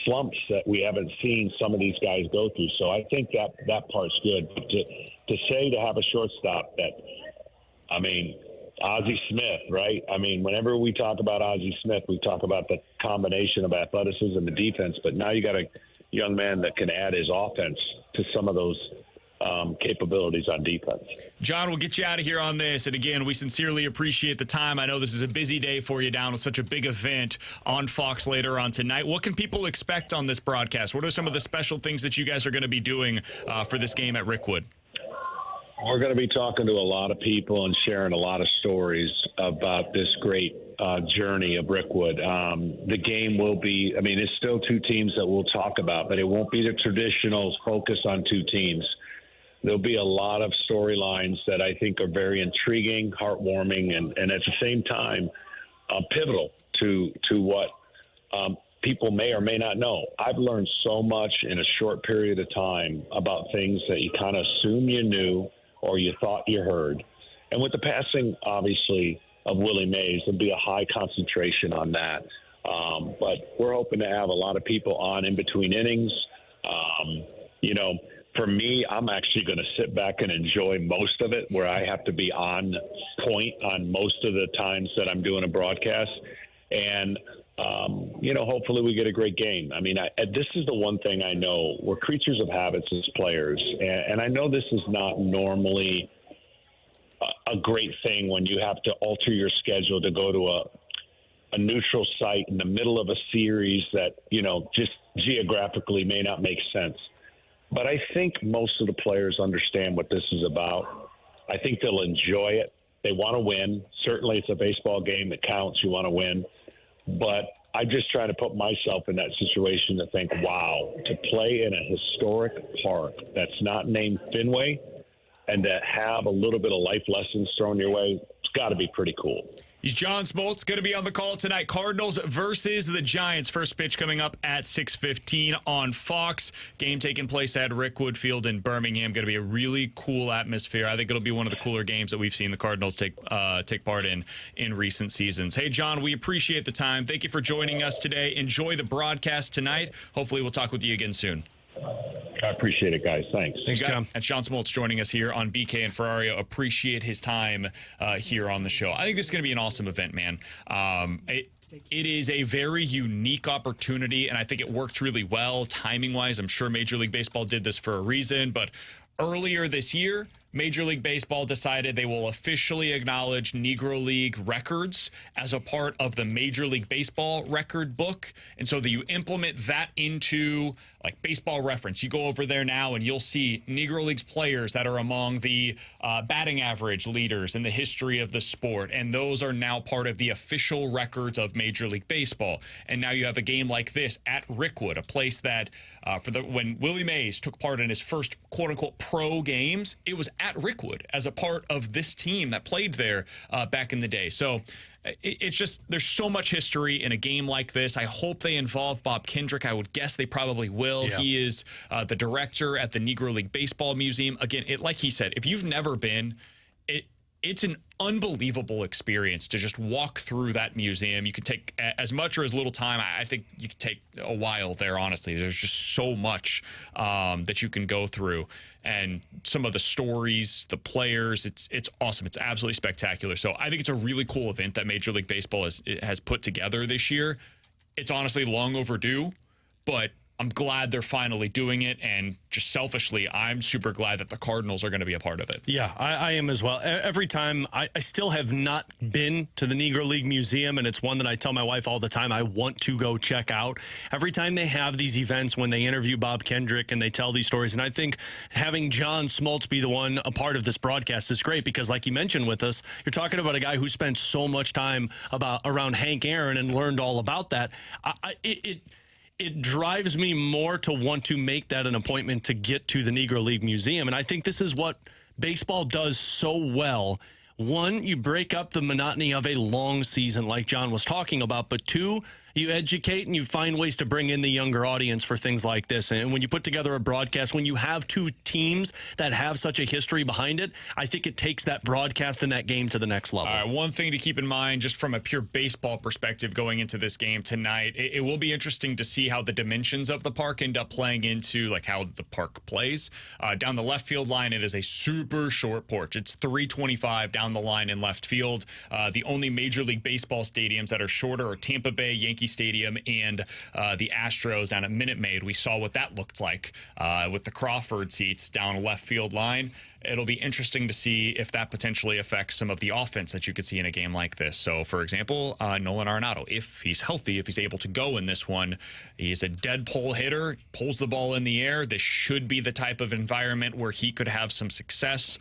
slumps that we haven't seen some of these guys go through. So I think that part's good. But to have a shortstop Ozzie Smith, right? Whenever we talk about Ozzie Smith, we talk about the combination of athleticism and defense, but now you got a young man that can add his offense to some of those capabilities on defense. John, we'll get you out of here on this. And again, we sincerely appreciate the time. I know this is a busy day for you down with such a big event on Fox later on tonight. What can people expect on this broadcast? What are some of the special things that you guys are going to be doing for this game at Rickwood? We're going to be talking to a lot of people and sharing a lot of stories about this great journey of Rickwood. The game will be, it's still 2 teams that we'll talk about, but it won't be the traditional focus on 2 teams. There'll be a lot of storylines that I think are very intriguing, heartwarming, and at the same time, pivotal to what people may or may not know. I've learned so much in a short period of time about things that you kind of assume you knew or you thought you heard. And with the passing, obviously, of Willie Mays, there'll be a high concentration on that. But we're hoping to have a lot of people on in between innings. For me, I'm actually going to sit back and enjoy most of it, where I have to be on point on most of the times that I'm doing a broadcast. And, hopefully we get a great game. This is the one thing I know. We're creatures of habits as players. And I know this is not normally a great thing when you have to alter your schedule to go to a neutral site in the middle of a series that, just geographically may not make sense. But I think most of the players understand what this is about. I think they'll enjoy it. They want to win. Certainly it's a baseball game. It counts. You want to win. But I just try to put myself in that situation to think, wow, to play in a historic park that's not named Fenway and to have a little bit of life lessons thrown your way, it's got to be pretty cool. He's John Smoltz, going to be on the call tonight. Cardinals versus the Giants. First pitch coming up at 6:15 on Fox. Game taking place at Rickwood Field in Birmingham. Going to be a really cool atmosphere. I think it'll be one of the cooler games that we've seen the Cardinals take part in recent seasons. Hey, John, we appreciate the time. Thank you for joining us today. Enjoy the broadcast tonight. Hopefully we'll talk with you again soon. I appreciate it, guys. Thanks. Thanks, John. And John Smoltz joining us here on BK and Ferrario. Appreciate his time here on the show. I think this is going to be an awesome event, man. It is a very unique opportunity, and I think it worked really well timing-wise. I'm sure Major League Baseball did this for a reason, but earlier this year, Major League Baseball decided they will officially acknowledge Negro League records as a part of the Major League Baseball record book. And so that you implement that into like Baseball Reference. You go over there now and you'll see Negro League's players that are among the batting average leaders in the history of the sport. And those are now part of the official records of Major League Baseball. And now you have a game like this at Rickwood, a place that when Willie Mays took part in his first quote unquote pro games, it was at Rickwood as a part of this team that played there back in the day. So it's just, there's so much history in a game like this. I hope they involve Bob Kendrick. I would guess they probably will. Yeah. He is the director at the Negro League Baseball Museum. Again, like he said, if you've never been, it's an unbelievable experience to just walk through that museum. You can take as much or as little time. I think you can take a while there, honestly. There's just so much that you can go through. And some of the stories, the players, it's awesome. It's absolutely spectacular. So I think it's a really cool event that Major League Baseball has put together this year. It's honestly long overdue, but I'm glad they're finally doing it, and just selfishly, I'm super glad that the Cardinals are going to be a part of it. Yeah, I am as well. Every time, I still have not been to the Negro League Museum, and it's one that I tell my wife all the time I want to go check out. Every time they have these events when they interview Bob Kendrick and they tell these stories, and I think having John Smoltz be the one a part of this broadcast is great because, like you mentioned with us, you're talking about a guy who spent so much time around Hank Aaron and learned all about that. It drives me more to want to make that an appointment to get to the Negro League Museum. And I think this is what baseball does so well. One, you break up the monotony of a long season like John was talking about. But two, you educate and you find ways to bring in the younger audience for things like this. And when you put together a broadcast, when you have two teams that have such a history behind it, I think it takes that broadcast and that game to the next level. All right, one thing to keep in mind, just from a pure baseball perspective going into this game tonight, it will be interesting to see how the dimensions of the park end up playing into like how the park plays. Down the left field line, it is a super short porch. It's 325 down the line in left field. The only Major League Baseball stadiums that are shorter are Tampa Bay, Yankee Stadium, and the Astros down at Minute Maid. We saw what that looked like with the Crawford seats down left field line. It'll be interesting to see if that potentially affects some of the offense that you could see in a game like this. So, for example, Nolan Arenado, if he's healthy, if he's able to go in this one, he's a dead pull hitter, pulls the ball in the air. This should be the type of environment where he could have some success,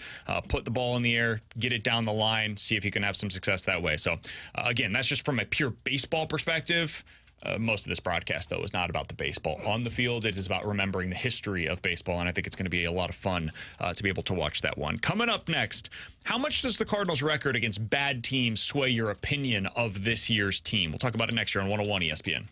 put the ball in the air, get it down the line, see if he can have some success that way. So, again, that's just from a pure baseball perspective. Most of this broadcast, though, is not about the baseball on the field. It is about remembering the history of baseball, and I think it's going to be a lot of fun to be able to watch that one. Coming up next, how much does the Cardinals' record against bad teams sway your opinion of this year's team? We'll talk about it next year on 101 ESPN.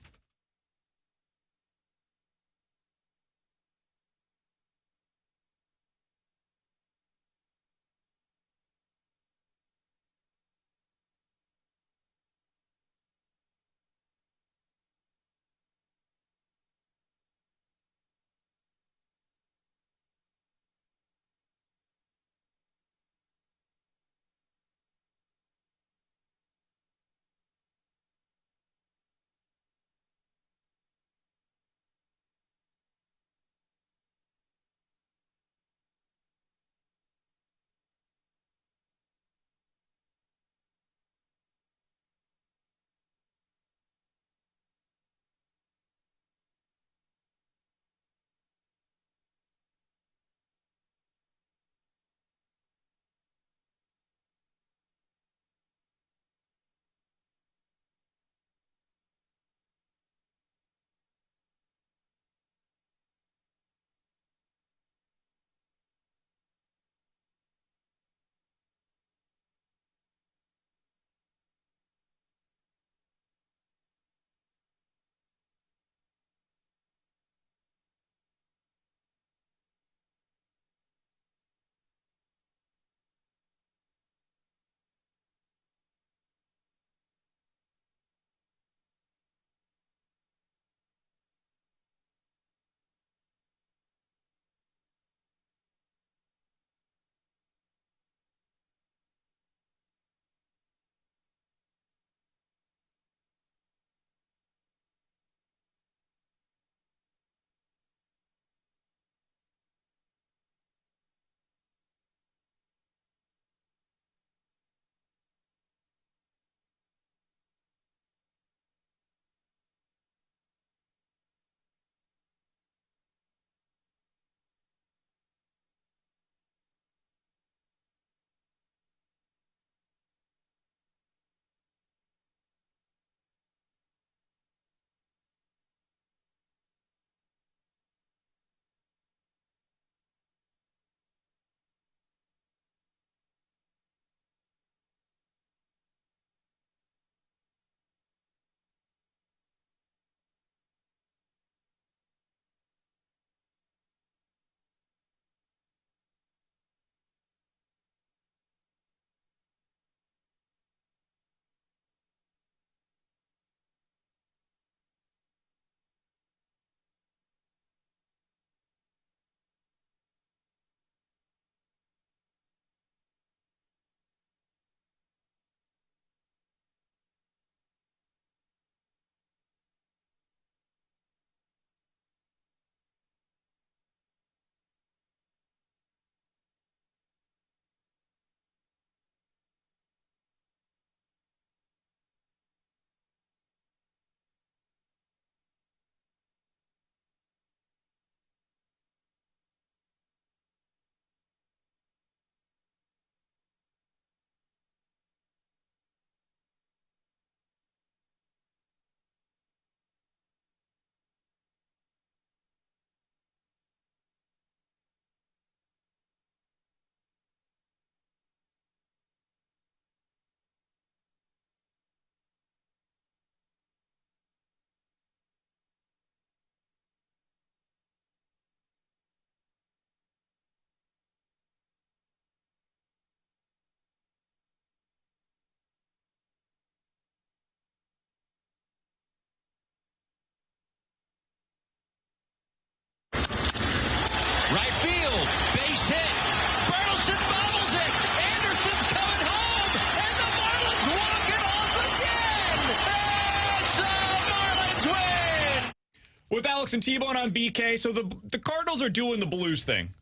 Alex and T-Bone on BK. So the Cardinals are doing the Blues thing.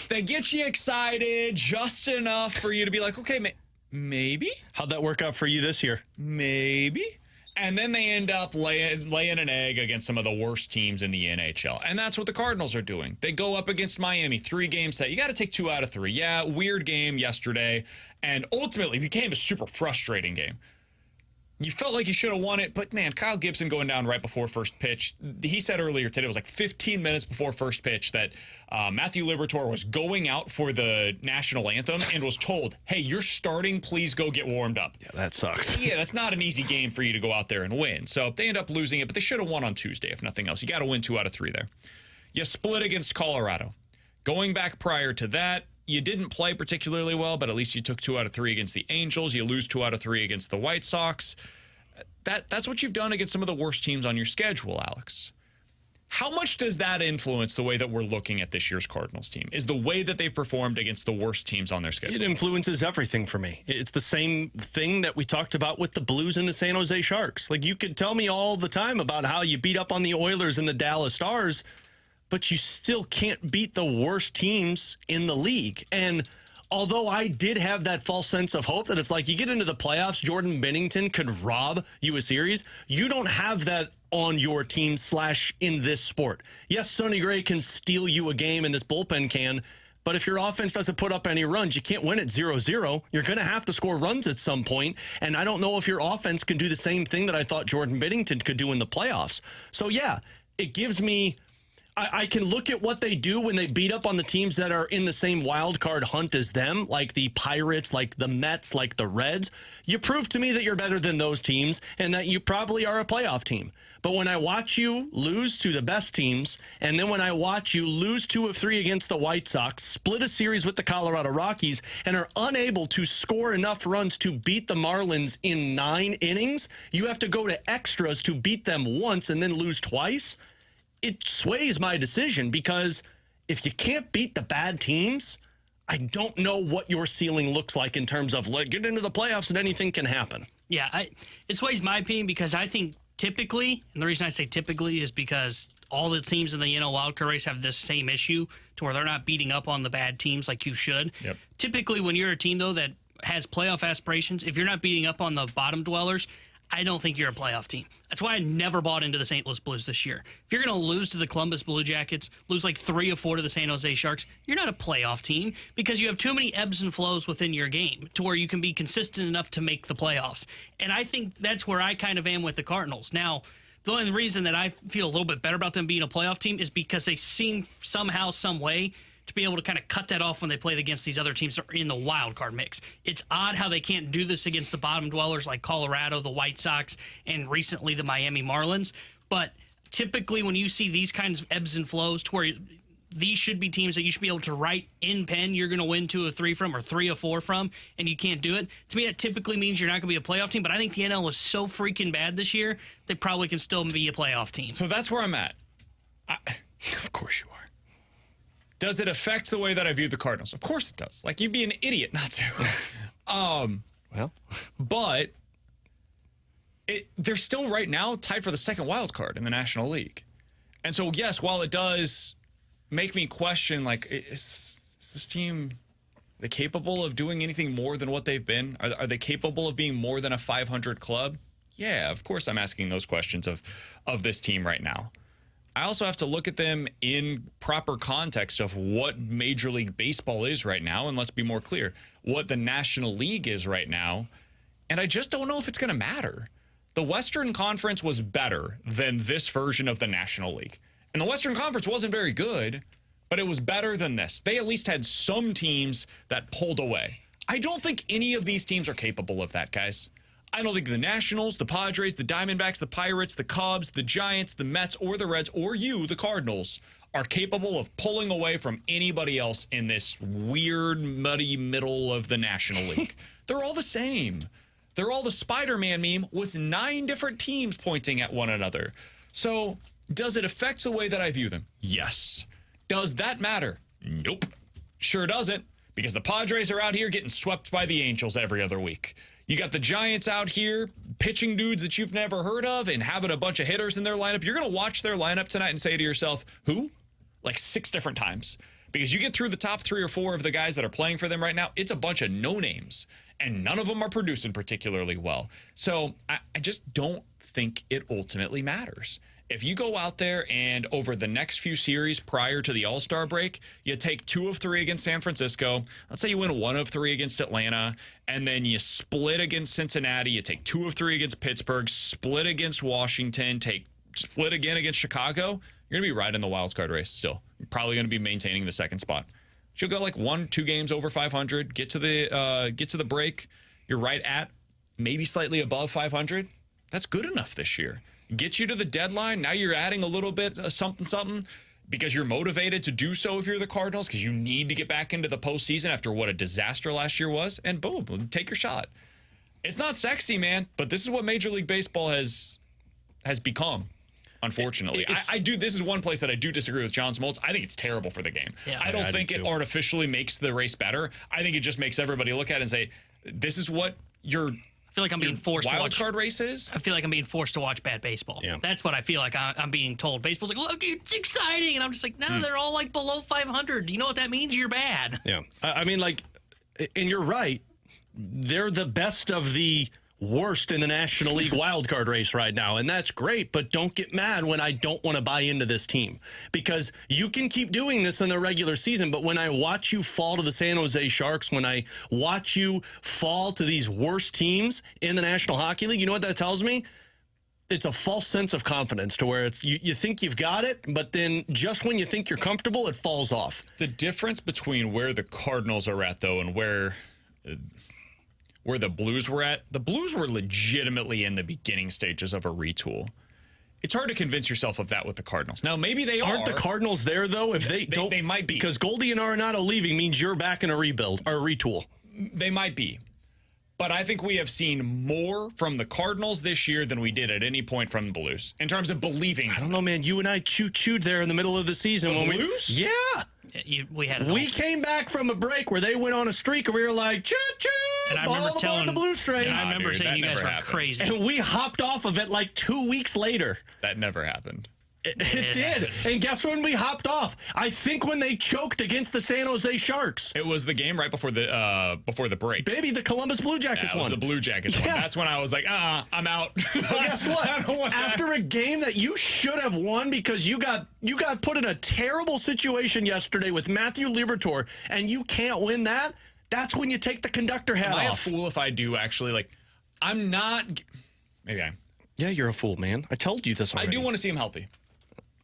They get you excited just enough for you to be like, okay, maybe? How'd that work out for you this year? Maybe. And then they end up laying an egg against some of the worst teams in the NHL. And that's what the Cardinals are doing. They go up against Miami, 3-game set. You got to take 2 out of 3. Yeah, weird game yesterday. And ultimately became a super frustrating game. You felt like you should have won it, but man, Kyle Gibson going down right before first pitch. He said earlier today, it was like 15 minutes before first pitch, that Matthew Liberatore was going out for the national anthem and was told, hey, you're starting, please go get warmed up. Yeah, that sucks. Yeah, that's not an easy game for you to go out there and win. So they end up losing it, but they should have won on Tuesday, if nothing else. You got to win 2 out of 3 there. You split against Colorado. Going back prior to that, you didn't play particularly well, but at least you took 2 out of 3 against the Angels. You lose 2 out of 3 against the White Sox. That's what you've done against some of the worst teams on your schedule, Alex. How much does that influence the way that we're looking at this year's Cardinals team? Is the way that they've performed against the worst teams on their schedule? It influences everything for me. It's the same thing that we talked about with the Blues and the San Jose Sharks. Like, you could tell me all the time about how you beat up on the Oilers and the Dallas Stars, but you still can't beat the worst teams in the league. And although I did have that false sense of hope that it's like you get into the playoffs, Jordan Binnington could rob you a series, you don't have that on your team / in this sport. Yes, Sonny Gray can steal you a game and this bullpen can, but if your offense doesn't put up any runs, you can't win at 0-0. You're going to have to score runs at some point, and I don't know if your offense can do the same thing that I thought Jordan Binnington could do in the playoffs. So, yeah, it gives me... I can look at what they do when they beat up on the teams that are in the same wild card hunt as them, like the Pirates, like the Mets, like the Reds. You prove to me that you're better than those teams and that you probably are a playoff team. But when I watch you lose to the best teams, and then when I watch you lose 2 of 3 against the White Sox, split a series with the Colorado Rockies, and are unable to score enough runs to beat the Marlins in 9 innings, you have to go to extras to beat them once and then lose twice. It sways my decision, because if you can't beat the bad teams, I don't know what your ceiling looks like in terms of, like, get into the playoffs and anything can happen. Yeah, it sways my opinion, because I think typically, and the reason I say typically is because all the teams in the wildcard race have this same issue to where they're not beating up on the bad teams like you should. Yep. Typically, when you're a team, though, that has playoff aspirations, if you're not beating up on the bottom dwellers, I don't think you're a playoff team. That's why I never bought into the St. Louis Blues this year. If you're going to lose to the Columbus Blue Jackets, lose like 3 or 4 to the San Jose Sharks, you're not a playoff team, because you have too many ebbs and flows within your game to where you can be consistent enough to make the playoffs. And I think that's where I kind of am with the Cardinals. Now, the only reason that I feel a little bit better about them being a playoff team is because they seem somehow, some way, to be able to kind of cut that off when they play against these other teams that are in the wild card mix. It's odd how they can't do this against the bottom dwellers like Colorado, the White Sox, and recently the Miami Marlins. But typically when you see these kinds of ebbs and flows to where these should be teams that you should be able to write in pen you're going to win 2 of 3 from or 3 of 4 from, and you can't do it. To me, that typically means you're not going to be a playoff team, but I think the NL is so freaking bad this year, they probably can still be a playoff team. So that's where I'm at. Of course you are. Does it affect the way that I view the Cardinals? Of course it does. Like, you'd be an idiot not to. Well, but they're still right now tied for the second wild card in the National League. And so, yes, while it does make me question, like, is this team, they capable of doing anything more than what they've been? Are they capable of being more than a 500 club? Yeah, of course I'm asking those questions of this team right now. I also have to look at them in proper context of what Major League Baseball is right now, and let's be more clear, what the National League is right now, and I just don't know if it's going to matter. The Western Conference was better than this version of the National League, and the Western Conference wasn't very good, but it was better than this. They at least had some teams that pulled away. I don't think any of these teams are capable of that, guys. I don't think the Nationals, the Padres, the Diamondbacks, the Pirates, the Cubs, the Giants, the Mets, or the Reds, or you, the Cardinals, are capable of pulling away from anybody else in this weird, muddy middle of the National League. They're all the same. They're all the Spider-Man meme with 9 different teams pointing at one another. So, does it affect the way that I view them? Yes. Does that matter? Nope. Sure doesn't, because the Padres are out here getting swept by the Angels every other week. You got the Giants out here pitching dudes that you've never heard of and having a bunch of hitters in their lineup, you're going to watch their lineup tonight and say to yourself, who? Like 6 different times. Because you get through the top 3 or 4 of the guys that are playing for them right now, it's a bunch of no-names. And none of them are producing particularly well. So I just don't think it ultimately matters. If you go out there and over the next few series prior to the All-Star break, you take 2 of 3 against San Francisco. Let's say you win 1 of 3 against Atlanta, and then you split against Cincinnati. You take 2 of 3 against Pittsburgh, split against Washington, split again against Chicago. You're going to be right in the wild card race still. You're probably going to be maintaining the second spot. You'll go like 1-2 games over 500, get to the break. You're right at maybe slightly above 500. That's good enough this year. Get you to the deadline. Now you're adding a little bit of something because you're motivated to do so if you're the Cardinals because you need to get back into the postseason after what a disaster last year was. And boom, take your shot. It's not sexy, man, but this is what Major League Baseball has become. Unfortunately, I do. This is one place that I do disagree with John Smoltz. I think it's terrible for the game. Yeah, I don't think it artificially makes the race better. I think it just makes everybody look at it and say, "This is what your." I feel like I'm being forced to watch wild card races. I feel like I'm being forced to watch bad baseball. Yeah. That's what I feel like I'm being told. Baseball's like, look, it's exciting, and I'm just like, no, they're all like below 500. Do you know what that means? You're bad. Yeah, I mean, like, and you're right. They're the best of the worst in the National League wildcard race right now, and that's great, but don't get mad when I don't want to buy into this team, because you can keep doing this in the regular season, but when I watch you fall to the San Jose Sharks, when I watch you fall to these worst teams in the National Hockey League, you know what that tells me? It's a false sense of confidence to where it's you think you've got it, but then just when you think you're comfortable, it falls off. The difference between where the Cardinals are at, though, and where the Blues were at, the Blues were legitimately in the beginning stages of a retool. It's hard to convince yourself of that with the Cardinals. Now, maybe they aren't the Cardinals there, though? If they don't, they might be. Because Goldie and Arenado leaving means you're back in a rebuild or a retool. They might be. But I think we have seen more from the Cardinals this year than we did at any point from the Blues in terms of believing. I don't know, man. You and I chewed there in the middle of the season. The Blues? We came back from a break where they went on a streak, and we were like, choo-choo, and I remember telling the Blues train. And I remember saying you guys were crazy. And we hopped off of it like 2 weeks later. That never happened. It did. And guess when we hopped off? I think when they choked against the San Jose Sharks. It was the game right before the break. Baby, the Columbus Blue Jackets won. It was the Blue Jackets one. That's when I was like, I'm out. So guess what? After a game that you should have won because you got put in a terrible situation yesterday with Matthew Liberatore, and you can't win that, that's when you take the conductor hat off. Am I a fool if I do actually? Like, I'm not. Maybe I am. Yeah, you're a fool, man. I told you this already. I do want to see him healthy.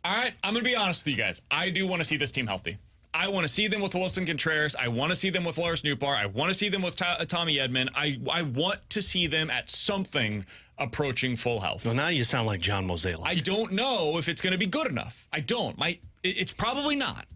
All right, I'm going to be honest with you guys. I do want to see this team healthy. I want to see them with Wilson Contreras. I want to see them with Lars Nootbaar. I want to see them with Tommy Edman. I want to see them at something approaching full health. Well, now you sound like John Mozeliak. I don't know if it's going to be good enough. I don't. It's probably not.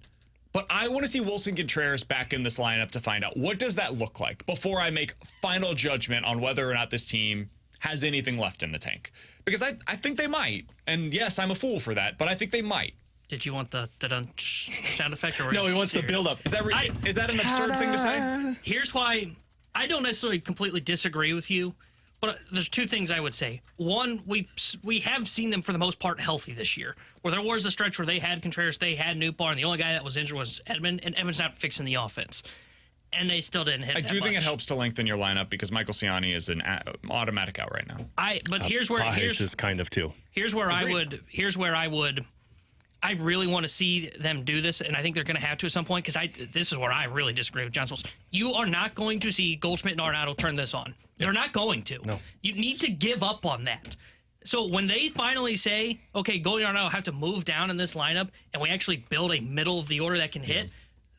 But I want to see Wilson Contreras back in this lineup to find out what does that look like before I make final judgment on whether or not this team has anything left in the tank. Because I think they might. And yes, I'm a fool for that, but I think they might. Did you want the sound effect? Or no, he wants the build-up. Is that an absurd thing to say? Here's why I don't necessarily completely disagree with you, but there's 2 things I would say. One, we have seen them for the most part healthy this year, where there was a stretch where they had Contreras, they had Nootbaar, and the only guy that was injured was Edman, and Edman's not fixing the offense. And they still didn't hit. I do think it helps to lengthen your lineup because Michael Ciani is an automatic out right now. Here's where is kind of too. Here's where I really want to see them do this, and I think they're going to have to at some point because this is where I really disagree with John Smoltz. You are not going to see Goldschmidt and Arenado turn this on. They're not going to. No. You need to give up on that. So when they finally say, okay, Goldie and Arenado have to move down in this lineup, and we actually build a middle of the order that can hit.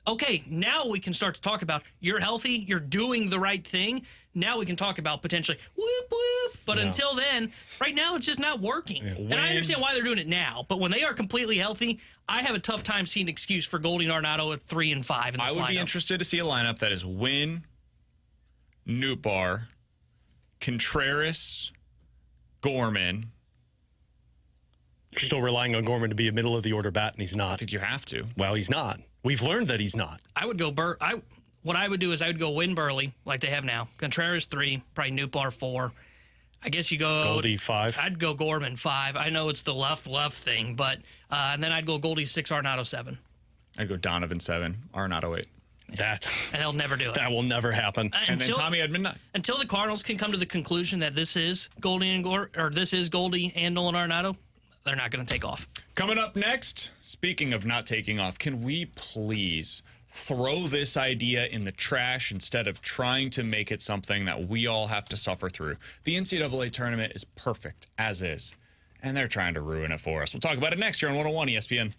Okay, now we can start to talk about you're healthy, you're doing the right thing. Now we can talk about potentially whoop, whoop. But until then, right now it's just not working. Yeah. And I understand why they're doing it now. But when they are completely healthy, I have a tough time seeing an excuse for Goldie and Arenado at 3 and 5 in this lineup. I would be interested to see a lineup that is Winn, Nootbaar, Contreras, Gorman. You're still relying on Gorman to be a middle-of-the-order bat, and he's not. I think you have to. Well, he's not. We've learned that he's not. I would go what I would do is I would go Winn Burley like they have now. Contreras 3, probably Nootbaar 4. I guess you go Goldie 5. I'd go Gorman 5. I know it's the left thing, but and then I'd go Goldie 6, Arenado 7. I'd go Donovan 7, Arenado 8. And they'll never do it. That will never happen. And then Tommy Edman 9. Until the Cardinals can come to the conclusion that this is Goldie and Nolan Arenado, they're not going to take off. Coming up next, speaking of not taking off, can we please throw this idea in the trash instead of trying to make it something that we all have to suffer through? The NCAA tournament is perfect as is, and they're trying to ruin it for us. We'll talk about it next year on 101 ESPN.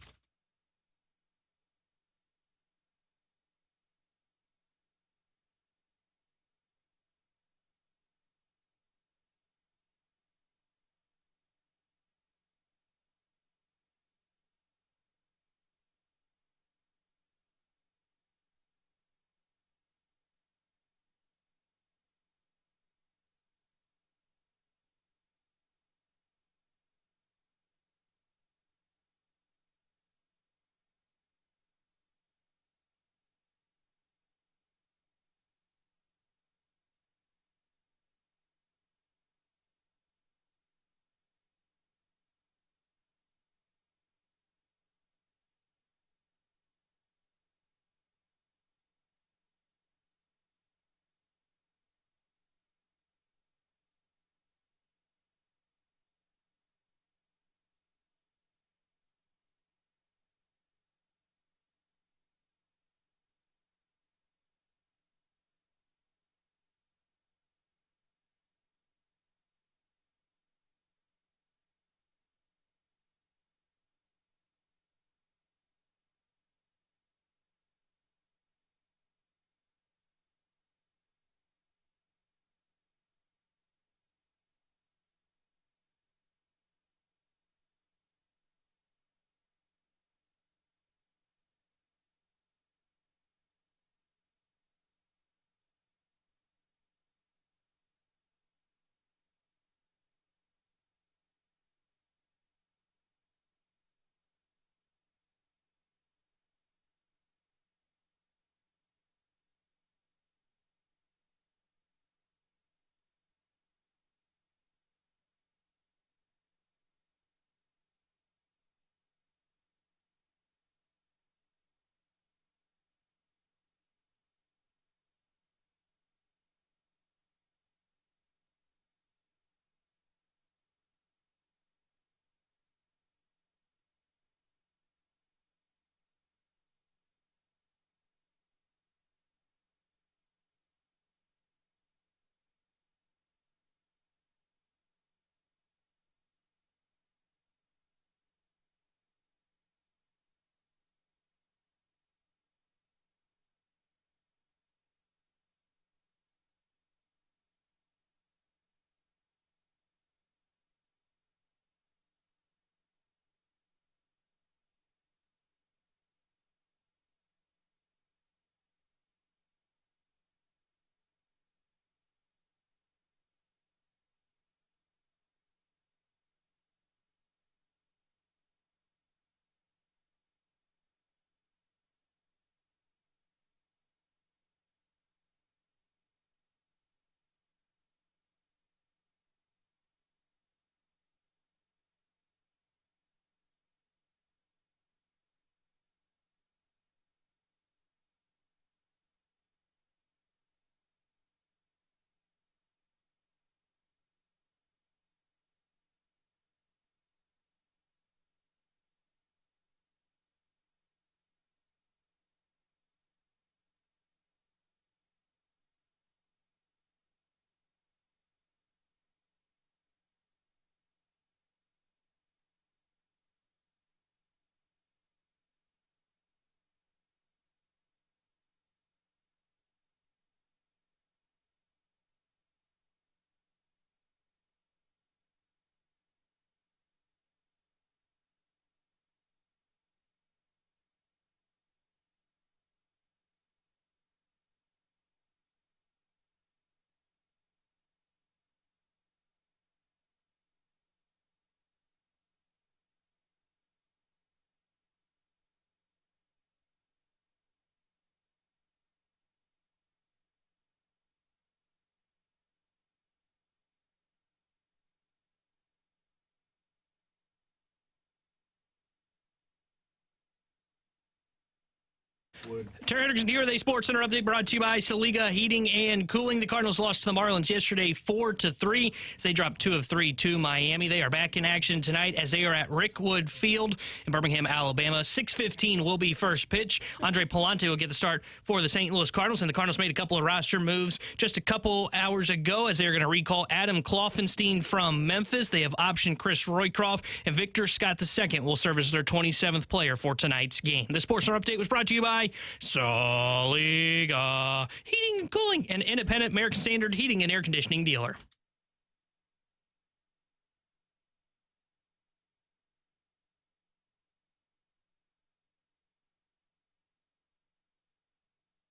Terry Hendrickson here with a Sports Center update brought to you by Saliga Heating and Cooling. The Cardinals lost to the Marlins yesterday 4-3 as they dropped 2 of 3 to Miami. They are back in action tonight as they are at Rickwood Field in Birmingham, Alabama. 6:15 will be first pitch. Andre Pallante will get the start for the St. Louis Cardinals, and the Cardinals made a couple of roster moves just a couple hours ago as they are going to recall Adam Kloffenstein from Memphis. They have optioned Chris Roycroft, and Victor Scott II will serve as their 27th player for tonight's game. The Sports Center update was brought to you by Saliga Heating and Cooling, an independent American Standard heating and air conditioning dealer.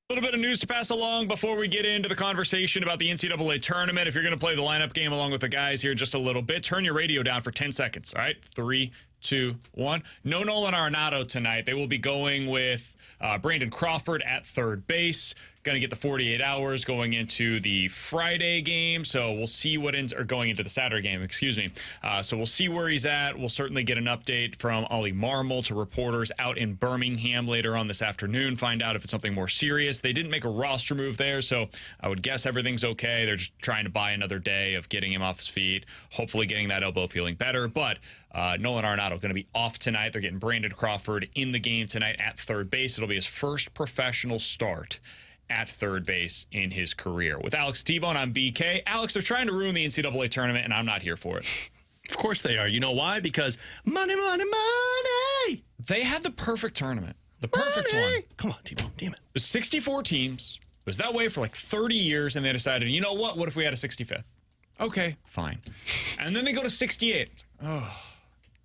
A little bit of news to pass along before we get into the conversation about the NCAA tournament. If you're going to play the lineup game along with the guys here just a little bit, turn your radio down for 10 seconds. All right, 3, 2, 1. No Nolan Arenado tonight. They will be going with Brandon Crawford at third base. Going to get the 48 hours going into the Friday game. So we'll see what ends, or going into the Saturday game, excuse me. So we'll see where he's at. We'll certainly get an update from Ollie Marmol to reporters out in Birmingham later on this afternoon. Find out if it's something more serious. They didn't make a roster move there, so I would guess everything's okay. They're just trying to buy another day of getting him off his feet, hopefully getting that elbow feeling better. But Nolan Arenado going to be off tonight. They're getting Brandon Crawford in the game tonight at third base. It'll be his first professional start at third base in his career. With Alex T-Bone, I'm BK. Alex, they're trying to ruin the NCAA tournament, and I'm not here for it. Of course they are. You know why? Because money, money, money. They had the perfect tournament. The perfect one. Come on, T-Bone. Damn it. It was 64 teams. It was that way for like 30 years, and they decided, you know what? What if we had a 65th? Okay, fine. And then they go to 68. Oh,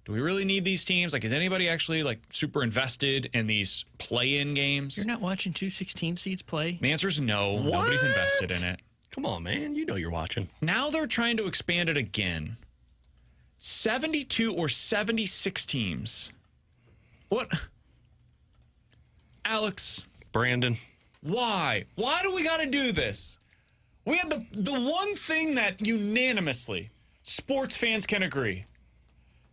do we really need these teams? Like, is anybody actually like super invested in these play-in games? You're not watching 2 16 seeds play? The answer is no. What? Nobody's invested in it. Come on, man. You know you're watching. Now they're trying to expand it again. 72 or 76 teams. What? Alex. Brandon. Why? Why do we got to do this? We have the one thing that unanimously sports fans can agree.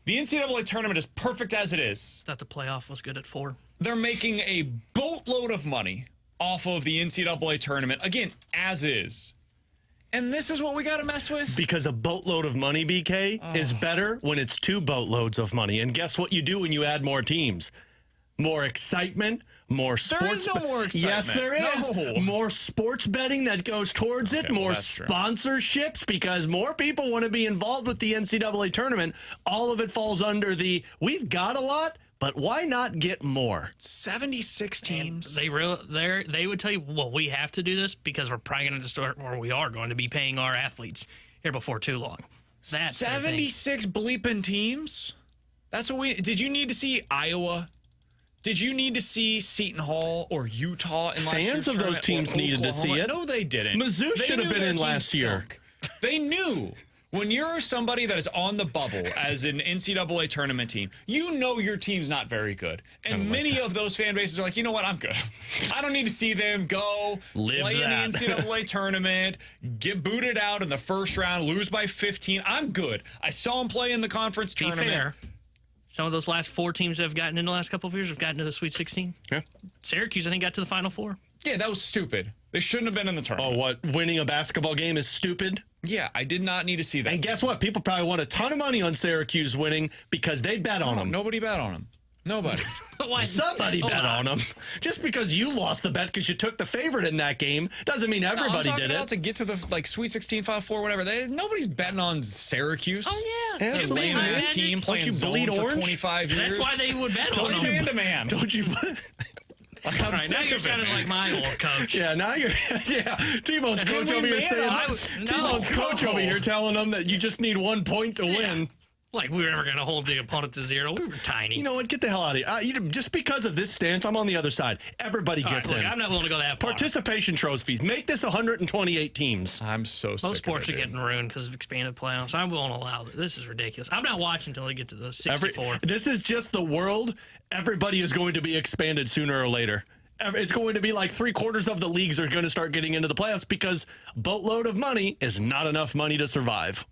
The NCAA tournament is perfect as it is. Thought the playoff was good at 4. They're making a boatload of money off of the NCAA tournament, again, as is. And this is what we got to mess with? Because a boatload of money, BK, is better when it's 2 boatloads of money. And guess what you do when you add more teams? More excitement, more sports. There is no more excitement. Yes, there is. No. More sports betting that goes towards it, more sponsorships, because more people want to be involved with the NCAA tournament. All of it falls under the, we've got a lot, but why not get more? 76 teams. They would tell you, well, we have to do this because we're probably going to start, or we are going to be paying our athletes here before too long. That's 76 bleeping teams? That's what we, did you need to see Iowa? Did you need to see Seton Hall or Utah in last year's Fans of those teams needed to see it. No, they didn't. Mizzou should have been in last year. They knew. When you're somebody that is on the bubble as an NCAA tournament team, you know your team's not very good. And many of those fan bases are like, you know what, I'm good. I don't need to see them go play in the NCAA tournament, get booted out in the first round, lose by 15. I'm good. I saw them play in the conference tournament. Be fair. Some of those last 4 teams that have gotten in the last couple of years have gotten to the Sweet 16. Yeah. Syracuse, I think, got to the Final 4. Yeah, that was stupid. They shouldn't have been in the tournament. Oh, what? Winning a basketball game is stupid? Yeah, I did not need to see that. And guess what? People probably won a ton of money on Syracuse winning because they bet on them. Nobody bet on them. Nobody. Somebody bet on them. Just because you lost the bet because you took the favorite in that game doesn't mean everybody did it. To get to the Sweet 16, Final Four, whatever. Nobody's betting on Syracuse. Oh yeah, absolutely. This team playing you zone bleed for orange? 25 years. That's why they would bet on them. Man. Don't you? All right, now you're sounding like my old coach. Yeah, now you're. Yeah, T-Bone's coach over here saying. T-Bone's coach over here telling them that you just need 1 point to win. Like we were never going to hold the opponent to 0. We were tiny. You know what? Get the hell out of here. Just because of this stance, I'm on the other side. Everybody gets in. I'm not willing to go that far. Participation trophies. Make this 128 teams. I'm so sick. Most sports are getting ruined because of expanded playoffs. I won't allow it. This is ridiculous. I'm not watching until they get to the 64. This is just the world. Everybody is going to be expanded sooner or later. It's going to be like 3/4 of the leagues are going to start getting into the playoffs because boatload of money is not enough money to survive.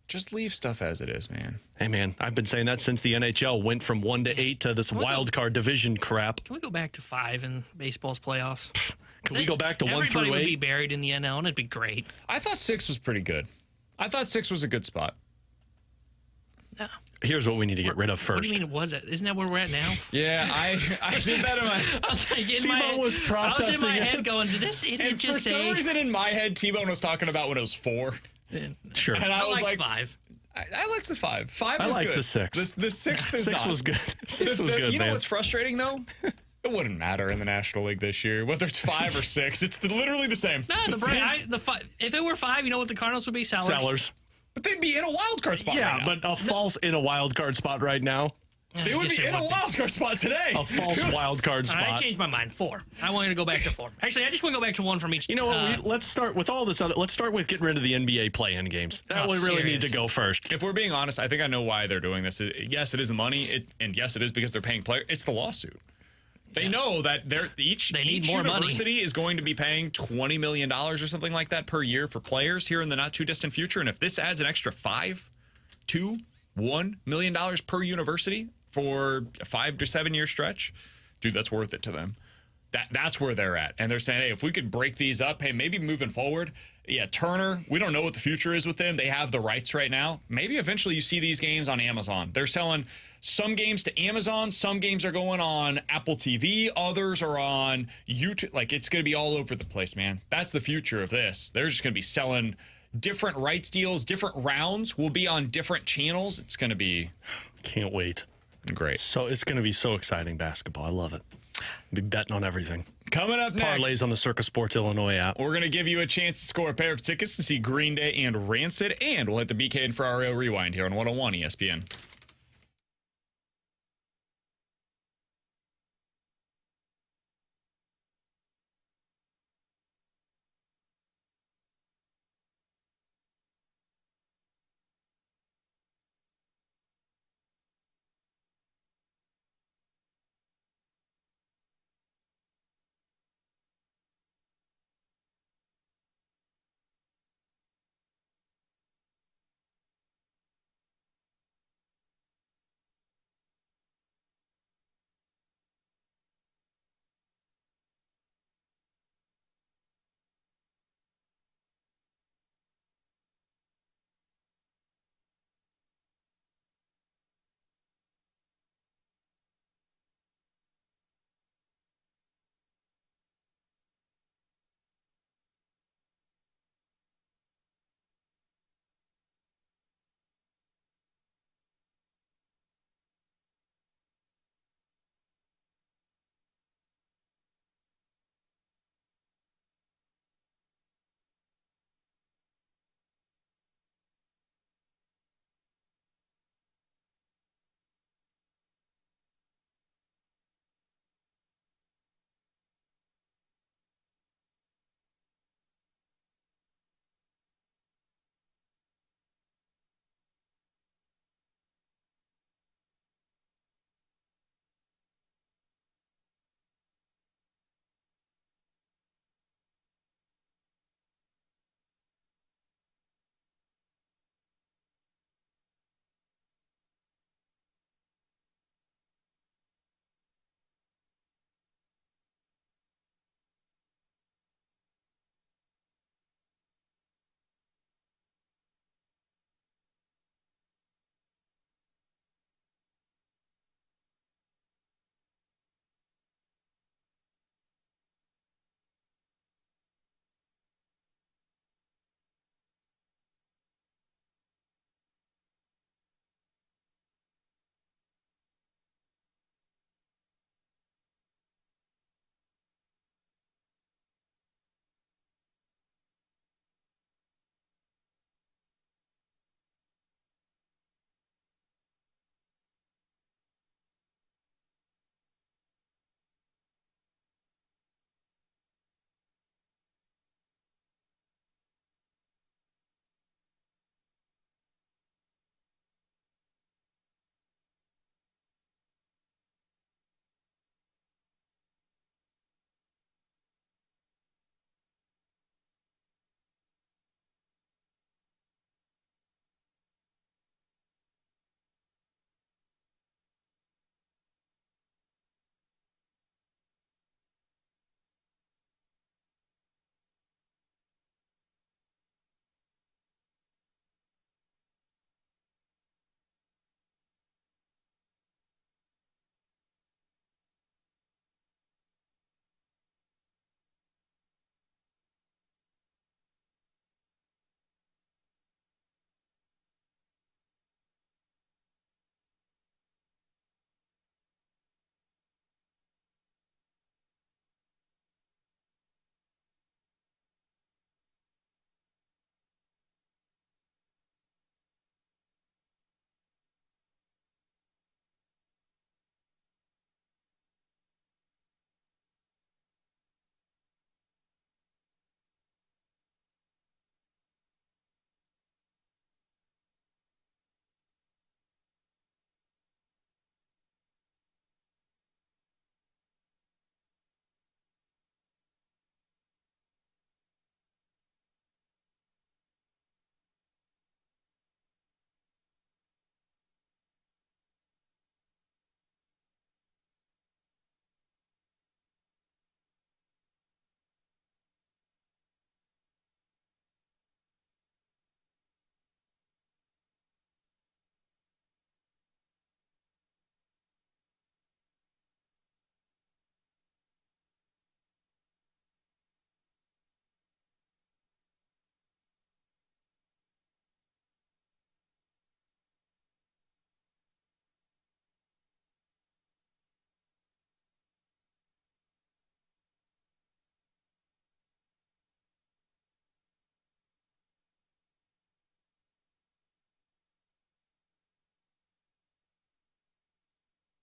Just leave stuff as it is, man. Hey, man, I've been saying that since the NHL went from 1 to 8 to this wild card division crap. Can we go back to 5 in baseball's playoffs? Can we go back to 1 through 8? Everybody would be buried in the NL, and it'd be great. I thought 6 was pretty good. I thought 6 was a good spot. No. Here's what we need to get rid of first. What do you mean it was it? Isn't that where we're at now? Yeah, I did that in my... I was like, T-Bone was processing I was in my it. head going, did this idiot And for just some say? reason in my head, T-Bone was talking about when it was 4. Sure. And I was liked like... 5. I liked the 5. 5 was I like good. the 6. The 6th is 6 not. was good. 6 was good, You know man. what's frustrating, though? It wouldn't matter in the National League this year. Whether it's 5 or 6, it's literally the same. No, if it were 5, you know what the Cardinals would be? Sellers. But they'd be in a wild card spot Yeah, right now. but a false in a wild card spot right now. They would be in a wild card spot today. A false wild card All right, I spot. changed my mind. 4. I wanted to go back to 4. Actually, I just want to go back to 1 from each. You know what? Let's start with all this other. Let's start with getting rid of the NBA play-in games. That would really need to go first. If we're being honest, I think I know why they're doing this. Yes, it is the money, and yes, it is because they're paying players. It's the lawsuit. They know that each need more university is going to be paying $20 million or something like that per year for players here in the not too distant future. And if this adds an extra $1 million per university for a 5 to 7 year stretch, dude, that's worth it to them. That's where they're at. And they're saying, hey, if we could break these up, hey, maybe moving forward, yeah, Turner, we don't know what the future is with them. They have the rights right now. Maybe eventually you see these games on Amazon. They're selling some games to Amazon. Some games are going on Apple TV. Others are on YouTube. Like, it's going to be all over the place, man. That's the future of this. They're just going to be selling different rights deals. Different rounds will be on different channels. It's going to be... Can't wait. Great. So it's going to be so exciting basketball. I love it. Be betting on everything. Coming up next, Parlays on the Circus Sports Illinois app. we're going to give you a chance to score a pair of tickets to see Green Day and Rancid, and we'll hit the BK and Ferrario Rewind here on 101 ESPN.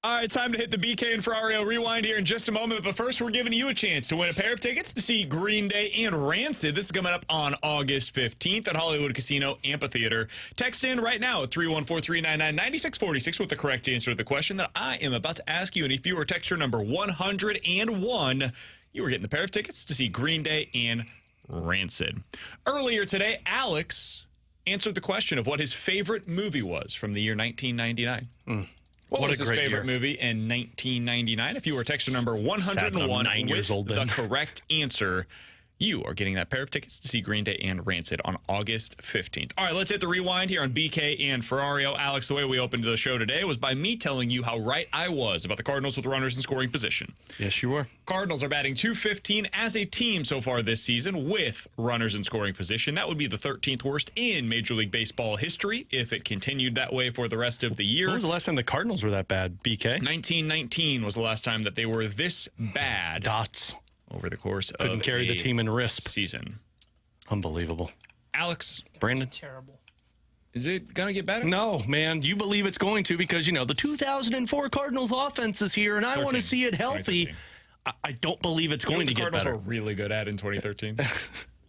All right, time to hit the BK and Ferrario Rewind here in just a moment. But first, we're giving you a chance to win a pair of tickets to see Green Day and Rancid. This is coming up on August 15th at Hollywood Casino Amphitheater. Text in right now at 314-399-9646 with the correct answer to the question that I am about to ask you. And if you are texture number 101, you are getting the pair of tickets to see Green Day and Rancid. Earlier today, Alex answered the question of what his favorite movie was from the year 1999. What was his favorite movie in 1999? If you were texter number 101 with the correct answer, you are getting that pair of tickets to see Green Day and Rancid on August 15th. All right, let's hit the rewind here on BK and Ferrario. Alex, the way we opened the show today was by me telling you how right I was about the Cardinals with runners in scoring position. Yes, you were. Cardinals are batting .215 as a team so far this season with runners in scoring position. That would be the 13th worst in Major League Baseball history if it continued that way for the rest of the year. When was the last time the Cardinals were that bad, BK? 1919 was the last time that they were this bad. Dots. Over the course of Couldn't carry the team in RISP season. Unbelievable. Alex. Brandon. Terrible. Is it going to get better? No, man. You believe it's going to because, you know, the 2004 Cardinals offense is here, and I want to see it healthy. I don't believe it's going to get better. The Cardinals were really good at in 2013.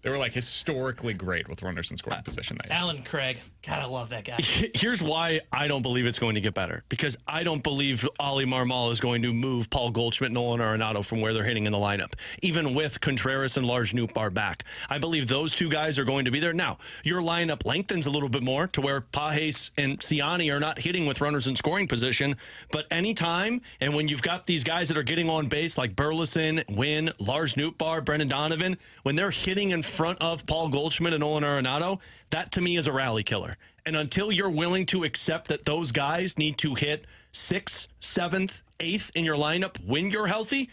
They were like historically great with runners in scoring position. Alan Craig. God, I love that guy. Here's why I don't believe it's going to get better. Because I don't believe Ollie Marmol is going to move Paul Goldschmidt, Nolan Arenado from where they're hitting in the lineup, even with Contreras and Lars Nootbaar back. I believe those two guys are going to be there. Now, your lineup lengthens a little bit more to where Pages and Ciani are not hitting with runners in scoring position. But anytime, and when you've got these guys that are getting on base like Burleson, Winn, Lars Nootbaar, Brendan Donovan, when they're hitting in front of Paul Goldschmidt and Nolan Arenado, that to me is a rally killer. And until you're willing to accept that those guys need to hit 6th, 7th, 8th in your lineup when you're healthy,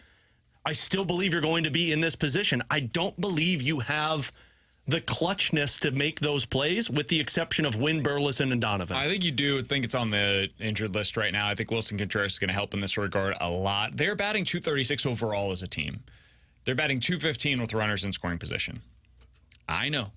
I still believe you're going to be in this position. I don't believe you have the clutchness to make those plays with the exception of Winn, Burleson, and Donovan. I think you do. I think it's on the injured list right now. I think Wilson Contreras is going to help in this regard a lot. They're batting .236 overall as a team. They're batting .215 with runners in scoring position. I know.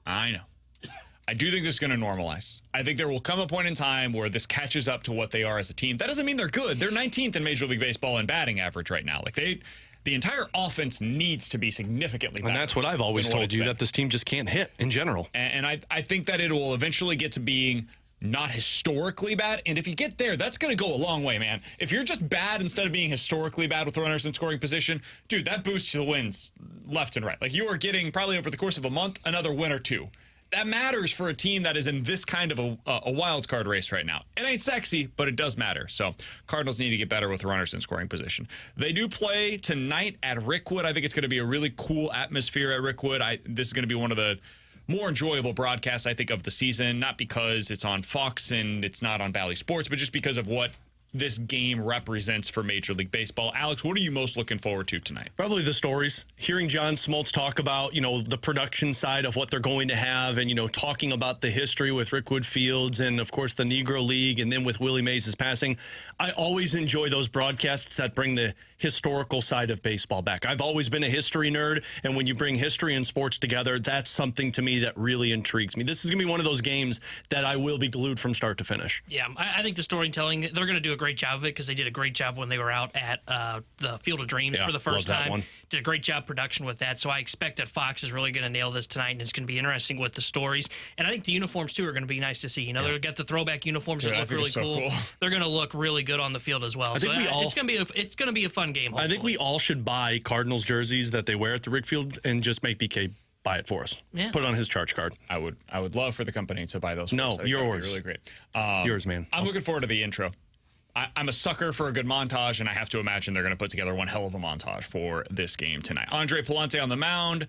I do think this is going to normalize. I think there will come a point in time where this catches up to what they are as a team. That doesn't mean they're good. They're 19th in Major League Baseball in batting average right now. Like the entire offense needs to be significantly better. And that's what I've always told you, that this team just can't hit in general. And I think that it will eventually get to being not historically bad. And if you get there, that's going to go a long way, man. If you're just bad instead of being historically bad with runners in scoring position, dude, that boosts the wins left and right. Like you are getting probably over the course of a month, another win or two. That matters for a team that is in this kind of a wild card race right now. It ain't sexy, but it does matter. So Cardinals need to get better with runners in scoring position. They do play tonight at Rickwood. I think it's going to be a really cool atmosphere at Rickwood. This is going to be one of the more enjoyable broadcasts, I think, of the season, not because it's on Fox and it's not on Bally Sports, but just because of what this game represents for Major League Baseball. Alex, what are you most looking forward to tonight? Probably the stories. Hearing John Smoltz talk about, the production side of what they're going to have and, talking about the history with Rickwood Fields and, of course, the Negro League and then with Willie Mays' passing. I always enjoy those broadcasts that bring the historical side of baseball back. I've always been a history nerd, and when you bring history and sports together, that's something to me that really intrigues me. This is going to be one of those games that I will be glued from start to finish. Yeah, I think the storytelling, they're going to do a great job of it because they did a great job when they were out at the Field of Dreams for the first time. Did a great job production with that. So I expect that Fox is really going to nail this tonight, and it's going to be interesting with the stories. And I think the uniforms, too, are going to be nice to see. They've got the throwback uniforms that look really cool. They're going to look really good on the field as well. So it's going to be a fun game, hopefully. I think we all should buy Cardinals jerseys that they wear at the Rick Field and just make BK buy it for us. Yeah. Put it on his charge card. I would love for the company to buy those for us. Yours. Really great. Yours, man. I'm looking forward to the intro. I'm a sucker for a good montage, and I have to imagine they're going to put together one hell of a montage for this game tonight. Andre Palante on the mound,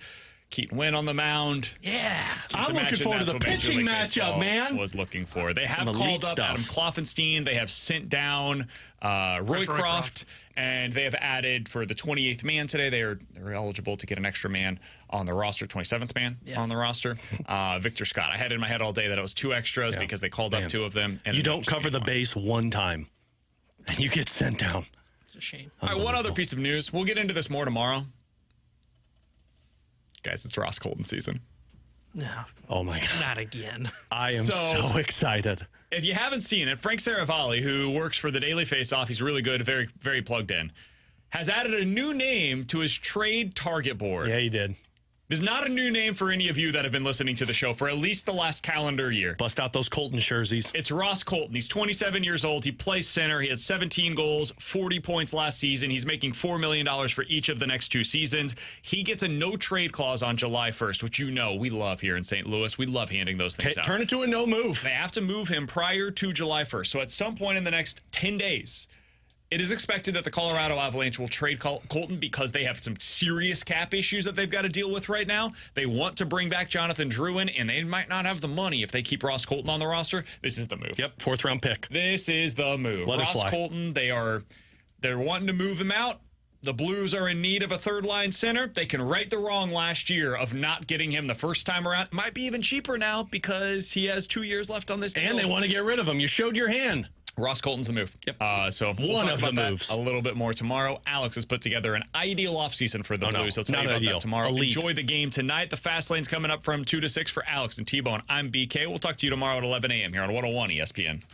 Keaton Winn on the mound. Yeah. I'm looking forward to the pitching matchup, man. Was looking for. They have called up Adam Kloffenstein. They have sent down Roycroft, and they have added for the 28th man today. They're eligible to get an extra man on the roster, 27th man on the roster. Victor Scott. I had in my head all day that it was two extras because they called up two of them. And you don't cover the base one time, and you get sent down. It's a shame. All right, one other piece of news. We'll get into this more tomorrow. Guys, it's Ross Colton season. No. Oh, my God. Not again. I am so excited. If you haven't seen it, Frank Saravalli, who works for the Daily Face-Off, he's really good, very, very plugged in, has added a new name to his trade target board. Yeah, he did. There's not a new name for any of you that have been listening to the show for at least the last calendar year. Bust out those Colton jerseys. It's Ross Colton. He's 27 years old. He plays center. He had 17 goals, 40 points last season. He's making $4 million for each of the next 2 seasons. He gets a no-trade clause on July 1st, which you know we love here in St. Louis. We love handing those things out. Turn it to a no move. They have to move him prior to July 1st. So at some point in the next 10 days, it is expected that the Colorado Avalanche will trade Colton because they have some serious cap issues that they've got to deal with right now. They want to bring back Jonathan Drouin, and they might not have the money if they keep Ross Colton on the roster. This is the move. Yep, 4th round pick. This is the move. Let it Ross fly. Colton, they're wanting to move him out. The Blues are in need of a third-line center. They can right the wrong last year of not getting him the first time around. Might be even cheaper now because he has 2 years left on this deal. And they want to get rid of him. You showed your hand. Ross Colton's the move. Yep. So we'll One talk of the about that moves. a little bit more tomorrow. Alex has put together an ideal offseason for the Oh, no. Blues. He'll tell Not you about ideal. that tomorrow. Elite. Enjoy the game tonight. The Fast Lane's coming up from 2 to 6 for Alex and T-Bone. I'm BK. We'll talk to you tomorrow at 11 a.m. here on 101 ESPN.